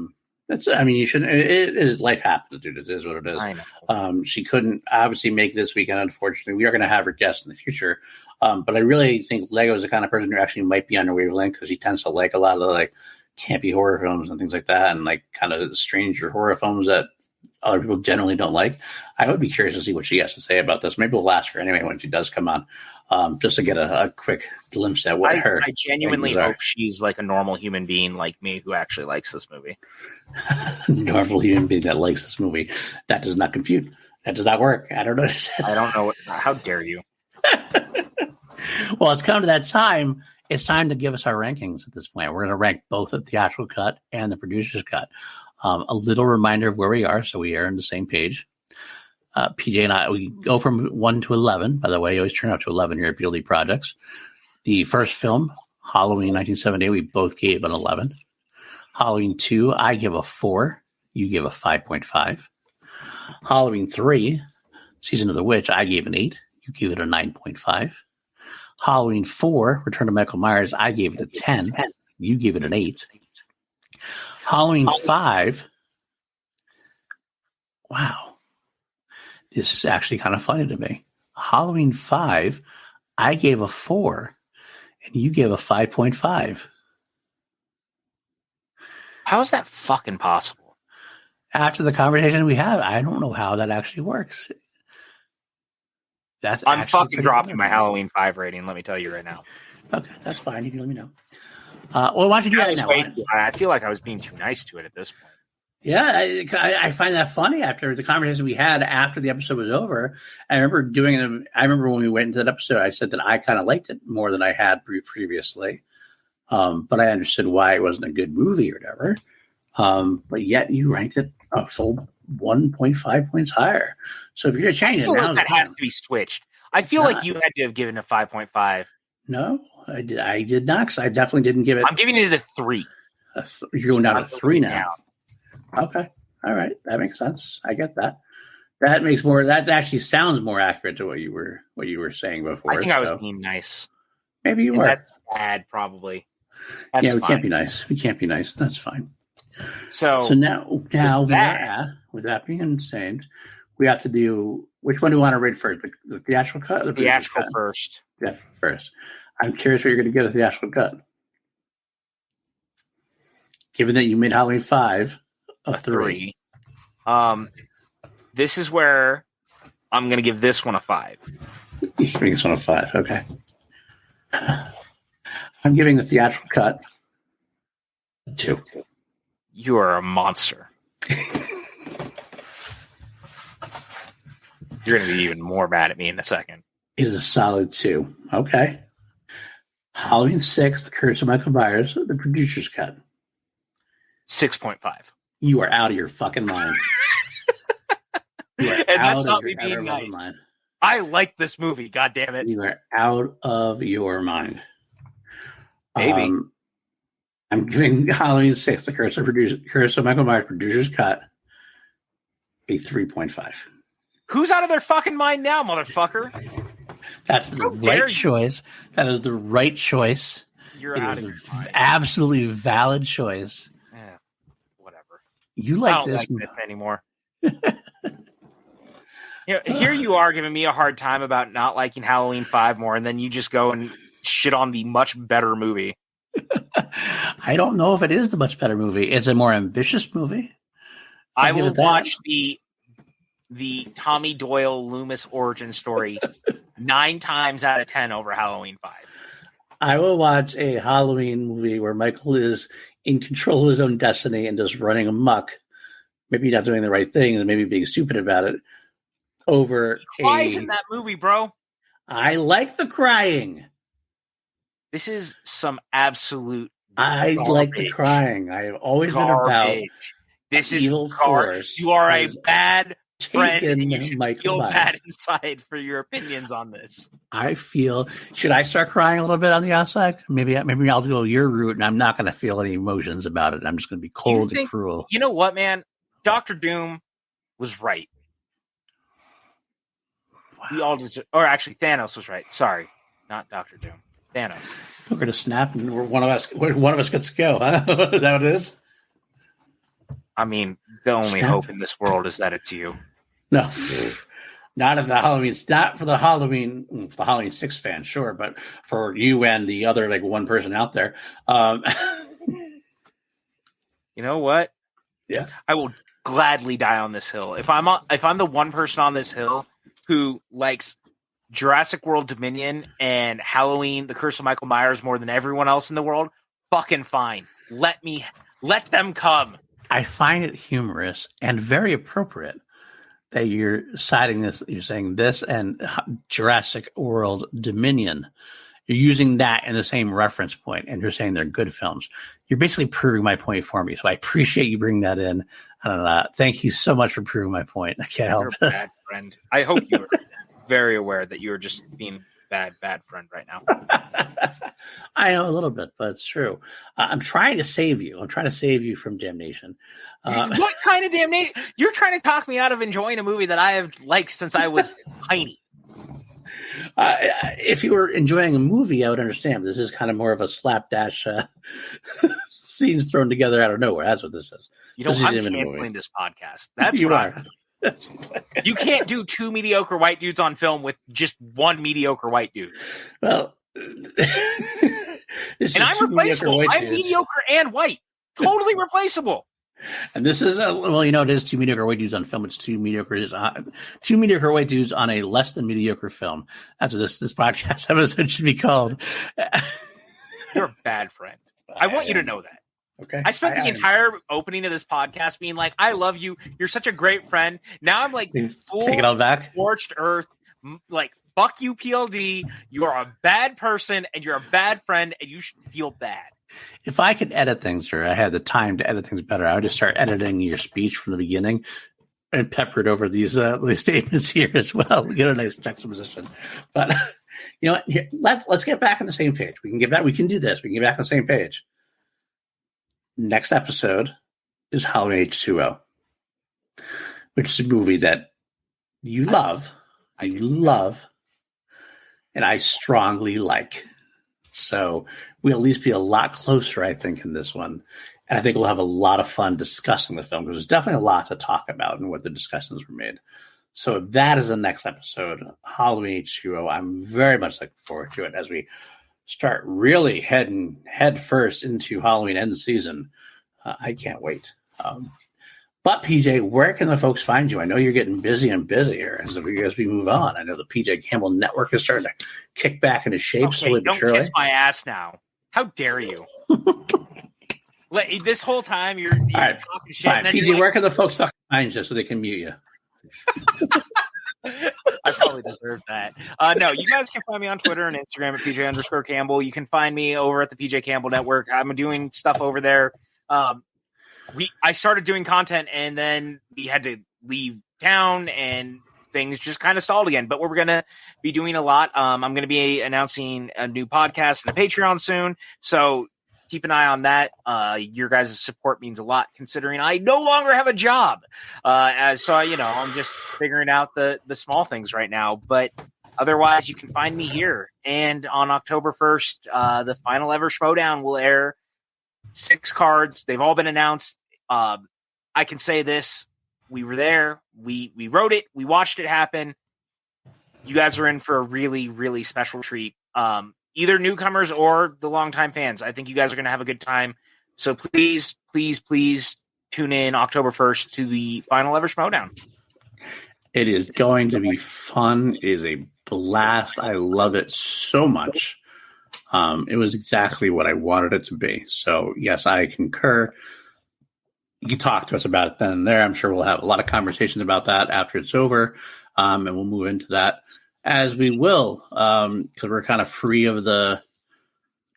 You shouldn't. Life happens, dude. It is what it is. I know. She couldn't obviously make this weekend, unfortunately. We are going to have her guest in the future. But I really think Lego is the kind of person who actually might be on her wavelength because she tends to like a lot of the like campy horror films and things like that, and like kind of stranger horror films that other people generally don't like. I would be curious to see what she has to say about this. Maybe we'll ask her anyway when she does come on, just to get a quick glimpse at what her. I genuinely hope she's like a normal human being like me who actually likes this movie. Normal human being that likes this movie. That does not compute. That does not work. I don't know. I don't know. How dare you? Well, it's come to that time. It's time to give us our rankings at this point. We're going to rank both the theatrical cut and the producer's cut. A little reminder of where we are, so we are on the same page. PJ and I, we go from 1 to 11. By the way, you always turn out to 11 here at PLD Projects. The first film, Halloween 1978, we both gave an 11. Halloween 2, I give a 4. You gave a 5.5. Halloween 3, Season of the Witch, I gave an 8. You gave it a 9.5. Halloween 4, Return to Michael Myers, I gave it a 10. You gave it an 8. Halloween 5, wow. This is actually kind of funny to me. Halloween 5, I gave a 4, and you gave a 5.5. How is that fucking possible? After the conversation we had, I don't know how that actually works. I'm fucking dropping my Halloween 5 rating, let me tell you right now. Okay, that's fine. You can let me know. Well, why don't you do that now? I feel like I was being too nice to it at this point. Yeah, I find that funny after the conversation we had after the episode was over. I remember when we went into that episode, I said that I kind of liked it more than I had previously. But I understood why it wasn't a good movie or whatever. But yet you ranked it a full 1.5 points higher. So if you're going to change it now, that has to be switched. I feel like you had to have given a 5.5. No, I did not. 'Cause I definitely didn't give it. I'm giving it a 3. You're going down to 3 now. Okay. All right. That makes sense. I get that. That actually sounds more accurate to what you were saying before. I think I was being nice. Maybe you were. That's bad, probably. That's we fine. can't be nice. We can't be nice. That's fine. So now with that being said, we have to do, which one do you want to read first? The theatrical cut or the theatrical cut? first. Yeah, first. I'm curious what you're going to get a theatrical cut. Given that you made Halloween 5 a 3. This is where I'm going to give this one a 5. You're giving this one a 5. Okay. I'm giving the theatrical cut a 2. You are a monster. You're going to be even more mad at me in a second. It is a solid 2. Okay. Halloween 6, The Curse of Michael Myers, the producer's cut. 6.5. You are out of your fucking mind. And that's not me being nice. Mind. I like this movie, God damn it. You are out of your mind. Maybe. I'm giving Halloween 6, The Curse of Michael Myers, producer's cut, a 3.5. Who's out of their fucking mind now, motherfucker? That's the right choice. That is the right choice. You're out of your mind. Absolutely valid choice. Whatever. You like I don't this like this anymore. Here you are giving me a hard time about not liking Halloween 5 more, and then you just go and shit on the much better movie. I don't know if it is the much better movie. It's a more ambitious movie. I will watch the Tommy Doyle Loomis origin story 9 times out of 10 over Halloween 5. I will watch a Halloween movie where Michael is in control of his own destiny and just running amok. Maybe not doing the right thing and maybe being stupid about it. He cries in that movie, bro. I like the crying. This is some absolute I garbage. like the crying. I have always been about this is evil force. You are a bad friend, and you should Michael feel bad inside for your opinions on this. I feel. Should I start crying a little bit on the outside? Maybe I'll go your route, and I'm not going to feel any emotions about it. I'm just going to be cold and cruel. You know what, man? Dr. Doom was right. Wow. We all or actually, Thanos was right. Sorry, not Dr. Doom. Thanos. We're going to snap, and one of us gets to go. Huh? Is that what it is? I mean, the only hope in this world is that it's you. No, not if the Halloween. Not for the Halloween 6 fans, sure, but for you and the other one person out there. You know what? Yeah, I will gladly die on this hill. If I'm the one person on this hill who likes Jurassic World Dominion and Halloween, The Curse of Michael Myers more than everyone else in the world, fucking fine. Let them come. I find it humorous and very appropriate that you're citing this. You're saying this and Jurassic World Dominion. You're using that in the same reference point, and you're saying they're good films. You're basically proving my point for me. So I appreciate you bringing that in. Thank you so much for proving my point. I can't help it. You're a bad friend. I hope you were very aware that you're just being bad friend right now. I know a little bit, but it's true. I'm trying to save you. I'm trying to save you from damnation. What kind of damnation? You're trying to talk me out of enjoying a movie that I have liked since I was tiny. If you were enjoying a movie, I would understand. This is kind of more of a slapdash scenes thrown together out of nowhere. That's what this is. I'm canceling this podcast. That's you what are. You can't do 2 mediocre white dudes on film with just 1 mediocre white dude. Well, and I'm replaceable. I'm mediocre and white. Totally replaceable. And this is it is 2 mediocre white dudes on film. It's 2 mediocre white dudes on a less than mediocre film. After this podcast episode should be called. You're a bad friend. I want you to know that. Okay. I spent the entire opening of this podcast being like, I love you. You're such a great friend. Now I'm like, take it all back. Scorched earth. Like, fuck you, PLD. You are a bad person and you're a bad friend and you should feel bad. If I could edit things, or I had the time to edit things better, I would just start editing your speech from the beginning. and peppered over these statements here as well. We get a nice juxtaposition. But you know what? Here, let's get back on the same page. We can get back. We can do this. We can get back on the same page. Next episode is Halloween H2O, which is a movie that you love, and I strongly like. So we'll at least be a lot closer, I think, in this one. And I think we'll have a lot of fun discussing the film because there's definitely a lot to talk about and what the discussions were made. So that is the next episode, Halloween H2O. I'm very much looking forward to it as we start really heading head first into Halloween end season. I can't wait. But PJ, where can the folks find you? I know you're getting busy and busier as we move on. I know the PJ Campbell Network is starting to kick back into shape. Okay, slowly but surely. Don't kiss my ass now. How dare you? This whole time you're all right, talking shit. fine. PJ, where can the folks fucking find you so they can mute you? I probably deserve that. No, you guys can find me on Twitter and Instagram at PJ_Campbell. You can find me over at the PJ Campbell Network. I'm doing stuff over there. I started doing content and then we had to leave town and things just kind of stalled again. But we're going to be doing a lot. I'm going to be announcing a new podcast and a Patreon soon. So keep an eye on that. Your guys' support means a lot considering I no longer have a job. I'm just figuring out the small things right now. But otherwise, you can find me here. And on October 1st, the final ever Schmodown will air. 6 cards. They've all been announced. I can say this. We were there. We wrote it. We watched it happen. You guys are in for a really, really special treat. Either newcomers or the longtime fans. I think you guys are going to have a good time. So please, please, please tune in October 1st to the final ever Schmodown. It is going to be fun. It is a blast. I love it so much. It was exactly what I wanted it to be. So, yes, I concur. You can talk to us about it then and there. I'm sure we'll have a lot of conversations about that after it's over, and we'll move into that as we will, because we're kind of free of the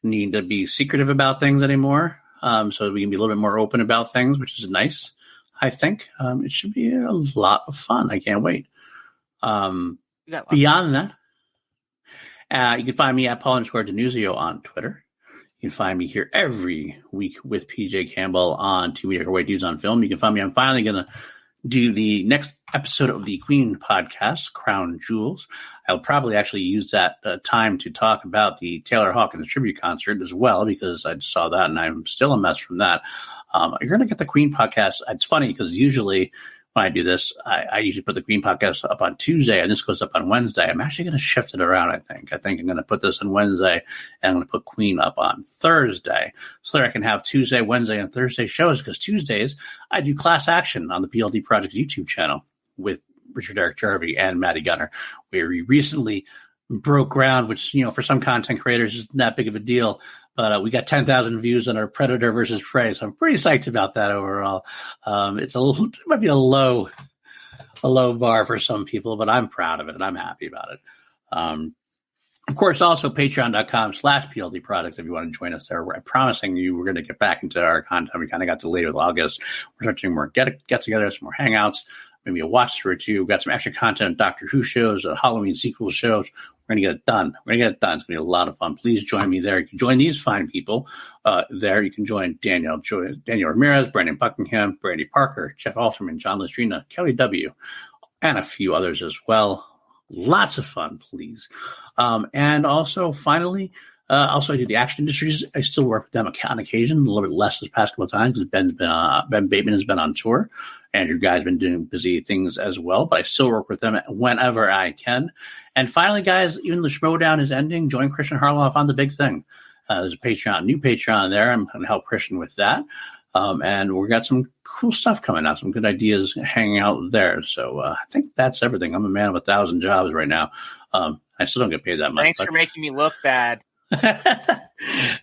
need to be secretive about things anymore. So we can be a little bit more open about things, which is nice, I think. It should be a lot of fun. I can't wait. Beyond that, you can find me at Paul_Denuzio on Twitter. You can find me here every week with PJ Campbell on Two Mediocre White Dudes on Film. You can find me. I'm finally going to do the next episode of the Queen podcast, Crown Jewels. I'll probably actually use that time to talk about the Taylor Hawkins tribute concert as well, because I just saw that and I'm still a mess from that. You're going to get the Queen podcast. It's funny because usually when I do this, I usually put the Queen podcast up on Tuesday, and this goes up on Wednesday. I'm actually going to shift it around, I think. I think I'm going to put this on Wednesday, and I'm going to put Queen up on Thursday, so that I can have Tuesday, Wednesday, and Thursday shows, because Tuesdays, I do Class Action on the PLD Project's YouTube channel with Richard Eric Jarvie and Maddie Gunner, where we recently broke ground, which, for some content creators isn't that big of a deal. But we got 10,000 views on our Predator versus Prey, so I'm pretty psyched about that overall. It might be a low bar for some people, but I'm proud of it and I'm happy about it. Of course, also patreon.com/PLD Products if you want to join us there. I'm promising you we're going to get back into our content. We kind of got delayed with August. We're starting more get-together, some more hangouts, maybe a watch through or two. We've got some extra content, Doctor Who shows, Halloween sequel shows. We're going to get it done. It's going to be a lot of fun. Please join me there. You can join these fine people there. You can join Daniel Ramirez, Brandon Buckingham, Brandy Parker, Jeff Alterman, John Lestrina, Kelly W., and a few others as well. Lots of fun, please. And also, finally, I do the action industries. I still work with them on occasion, a little bit less this past couple of times because Ben Bateman has been on tour. Andrew Guy's been doing busy things as well, but I still work with them whenever I can. And finally, guys, even the Schmodown is ending. Join Christian Harloff on The Big Thing. There's a new Patreon there. I'm going to help Christian with that. And we've got some cool stuff coming out, some good ideas hanging out there. So I think that's everything. I'm a man of 1,000 jobs right now. I still don't get paid that much. Thanks for making me look bad. The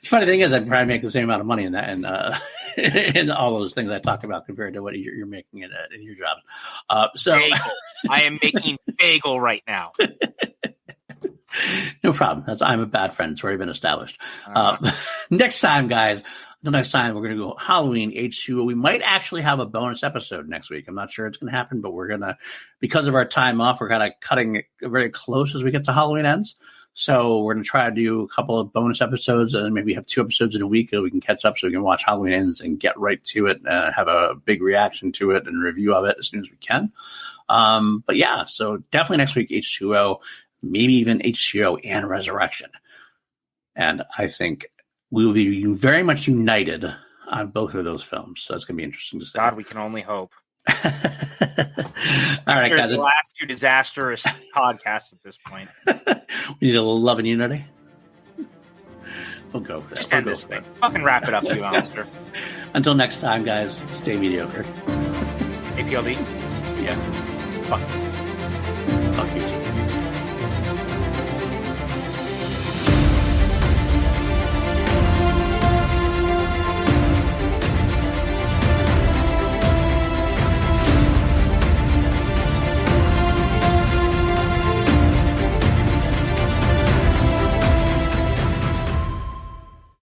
funny thing is, I probably make the same amount of money in that, and all those things I talk about compared to what you're making in your job. Bagel. I am making bagel right now. No problem. I'm a bad friend. It's already been established. Next time, guys, the next time we're going to go Halloween H2O. We might actually have a bonus episode next week. I'm not sure it's going to happen, but we're going to, because of our time off, we're kind of cutting it very close as we get to Halloween ends. So we're going to try to do a couple of bonus episodes and maybe have 2 episodes in a week so we can catch up so we can watch Halloween Ends and get right to it and have a big reaction to it and review of it as soon as we can. But yeah, so definitely next week, H2O, maybe even H2O and Resurrection. And I think we will be very much united on both of those films. So it's going to be interesting to see. God, we can only hope. All right, guys. The last 2 disastrous podcasts at this point. We need a little love and unity. We'll go for that. Just end this thing. Fucking wrap it up, you monster. Until next time, guys, stay mediocre. Hey, PLD? Yeah. Fuck. Fuck you.